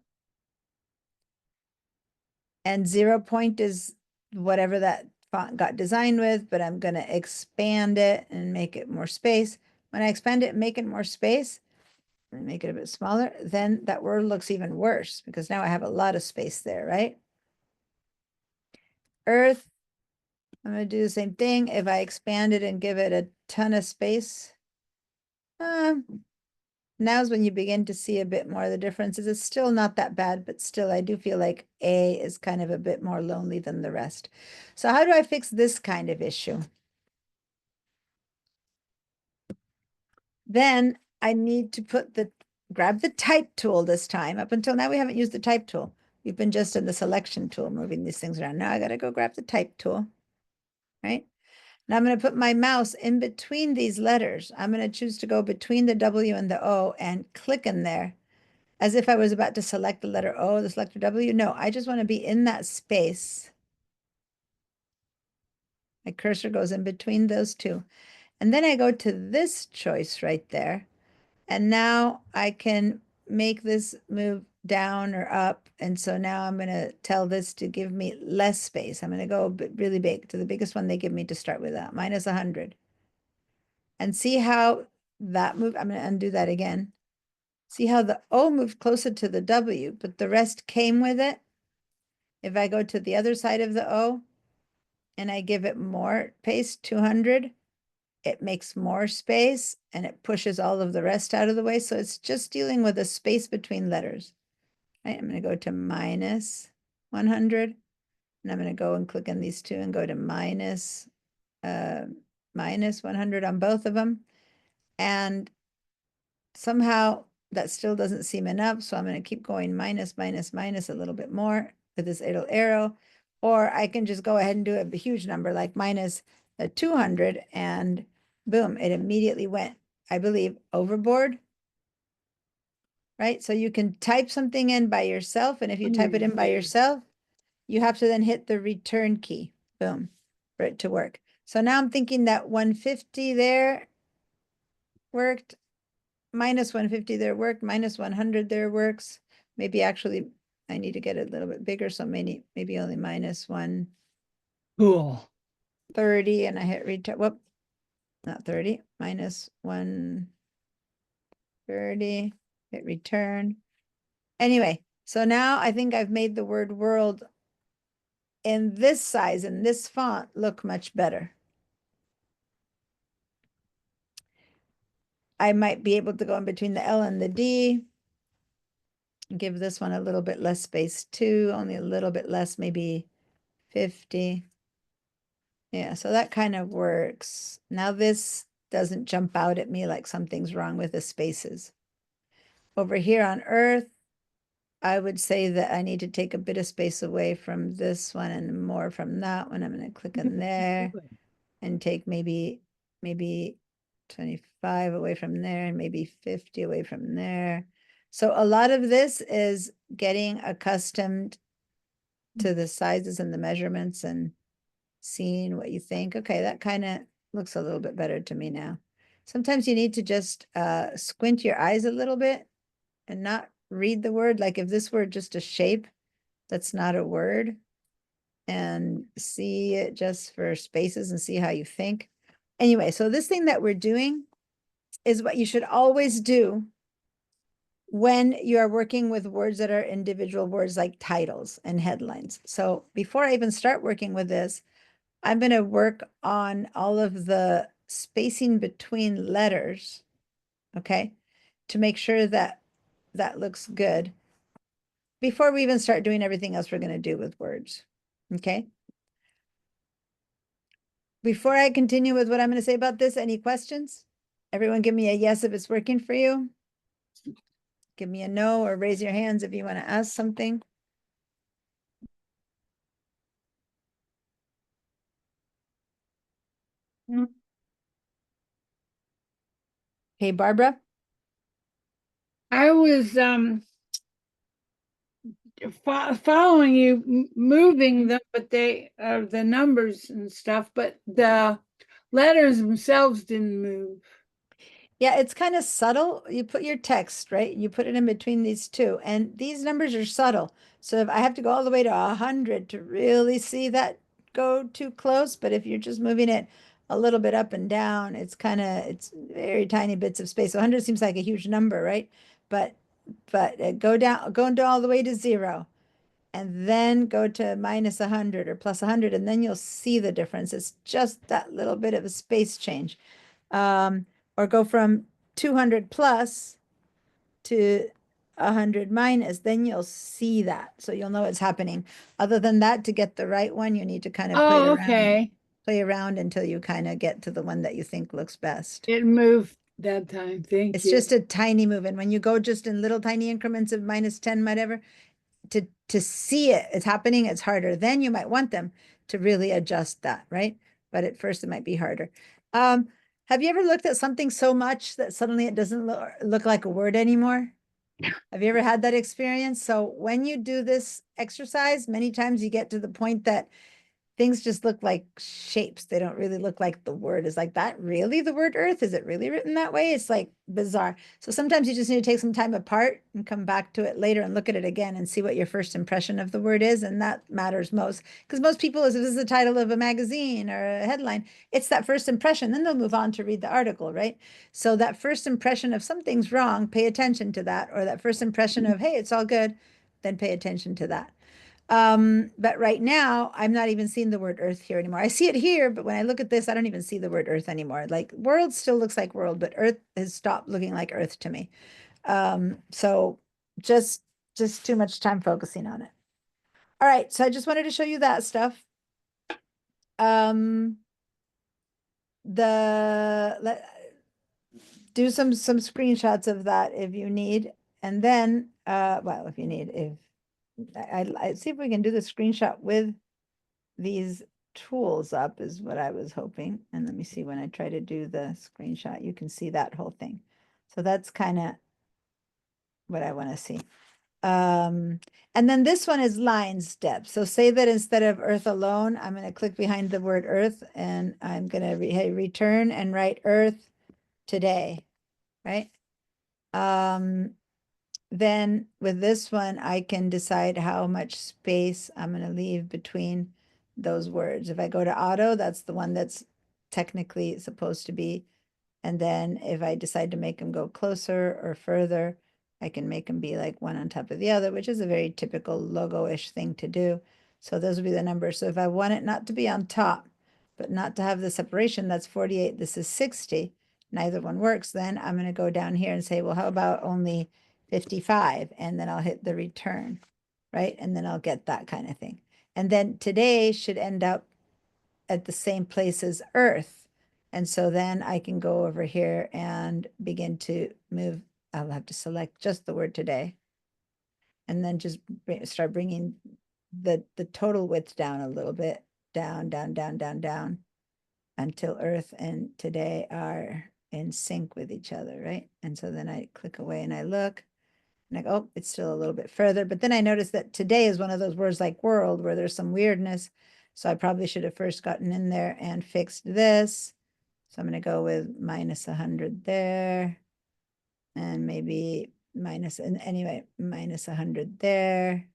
And 0 point is whatever that font got designed with, but I'm going to expand it and make it more space. When I expand it and make it more space, and make it a bit smaller, then that word looks even worse because now I have a lot of space there, right? Earth, I'm going to do the same thing. If I expand it and give it a ton of space, now's when you begin to see a bit more of the differences. It's still not that bad, but still I do feel like A is kind of a bit more lonely than the rest. So how do I fix this kind of issue? Then I need to grab the type tool this time. Up until now, we haven't used the type tool. We've been just in the selection tool, moving these things around. Now I got to go grab the type tool, right? Now I'm going to put my mouse in between these letters. I'm going to choose to go between the W and the O and click in there as if I was about to select the letter O, the selector W. No, I just want to be in that space. My cursor goes in between those two. And then I go to this choice right there. And now I can make this move down or up. And so now I'm going to tell this to give me less space. I'm going to go really big to the biggest one they give me to start with, minus 100. And see how that move, I'm going to undo that again. See how the O moved closer to the W, but the rest came with it. If I go to the other side of the O and I give it more space, 200, it makes more space and it pushes all of the rest out of the way. So it's just dealing with a space between letters. Right, I'm going to go to minus 100 and I'm going to go and click on these two and go to minus 100 on both of them. And somehow that still doesn't seem enough. So I'm going to keep going minus, minus, minus a little bit more with this little arrow. Or I can just go ahead and do a huge number like minus 200 and boom, it immediately went, I believe, overboard. Right? So you can type something in by yourself. And if you type it in by yourself, you have to then hit the return key, boom, for it to work. So now I'm thinking that 150 there worked. Minus 150 there worked, minus 100 there works. Maybe actually I need to get it a little bit bigger, so maybe only minus 130 and I hit return. Whoop, not 30, minus 130, hit return. Anyway, so now I think I've made the word world in this size and this font look much better. I might be able to go in between the L and the D. Give this one a little bit less space too, only a little bit less, maybe 50. Yeah, so that kind of works. Now this doesn't jump out at me like something's wrong with the spaces. Over here on Earth, I would say that I need to take a bit of space away from this one and more from that one. I'm going to click in there and take maybe 25 away from there and maybe 50 away from there. So a lot of this is getting accustomed to the sizes and the measurements and seeing what you think. Okay, that kind of looks a little bit better to me now. Sometimes you need to just squint your eyes a little bit and not read the word. Like if this were just a shape, that's not a word, and see it just for spaces and see how you think. Anyway, so this thing that we're doing is what you should always do when you are working with words that are individual words like titles and headlines. So before I even start working with this, I'm going to work on all of the spacing between letters, okay, to make sure that that looks good before we even start doing everything else we're going to do with words, okay? Before I continue with what I'm going to say about this, any questions? Everyone give me a yes if it's working for you. Give me a no or raise your hands if you want to ask something. Hey, Barbara.
I was following you, moving them, but they the numbers and stuff, but the letters themselves didn't move.
Yeah, it's kind of subtle. You put your text, right? You put it in between these two, and these numbers are subtle. So if I have to go all the way to 100 to really see that go too close, but if you're just moving it a little bit up and down, it's very tiny bits of space. So 100 seems like a huge number, right? But go down all the way to 0, and then go to minus 100 or plus 100, and then you'll see the difference. It's just that little bit of a space change. Or go from 200 plus to 100 minus, then you'll see that. So you'll know it's happening. Other than that, to get the right one, you need to kind of
Oh, okay.
play around until you kind of get to the one that you think looks best.
It moved that time. Thank
It's
you.
just a tiny move. And when you go just in little tiny increments of minus 10, whatever, to see it's happening, it's harder. Then you might want them to really adjust that, right? But at first it might be harder. Have you ever looked at something so much that suddenly it doesn't look like a word anymore? Have you ever had that experience? So when you do this exercise, many times you get to the point that things just look like shapes. They don't really look like the word. Is like that really the word earth? Is it really written that way? It's like bizarre. So sometimes you just need to take some time apart and come back to it later and look at it again and see what your first impression of the word is. And that matters most, because most people, if this is the title of a magazine or a headline, it's that first impression. Then they'll move on to read the article, right? So that first impression of something's wrong, pay attention to that. Or that first impression of, hey, it's all good, then pay attention to that. But right now, I'm not even seeing the word earth here anymore. I see it here, but when I look at this, I don't even see the word earth anymore. Like world still looks like world, but earth has stopped looking like earth to me. So just too much time focusing on it. All right, so I just wanted to show you that stuff. Do some screenshots of that if you need. And then, well, if you need, if I see if we can do the screenshot with these tools up is what I was hoping. And let me see, when I try to do the screenshot, you can see that whole thing. So that's kind of what I want to see. And then this one is line step. So say that instead of earth alone, I'm going to click behind the word earth, and I'm going to return and write earth today, right? Then with this one, I can decide how much space I'm going to leave between those words. If I go to auto, that's the one that's technically supposed to be. And then if I decide to make them go closer or further, I can make them be like one on top of the other, which is a very typical logo-ish thing to do. So those would be the numbers. So if I want it not to be on top, but not to have the separation, that's 48, this is 60, neither one works, then I'm going to go down here and say, well, how about only 55? And then I'll hit the return, right? And then I'll get that kind of thing. And then today should end up at the same place as Earth. And so then I can go over here and begin to move. I'll have to select just the word today. And then just start bringing the total width down a little bit, down, down, down, down, down, until Earth and today are in sync with each other, right? And so then I click away and I look, and I go, oh, it's still a little bit further. But then I notice that today is one of those words like world where there's some weirdness. So I probably should have first gotten in there and fixed this. So I'm going to go with minus 100 there. And maybe minus, and anyway, minus 100 there.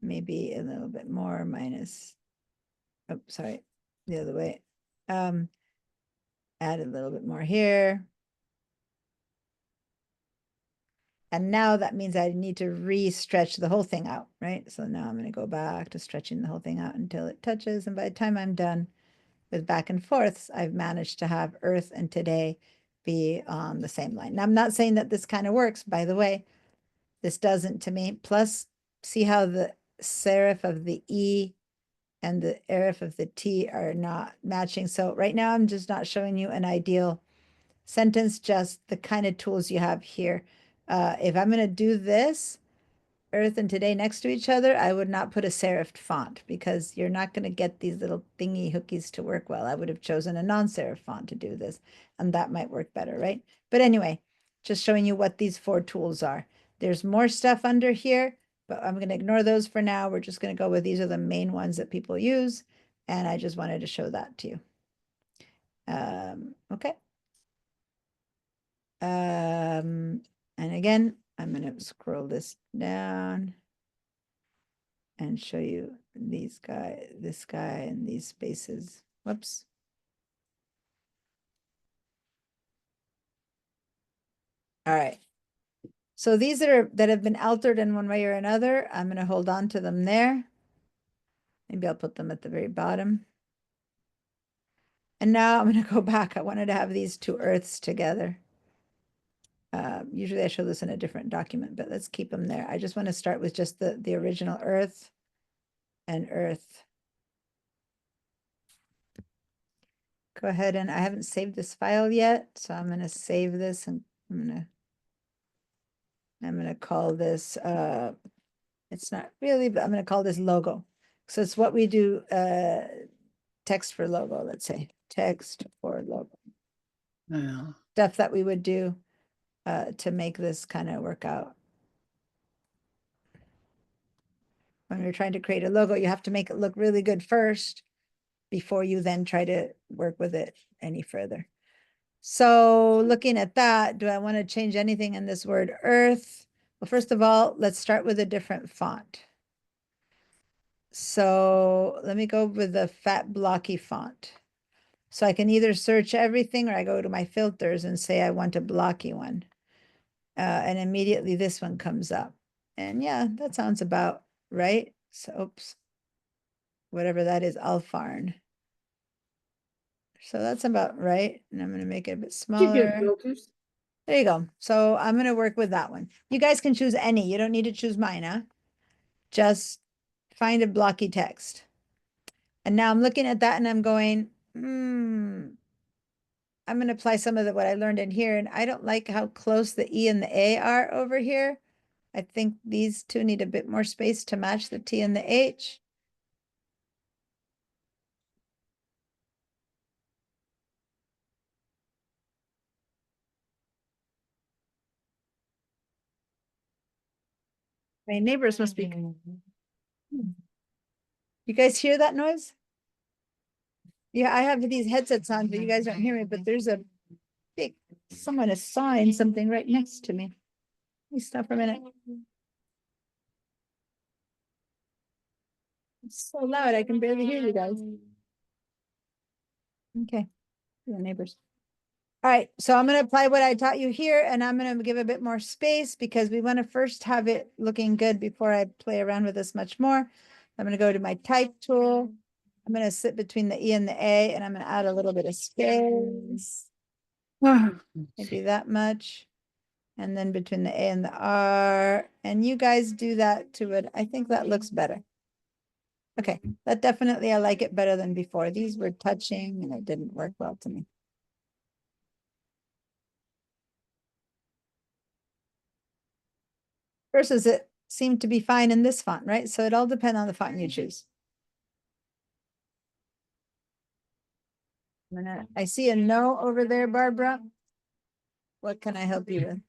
Maybe a little bit more minus, oh, sorry, the other way. Add a little bit more here. And now that means I need to re-stretch the whole thing out, right? So now I'm going to go back to stretching the whole thing out until it touches. And by the time I'm done with back and forths, I've managed to have Earth and Today be on the same line. Now, I'm not saying that this kind of works, by the way. This doesn't to me. Plus, see how the serif of the E and the arif of the T are not matching. So right now, I'm just not showing you an ideal sentence, just the kind of tools you have here. If I'm going to do this, Earth and Today next to each other, I would not put a serifed font because you're not going to get these little thingy hookies to work well. I would have chosen a non-serif font to do this, and that might work better, right? But anyway, just showing you what these 4 tools are. There's more stuff under here, but I'm going to ignore those for now. We're just going to go with these are the main ones that people use, and I just wanted to show that to you. Okay. And again, I'm going to scroll this down and show you this guy and these spaces. Whoops. All right. So these that have been altered in one way or another, I'm going to hold on to them there. Maybe I'll put them at the very bottom. And now I'm going to go back. I wanted to have these 2 Earths together. Usually I show this in a different document, but let's keep them there. I just want to start with just the original Earth and Earth. Go ahead, and I haven't saved this file yet, so I'm going to save this, and I'm going to call this, it's not really, but I'm going to call this logo. So it's what we do, text for logo, let's say, text for logo. Stuff that we would do to make this kind of work out. When we're trying to create a logo, you have to make it look really good first before you then try to work with it any further. So looking at that, do I want to change anything in this word Earth? Well, first of all, let's start with a different font. So let me go with the fat blocky font. So I can either search everything or I go to my filters and say I want a blocky one. And immediately this one comes up. And yeah, that sounds about right. So, oops, whatever that is, Alfarn. So that's about right. And I'm going to make it a bit
You
smaller.
do filters.
There you go. So I'm going to work with that one. You guys can choose any. You don't need to choose mine, huh? Just find a blocky text. And now I'm looking at that and I'm going, I'm going to apply some of what I learned in here. And I don't like how close the E and the A are over here. I think these 2 need a bit more space to match the T and the H. My neighbors must be. You guys hear that noise? Yeah, I have these headsets on, but you guys don't hear me, but there's a big, someone has signed something right next to me. Let me stop for a minute. It's so loud, I can barely hear you guys. Okay, the neighbors. All right, so I'm going to apply what I taught you here, and I'm going to give a bit more space because we want to first have it looking good before I play around with this much more. I'm going to go to my type tool. I'm going to sit between the E and the A, and I'm going to add a little bit of space. Maybe that much. And then between the A and the R, and you guys do that to it. I think that looks better. Okay, that definitely, I like it better than before. These were touching and it didn't work well to me. Versus it seemed to be fine in this font, right? So it all depends on the font you choose. I see a no over there, Barbara. What can I help you with?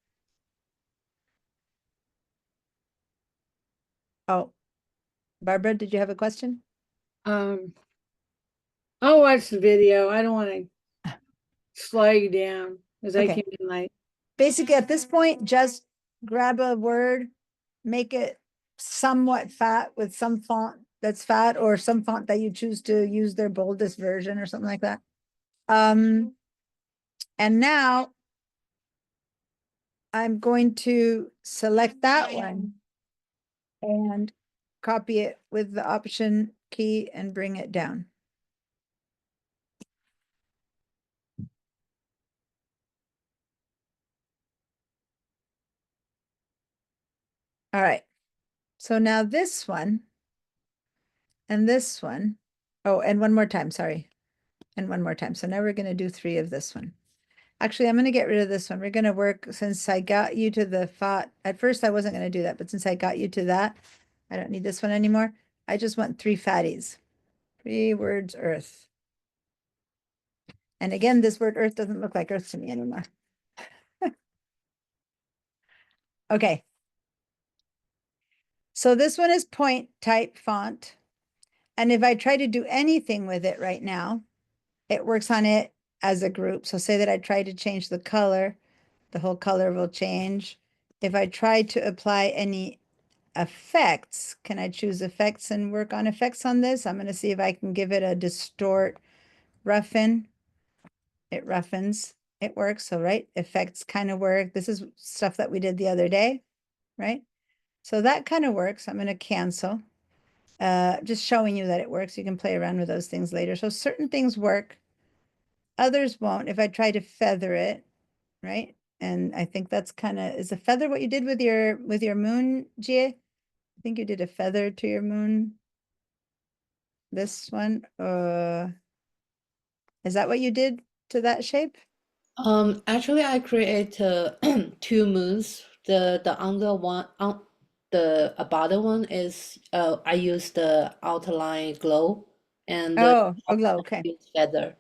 Oh, Barbara, did you have a question?
I'll watch the video. I don't want to slow you down because I
Okay.
came in late.
Basically, at this point, just grab a word, make it somewhat fat with some font that's fat or some font that you choose to use their boldest version or something like that. And now I'm going to select that one and copy it with the Option key and bring it down. All right. So now this one and this one. Oh, and one more time, sorry. And one more time. So now we're going to do 3 of this one. Actually, I'm going to get rid of this one. We're going to work, since I got you to the font. At first, I wasn't going to do that, but since I got you to that, I don't need this one anymore. I just want 3 fatties. 3 words earth. And again, this word earth doesn't look like earth to me anymore. Okay. So this one is point type font. And if I try to do anything with it right now, it works on it as a group. So say that I try to change the color, the whole color will change. If I try to apply any effects, can I choose effects and work on effects on this? I'm going to see if I can give it a distort roughen. It roughens, it works. So, right, effects kind of work. This is stuff that we did the other day, right? So that kind of works. I'm going to cancel. Just showing you that it works. You can play around with those things later. So certain things work, others won't. If I try to feather it, right? And I think that's kind of, is a feather what you did with your moon, Jie? I think you did a feather to your moon. This one, is that what you did to that shape?
Actually, I create 2 moons. The under one on the bottom one is I use the outline glow, and the
Oh,
top
glow,
one I
okay.
use feather.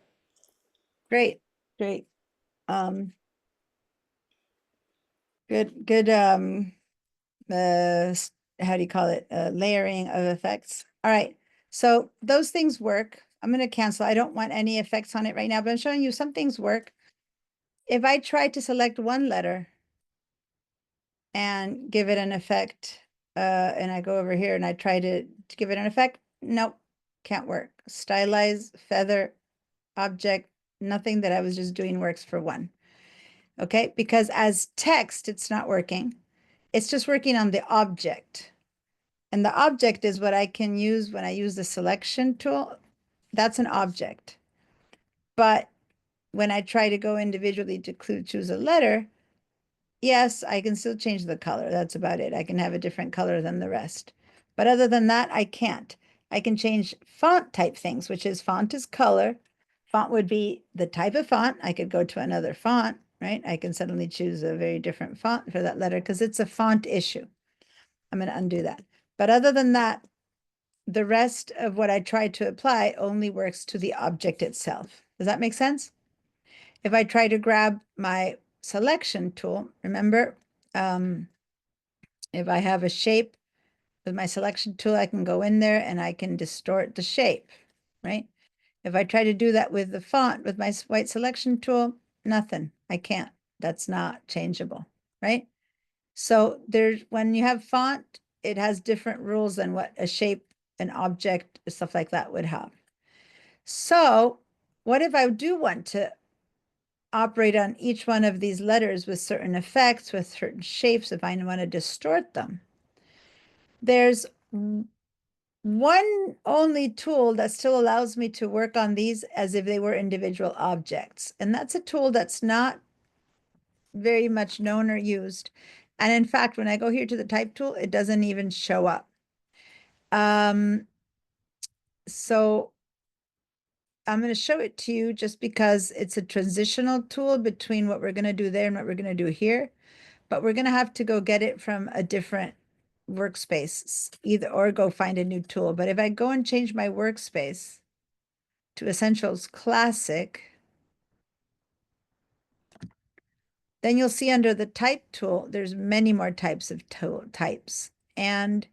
Great, great. Good, how do you call it? Layering of effects. All right. So those things work. I'm going to cancel. I don't want any effects on it right now, but I'm showing you some things work. If I try to select one letter and give it an effect, and I go over here and I try to give it an effect, nope, can't work. Stylize, feather, object, nothing that I was just doing works for one. Okay, because as text, it's not working. It's just working on the object. And the object is what I can use when I use the selection tool. That's an object. But when I try to go individually to choose a letter, yes, I can still change the color. That's about it. I can have a different color than the rest. But other than that, I can't. I can change font type things, which is font is color. Font would be the type of font. I could go to another font, right? I can suddenly choose a very different font for that letter because it's a font issue. I'm going to undo that. But other than that, the rest of what I tried to apply only works to the object itself. Does that make sense? If I try to grab my selection tool, remember, if I have a shape with my selection tool, I can go in there and I can distort the shape, right? If I try to do that with the font, with my white selection tool, nothing, I can't. That's not changeable, right? So there's, when you have font, it has different rules than what a shape, an object, stuff like that would have. So what if I do want to operate on each one of these letters with certain effects, with certain shapes, if I want to distort them? There's one only tool that still allows me to work on these as if they were individual objects. And that's a tool that's not very much known or used. And in fact, when I go here to the type tool, it doesn't even show up. So I'm going to show it to you just because it's a transitional tool between what we're going to do there and what we're going to do here. But we're going to have to go get it from a different workspace, either or go find a new tool. But if I go and change my workspace to Essentials Classic, then you'll see under the type tool, there's many more types of types. And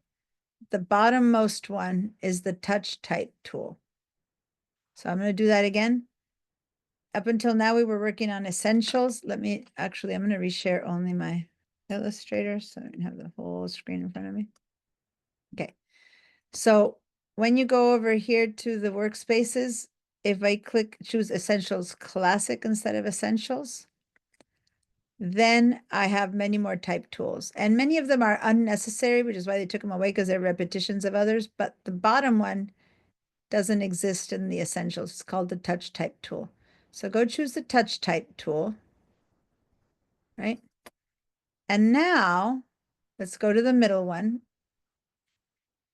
the bottommost one is the touch type tool. So I'm going to do that again. Up until now, we were working on essentials. I'm going to reshare only my Illustrator so I don't have the whole screen in front of me. Okay. So when you go over here to the workspaces, if I choose Essentials Classic instead of Essentials, then I have many more type tools. And many of them are unnecessary, which is why they took them away because they're repetitions of others. But the bottom one doesn't exist in the Essentials. It's called the Touch Type tool. So go choose the Touch Type tool, right? And now let's go to the middle one.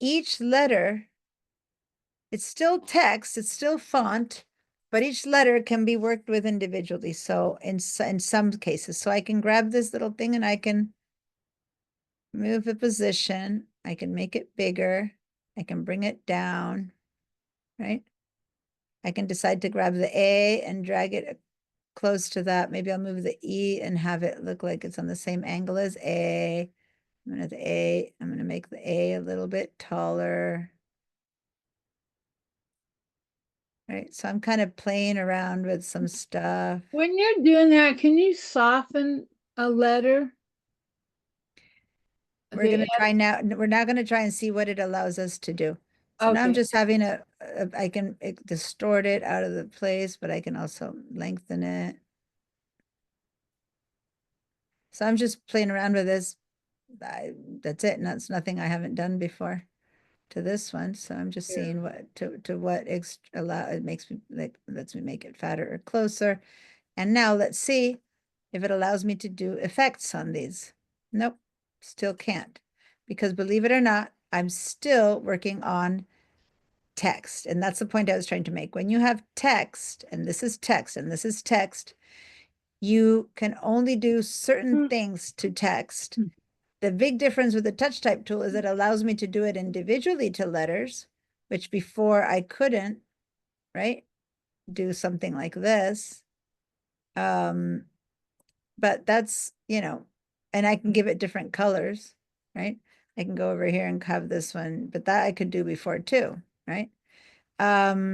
Each letter, it's still text, it's still font, but each letter can be worked with individually. So in some cases, so I can grab this little thing and I can move the position. I can make it bigger. I can bring it down, right? I can decide to grab the A and drag it close to that. Maybe I'll move the E and have it look like it's on the same angle as A. I'm going to make the A a little bit taller. Right, so I'm kind of playing around with some stuff.
When you're doing that, can you soften a letter?
We're going to try now. We're now going to try and see what it allows us to do. So now I'm
Okay.
just having I can distort it out of the place, but I can also lengthen it. So I'm just playing around with this. That's it. And that's nothing I haven't done before to this one. So I'm just seeing what it makes me lets me make it fatter or closer. And now let's see if it allows me to do effects on these. Nope, still can't. Because believe it or not, I'm still working on text. And that's the point I was trying to make. When you have text, and this is text, and this is text, you can only do certain things to text. The big difference with the touch type tool is it allows me to do it individually to letters, which before I couldn't, right? Do something like this. But that's, and I can give it different colors, right? I can go over here and have this one, but that I could do before too, right? I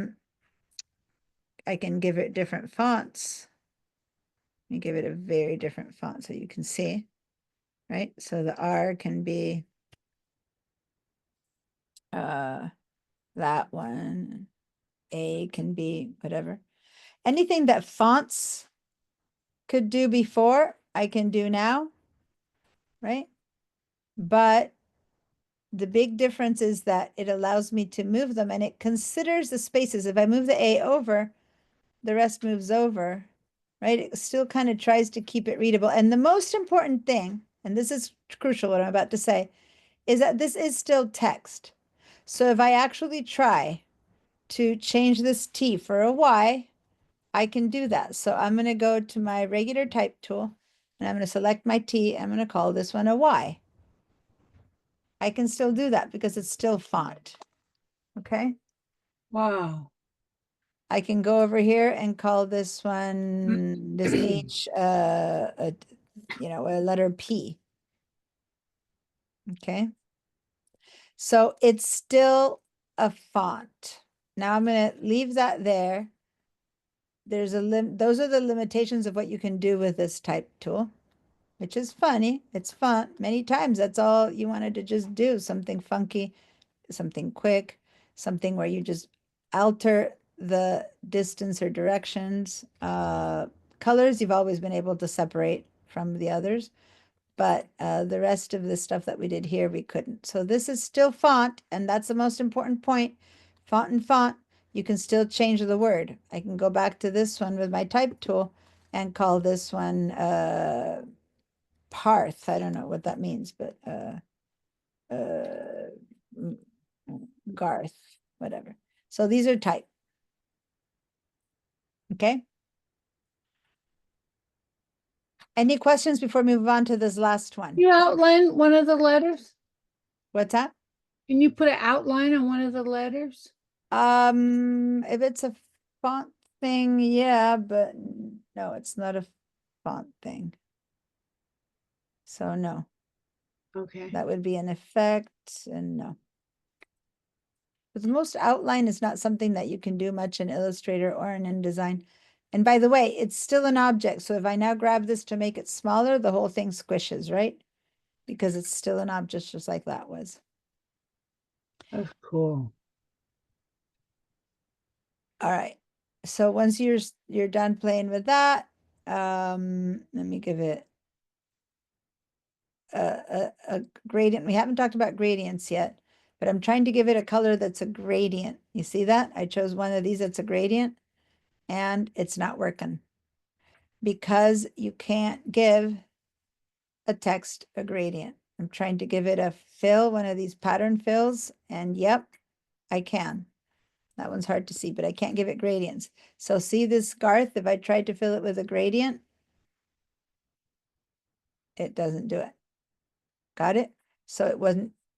can give it different fonts. Let me give it a very different font so you can see, right? So the R can be that one, A can be whatever. Anything that fonts could do before, I can do now, right? But the big difference is that it allows me to move them and it considers the spaces. If I move the A over, the rest moves over, right? It still kind of tries to keep it readable. And the most important thing, and this is crucial what I'm about to say, is that this is still text. So if I actually try to change this T for a Y, I can do that. So I'm going to go to my regular type tool and I'm going to select my T. I'm going to call this one a Y. I can still do that because it's still font. Okay.
Wow.
I can go over here and call this one, this H, a letter P. Okay. So it's still a font. Now I'm going to leave that there. Those are the limitations of what you can do with this type tool, which is funny. It's fun. Many times that's all you wanted to just do, something funky, something quick, something where you just alter the distance or directions. Colors, you've always been able to separate from the others, but the rest of the stuff that we did here, we couldn't. So this is still font, and that's the most important point. Font and font, you can still change the word. I can go back to this one with my type tool and call this one Parth. I don't know what that means, but Garth, whatever. So these are type. Okay. Any questions before we move on to this last one?
You outline one of the letters?
What's that?
Can you put an outline on one of the letters?
If it's a font thing, yeah, but no, it's not a font thing. So no,
Okay.
that would be an effect and no. But the most outline is not something that you can do much in Illustrator or in InDesign. And by the way, it's still an object. So if I now grab this to make it smaller, the whole thing squishes, right? Because it's still an object just like that was.
That's cool.
All right. So once you're done playing with that, let me give it a gradient. We haven't talked about gradients yet, but I'm trying to give it a color that's a gradient. You see that? I chose one of these that's a gradient, and it's not working because you can't give a text a gradient. I'm trying to give it a fill, one of these pattern fills, and yep, I can. That one's hard to see, but I can't give it gradients. So see this Garth, if I tried to fill it with a gradient, it doesn't do it. Got it? So it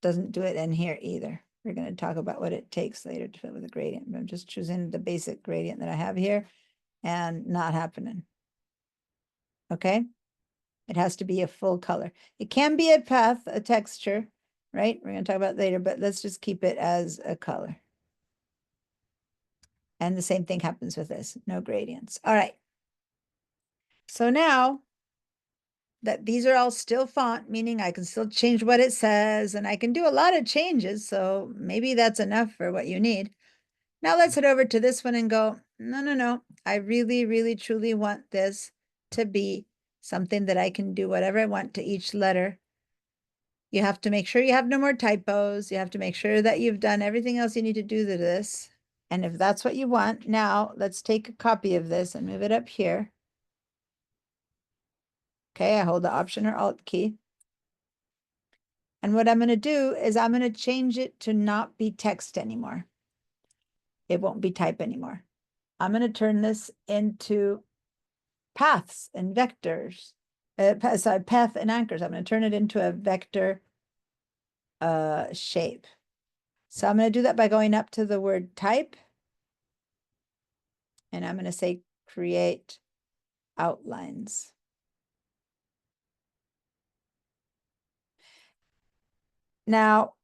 doesn't do it in here either. We're going to talk about what it takes later to fill it with a gradient, but I'm just choosing the basic gradient that I have here and not happening. Okay? It has to be a full color. It can be a path, a texture, right? We're going to talk about it later, but let's just keep it as a color. And the same thing happens with this, no gradients. All right. So now that these are all still font, meaning I can still change what it says and I can do a lot of changes. So maybe that's enough for what you need. Now let's head over to this one and go, no. I really, really, truly want this to be something that I can do whatever I want to each letter. You have to make sure you have no more typos. You have to make sure that you've done everything else you need to do to this. And if that's what you want, now let's take a copy of this and move it up here. Okay, I hold the Option or Alt key. And what I'm going to do is I'm going to change it to not be text anymore. It won't be type anymore. I'm going to turn this into paths and vectors. Path and anchors. I'm going to turn it into a vector shape. So I'm going to do that by going up to the word type. And I'm going to say create outlines. Now,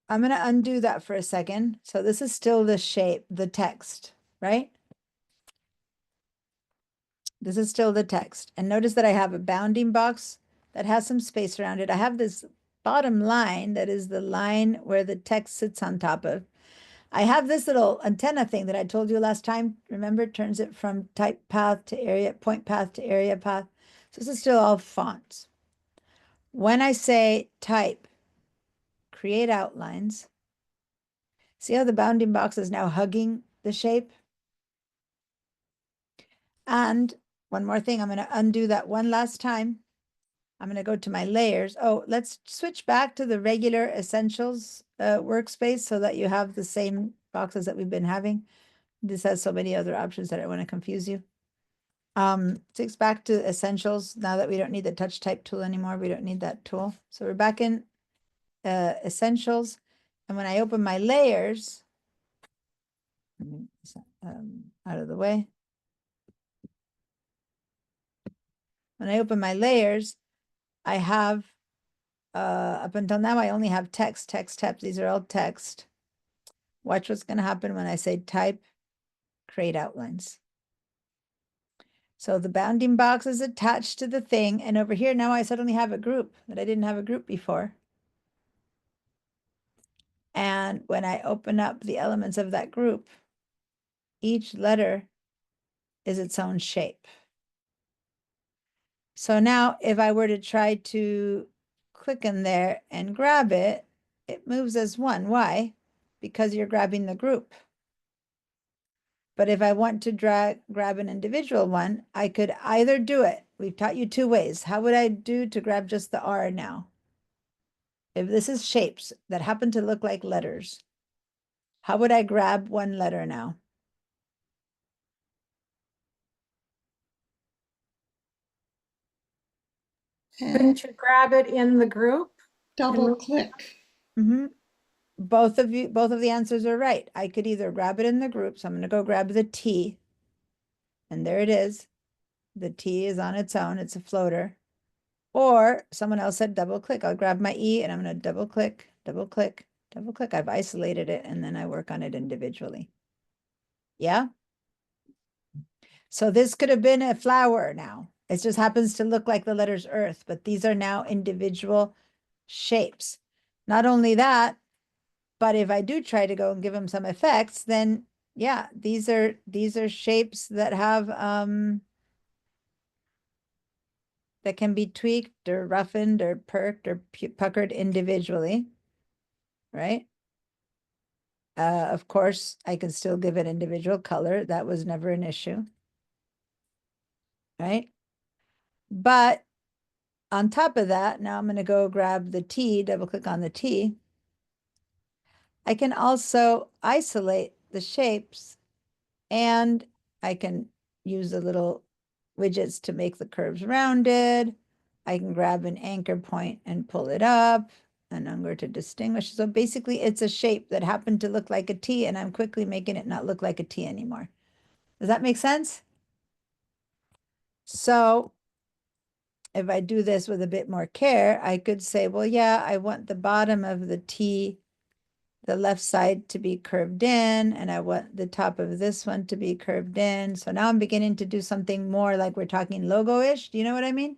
I'm going to undo that for a second. So this is still the shape, the text, right? This is still the text. And notice that I have a bounding box that has some space around it. I have this bottom line that is the line where the text sits on top of. I have this little antenna thing that I told you last time. Remember, it turns it from type path to area, point path to area path. So this is still all fonts. When I say type, create outlines, see how the bounding box is now hugging the shape? And one more thing, I'm going to undo that one last time. I'm going to go to my layers. Oh, let's switch back to the regular essentials workspace so that you have the same boxes that we've been having. This has so many other options that I want to confuse you. Takes back to essentials now that we don't need the touch type tool anymore. We don't need that tool. So we're back in essentials. And when I open my layers, out of the way. When I open my layers, I have, up until now, I only have text, text, text. These are all text. Watch what's going to happen when I say type, create outlines. So the bounding box is attached to the thing. And over here, now I suddenly have a group that I didn't have a group before. And when I open up the elements of that group, each letter is its own shape. So now if I were to try to click in there and grab it, it moves as one. Why? Because you're grabbing the group. But if I want to grab an individual one, I could either do it. We've taught you two ways. How would I do to grab just the R now? If this is shapes that happen to look like letters, how would I grab one letter now?
Couldn't you grab it in the group?
Double click.
Mm-hmm. Both of the answers are right. I could either grab it in the group. So I'm going to go grab the T. And there it is. The T is on its own. It's a floater. Or someone else said double click. I'll grab my E and I'm going to double click, double click, Double click, I've isolated it and then I work on it individually. Yeah? So this could have been a flower now. It just happens to look like the letters Earth, but these are now individual shapes. Not only that, but if I do try to go and give them some effects, then yeah, these are shapes that have that can be tweaked or roughened or perked or puckered individually, right? Of course, I can still give it individual color. That was never an issue, right? But on top of that, now I'm going to go grab the T, double click on the T. I can also isolate the shapes and I can use the little widgets to make the curves rounded. I can grab an anchor point and pull it up, and I'm going to distinguish. So basically it's a shape that happened to look like a T and I'm quickly making it not look like a T anymore. Does that make sense? So if I do this with a bit more care, I could say, well, yeah, I want the bottom of the T, the left side to be curved in, and I want the top of this one to be curved in. So now I'm beginning to do something more like we're talking logo-ish. Do you know what I mean?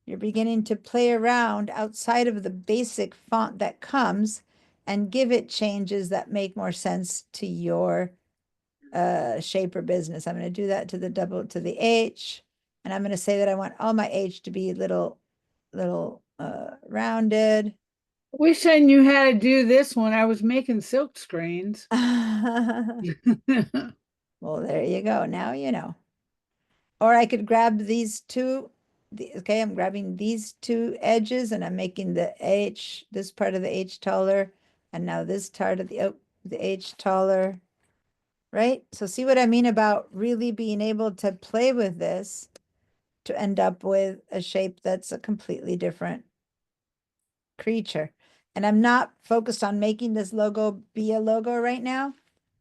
You're beginning to play around outside of the basic font that comes and give it changes that make more sense to your shape or business. I'm going to do that to the H, and I'm going to say that I want all my H to be little rounded.
Wish I knew how to do this when I was making silk screens.
Well, there you go. Now you know. Or I could grab these two. Okay, I'm grabbing these two edges and I'm making the H, this part of the H taller, and now this part of the H taller, right? So see what I mean about really being able to play with this to end up with a shape that's a completely different creature. And I'm not focused on making this logo be a logo right now.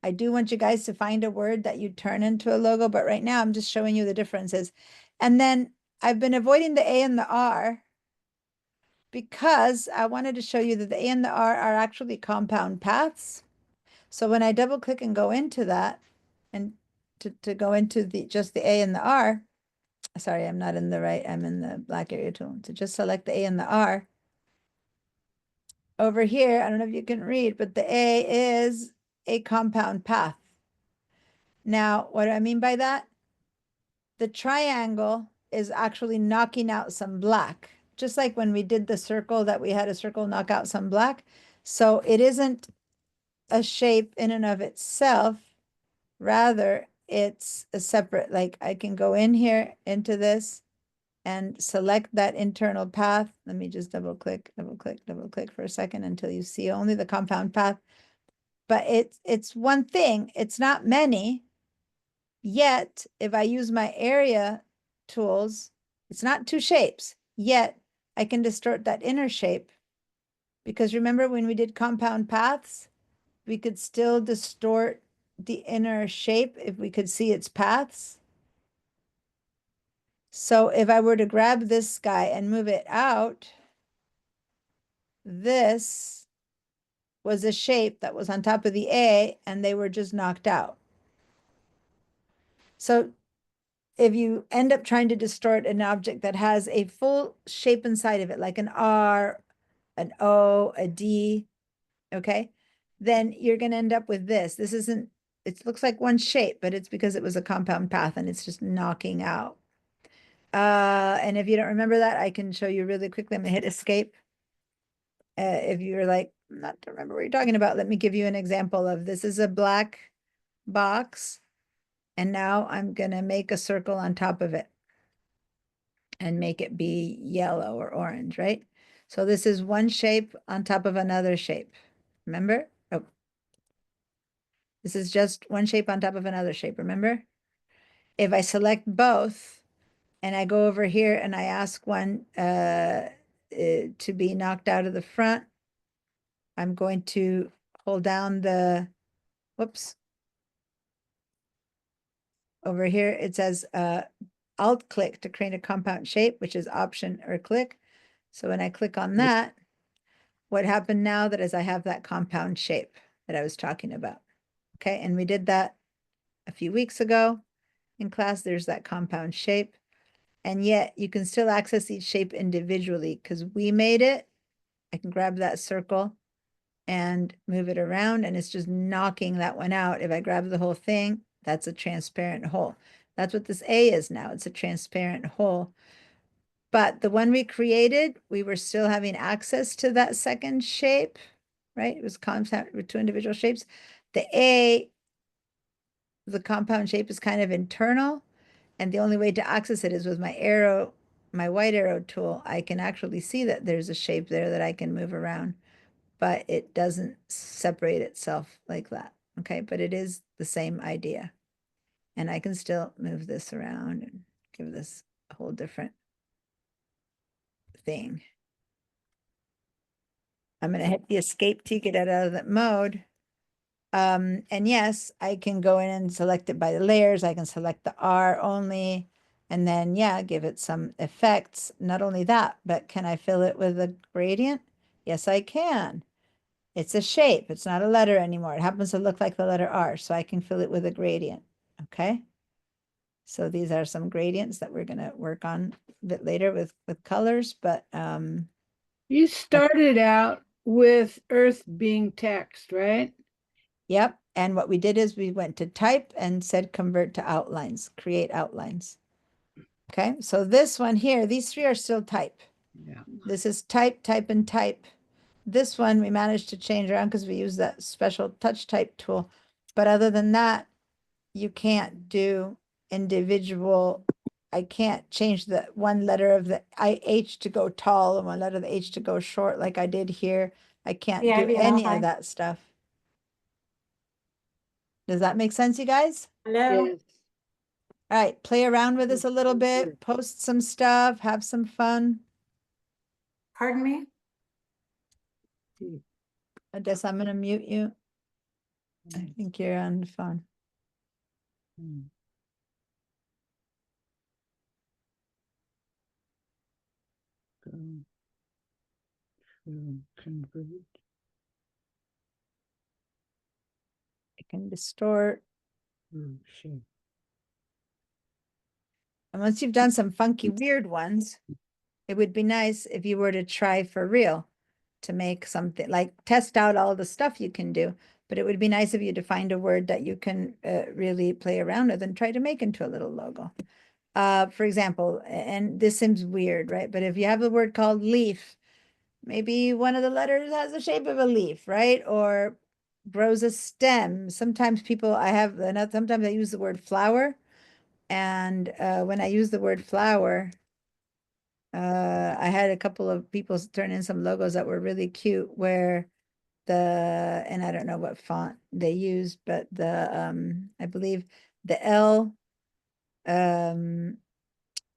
I do want you guys to find a word that you turn into a logo, but right now I'm just showing you the differences. And then I've been avoiding the A and the R because I wanted to show you that the A and the R are actually compound paths. So when I double click and go into that, and to go into just the A and the R, sorry, I'm not in the right, I'm in the black area tool. To just select the A and the R, over here, I don't know if you can read, but the A is a compound path. Now, what do I mean by that? The triangle is actually knocking out some black, just like when we did the circle that we had a circle knock out some black. So it isn't a shape in and of itself. Rather, it's a separate, like I can go in here into this and select that internal path. Let me just double click for a second until you see only the compound path. But it's one thing, it's not many. Yet, if I use my area tools, it's not two shapes. Yet, I can distort that inner shape. Because remember when we did compound paths, we could still distort the inner shape if we could see its paths. So if I were to grab this guy and move it out, this was a shape that was on top of the A and they were just knocked out. So if you end up trying to distort an object that has a full shape inside of it, like an R, an O, a D, okay, then you're going to end up with this. This isn't, it looks like one shape, but it's because it was a compound path and it's just knocking out. And if you don't remember that, I can show you really quickly. I'm going to hit escape. If you're like, not to remember what you're talking about, let me give you an example of this is a black box. And now I'm going to make a circle on top of it and make it be yellow or orange, right? So this is one shape on top of another shape. Remember? Oh, this is just one shape on top of another shape, remember? If I select both and I go over here and I ask one to be knocked out of the front, I'm going to hold down the, whoops. Over here, it says Alt click to create a compound shape, which is Option or click. So when I click on that, what happened now that is I have that compound shape that I was talking about. Okay, and we did that a few weeks ago in class. There's that compound shape. And yet you can still access each shape individually because we made it. I can grab that circle and move it around, and it's just knocking that one out. If I grab the whole thing, that's a transparent hole. That's what this A is now. It's a transparent hole. But the one we created, we were still having access to that second shape, right? It was compound with two individual shapes. The A, the compound shape is kind of internal, and the only way to access it is with my arrow, my white arrow tool. I can actually see that there's a shape there that I can move around, but it doesn't separate itself like that. Okay, but it is the same idea. And I can still move this around and give this a whole different thing. I'm going to hit the escape to get it out of that mode. And yes, I can go in and select it by the layers. I can select the R only, and then, yeah, give it some effects. Not only that, but can I fill it with a gradient? Yes, I can. It's a shape. It's not a letter anymore. It happens to look like the letter R, so I can fill it with a gradient. Okay. So these are some gradients that we're going to work on a bit later with colors, but
You started out with Earth being text, right?
yep. And what we did is we went to type and said convert to outlines, create outlines. Okay. So this one here, these three are still type.
Yeah.
This is type, type, and type. This one we managed to change around because we use that special touch type tool. But other than that, you can't do individual. I can't change the one letter of the H to go tall and one letter of the H to go short like I did here. I can't
Yeah,
do
yeah,
any
okay.
of that stuff. Does that make sense, you guys?
Hello?
Yes.
All right, play around with this a little bit, post some stuff, have some fun.
Pardon me?
I guess I'm going to mute you. I think you're on the phone. It can distort. And once you've done some funky, weird ones, it would be nice if you were to try for real to make something like test out all the stuff you can do. But it would be nice of you to find a word that you can really play around with and try to make into a little logo. For example, and this seems weird, right? But if you have a word called leaf, maybe one of the letters has the shape of a leaf, right? Or grows a stem. Sometimes sometimes I use the word flower. And when I use the word flower, I had a couple of people turn in some logos that were really cute where and I don't know what font they used, but I believe the L turned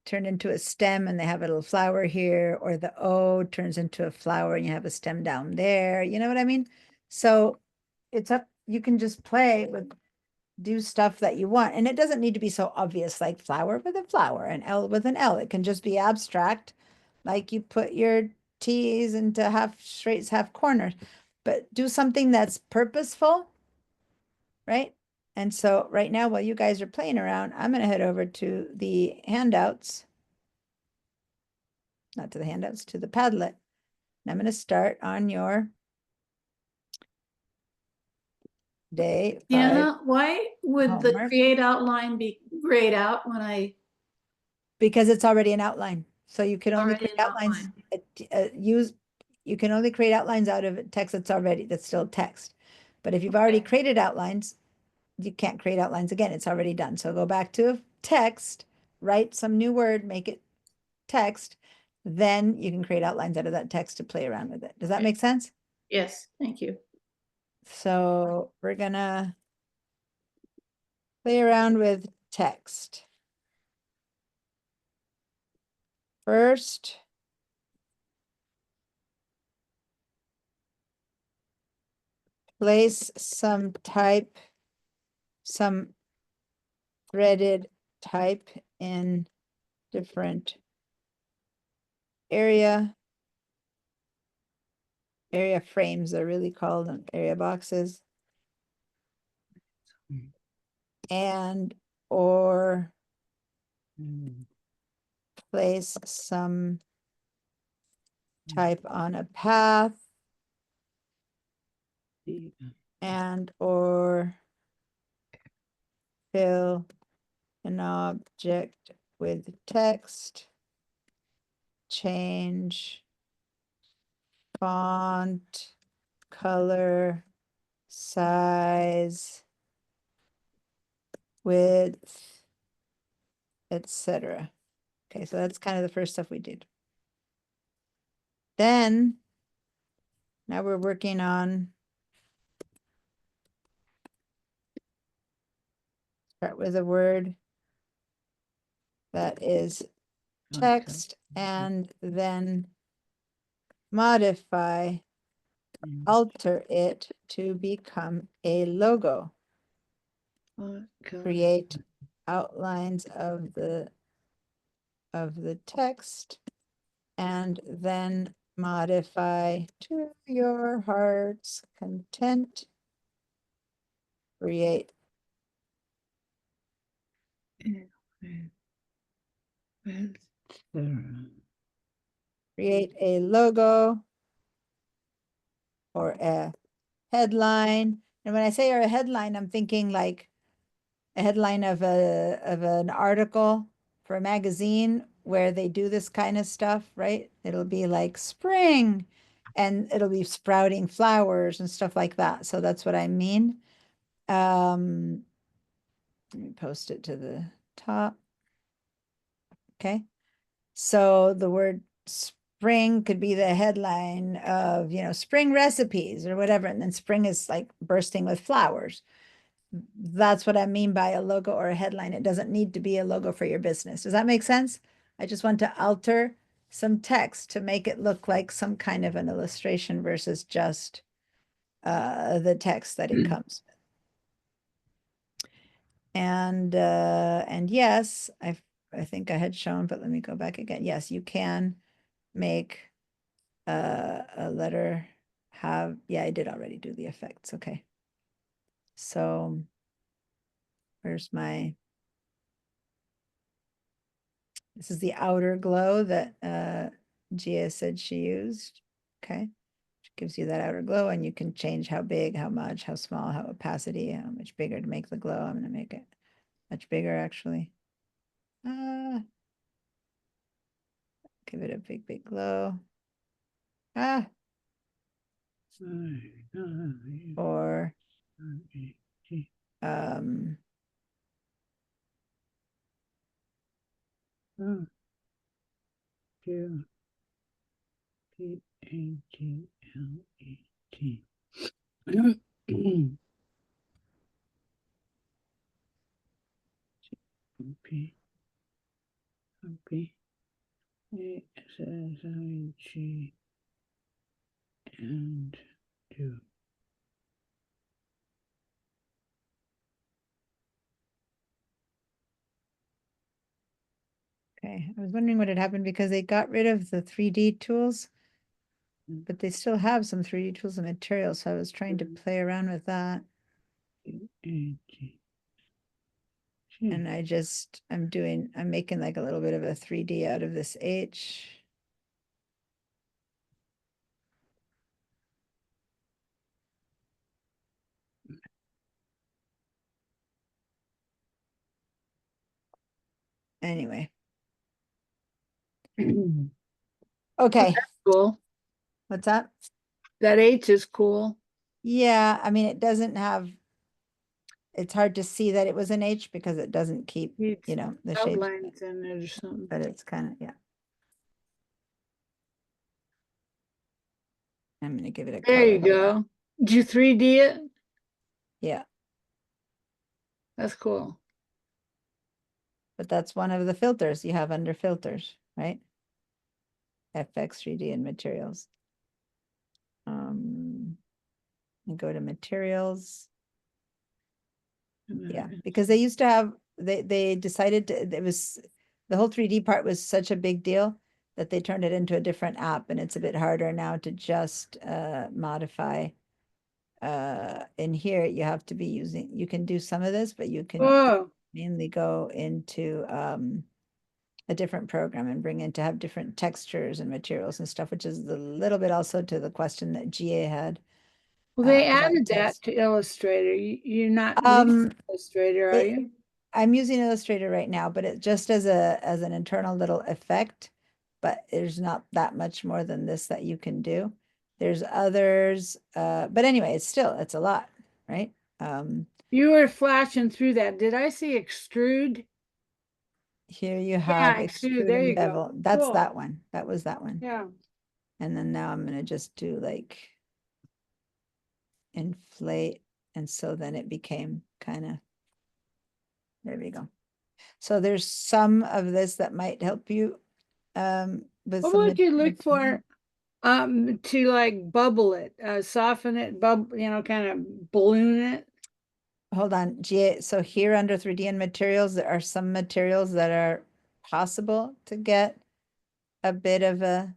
into a stem and they have a little flower here, or the O turns into a flower and you have a stem down there. You know what I mean? So it's up, you can just play with, do stuff that you want. And it doesn't need to be so obvious, like flower with a flower and L with an L. It can just be abstract, like you put your T's into half straights, half corners, but do something that's purposeful, right? And so right now, while you guys are playing around, I'm going to head over to the handouts, not to the handouts, to the Padlet. And I'm going to start on your day 5
Diana, why would the
homework,
create outline be grayed out when I
because it's already an outline. So you can only
already
create
an
outlines,
outline?
you can only create outlines out of text that's still text. But if you've already created outlines, you can't create outlines again. It's already done. So go back to text, write some new word, make it text, then you can create outlines out of that text to play around with it. Does that make sense?
Yes, thank you.
So we're gonna play around with text. First, place some threaded type in different area. area frames are really called, area boxes. And or place some type on a path and or fill an object with text, change font, color, size, width, etc. Okay, so that's kind of the first stuff we did. Then, now we're working on, start with a word that is text and then modify, alter it to become a logo. Create outlines of the text and then modify to your heart's content. Create create a logo or a headline. And when I say or a headline, I'm thinking like a headline of an article for a magazine where they do this kind of stuff, right? It'll be like spring and it'll be sprouting flowers and stuff like that. So that's what I mean. Let me post it to the top. Okay. So the word spring could be the headline of, spring recipes or whatever. And then spring is like bursting with flowers. That's what I mean by a logo or a headline. It doesn't need to be a logo for your business. Does that make sense? I just want to alter some text to make it look like some kind of an illustration versus just the text that it comes with. And yes, I think I had shown, but let me go back again. Yes, you can make a letter have, yeah, I did already do the effects. Okay. So where's my, this is the outer glow that Gia said she used. Okay. Which gives you that outer glow and you can change how big, how much, how small, how opacity, how much bigger to make the glow. I'm going to make it much bigger actually. Give it a big, big glow. Or
And do.
okay, I was wondering what had happened because they got rid of the 3D tools, but they still have some 3D tools and materials. So I was trying to play around with that. And I'm making like a little bit of a 3D out of this H. Anyway. Okay.
Cool.
What's that?
That H is cool.
Yeah, I mean, it doesn't have, it's hard to see that it was an H because it doesn't keep,
Needs
the shapes,
outlines in it or something.
but it's kind of, yeah. I'm going to give it a
There you
color.
go. Did you 3D it?
Yeah,
That's cool.
but that's one of the filters you have under filters, right? FX, 3D, and materials. And go to materials. Yeah, because they used to have, they decided to, it was, the whole 3D part was such a big deal that they turned it into a different app, and it's a bit harder now to just modify. In here, you have to be using, you can do some of this, but you can
Oh,
mainly go into a different program and bring in to have different textures and materials and stuff, which is a little bit also to the question that GA had.
well, they
about
added that
text.
to Illustrator. You're not
Um,
using Illustrator, are
it-
you?
I'm using Illustrator right now, but it just as an internal little effect, but there's not that much more than this that you can do. There's others, but anyway, it's a lot, right?
You were flashing through that. Did I see extrude?
Here you have
extrude.
extrude
There
and
you go.
bevel. That's
Cool.
that one. That was that one.
Yeah.
And then now I'm gonna just do like inflate, and so then it became kind of, there we go. So there's some of this that might help you with
What
some
would you look
materials.
for to like bubble it, soften it, kind of balloon it?
Hold on, GA. So here under 3D and materials, there are some materials that are possible to get a bit of a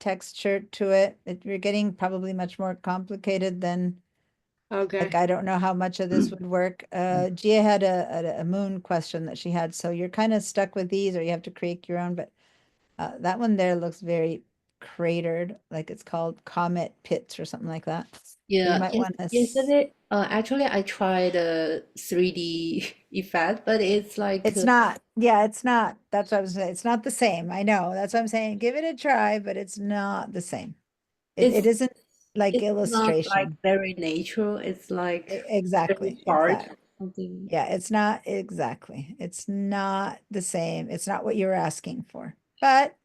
texture to it. You're getting probably much more complicated than,
Okay.
like, I don't know how much of this would work. Gia had a moon question that she had, so you're kind of stuck with these, or you have to create your own, but that one there looks very cratered, like it's called Comet Pits or something like that. So you
Yeah,
might want to,
yesterday, actually, I tried a 3D effect, but it's like,
it's not, yeah, it's not, that's what I was saying, it's not the same, I know, that's what I'm saying, give it a try, but it's not the same. It
it's
isn't like
it's not like
illustration.
very natural. It's like very
Exactly,
hard
exactly.
something.
Yeah, it's not exactly. It's not the same. It's not what you were asking for. But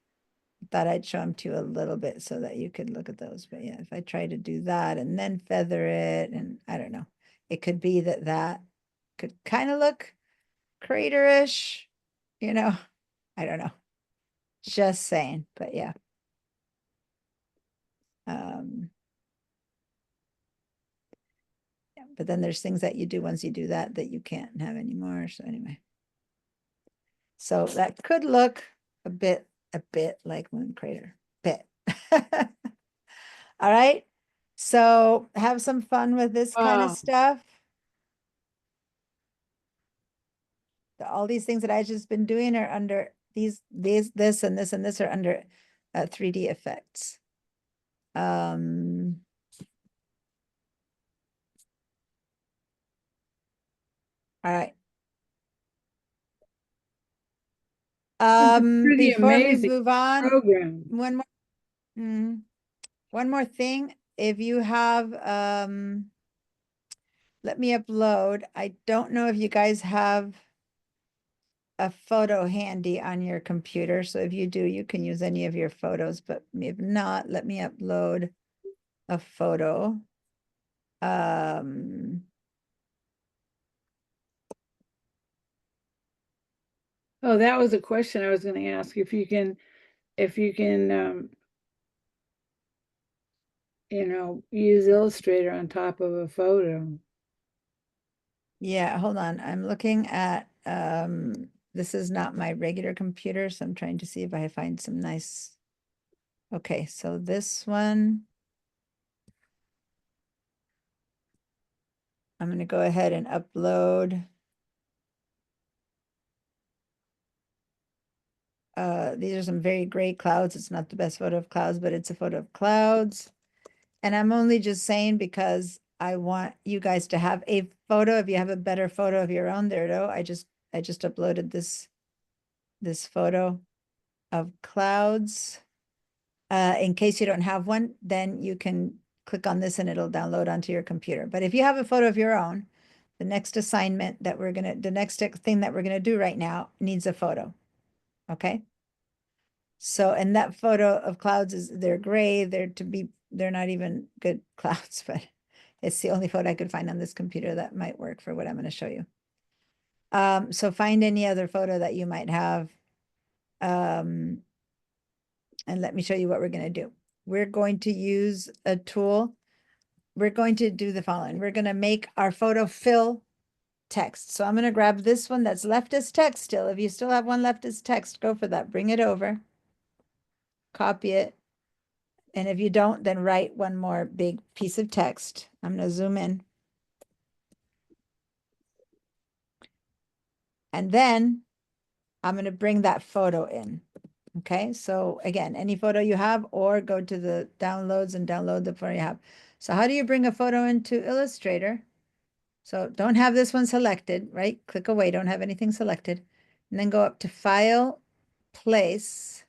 I thought I'd show them to you a little bit so that you could look at those. But yeah, if I try to do that and then feather it, and I don't know, it could be that that could kind of look craterish, you know, I don't know. Just saying, but yeah. Yeah, but then there's things that you do once you do that that you can't have anymore. So anyway. So that could look a bit like Moon Crater. Bit. All right. So have some fun with this kind of
Wow.
stuff. All these things that I just been doing are under this and this are under 3D effects. All right.
Pretty
Before we
amazing
move on,
program.
one more thing. If you have let me upload. I don't know if you guys have a photo handy on your computer. So if you do, you can use any of your photos, but if not, let me upload a photo.
Oh, that was a question I was going to ask. If you can, use Illustrator on top of a photo.
Yeah, hold on. I'm looking at, this is not my regular computer, so I'm trying to see if I find some nice. Okay, so this one, I'm going to go ahead and upload. These are some very gray clouds. It's not the best photo of clouds, but it's a photo of clouds. And I'm only just saying because I want you guys to have a photo. If you have a better photo of your own, there you go. I just uploaded this photo of clouds. In case you don't have one, then you can click on this and it'll download onto your computer. But if you have a photo of your own, the next assignment that the next thing that we're gonna do right now needs a photo. Okay. So, and that photo of clouds they're gray, they're not even good clouds, but it's the only photo I could find on this computer that might work for what I'm going to show you. So find any other photo that you might have. And let me show you what we're going to do. We're going to use a tool. We're going to do the following. We're going to make our photo fill text. So I'm going to grab this one that's left as text still. If you still have one left as text, go for that. Bring it over. copy it. And if you don't, then write one more big piece of text. I'm going to zoom in. And then I'm going to bring that photo in. Okay, so again, any photo you have, or go to the downloads and download the photo you have. So how do you bring a photo into Illustrator? So don't have this one selected, right? Click away, don't have anything selected. And then go up to File, Place.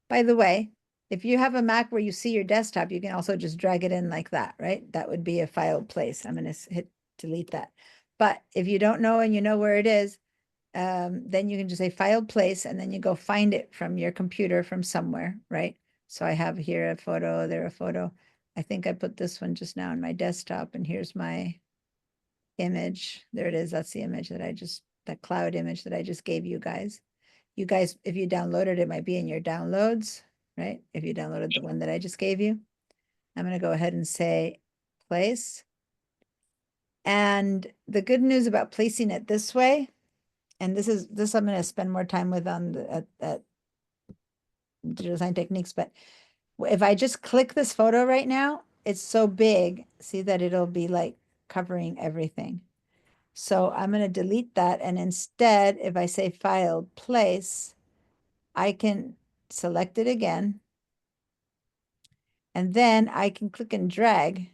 By the way, if you have a Mac where you see your desktop, you can also just drag it in like that, right? That would be a file place. I'm going to hit delete that. But if you don't know and you know where it is, then you can just say file place, and then you go find it from your computer from somewhere, right? So I have here a photo, there a photo. I think I put this one just now on my desktop, and here's my image. There it is. That's the image that that cloud image that I just gave you guys. You guys, if you downloaded, it might be in your downloads, right? If you downloaded the one that I just gave you. I'm going to go ahead and say place. And the good news about placing it this way, and this I'm going to spend more time with on the at design techniques, but if I just click this photo right now, it's so big, see that it'll be like covering everything. So I'm going to delete that, and instead, if I say file place, I can select it again, and then I can click and drag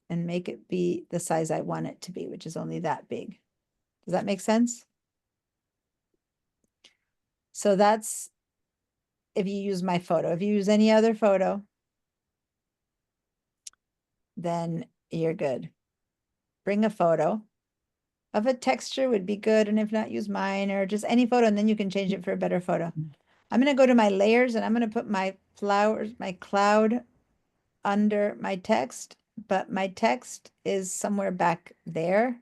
and make it be the size I want it to be, which is only that big. Does that make sense? So that's if you use my photo. If you use any other photo, then you're good. Bring a photo of a texture would be good, and if not, use mine or just any photo, and then you can change it for a better photo. I'm going to go to my layers, and I'm going to put my flowers, my cloud under my text, but my text is somewhere back there.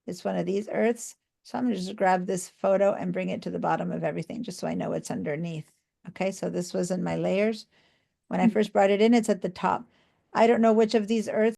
It's one of these earths. So I'm going to just grab this photo and bring it to the bottom of everything, just so I know it's underneath. Okay, so this was in my layers. When I first brought it in, it's at the top. I don't know which of these earths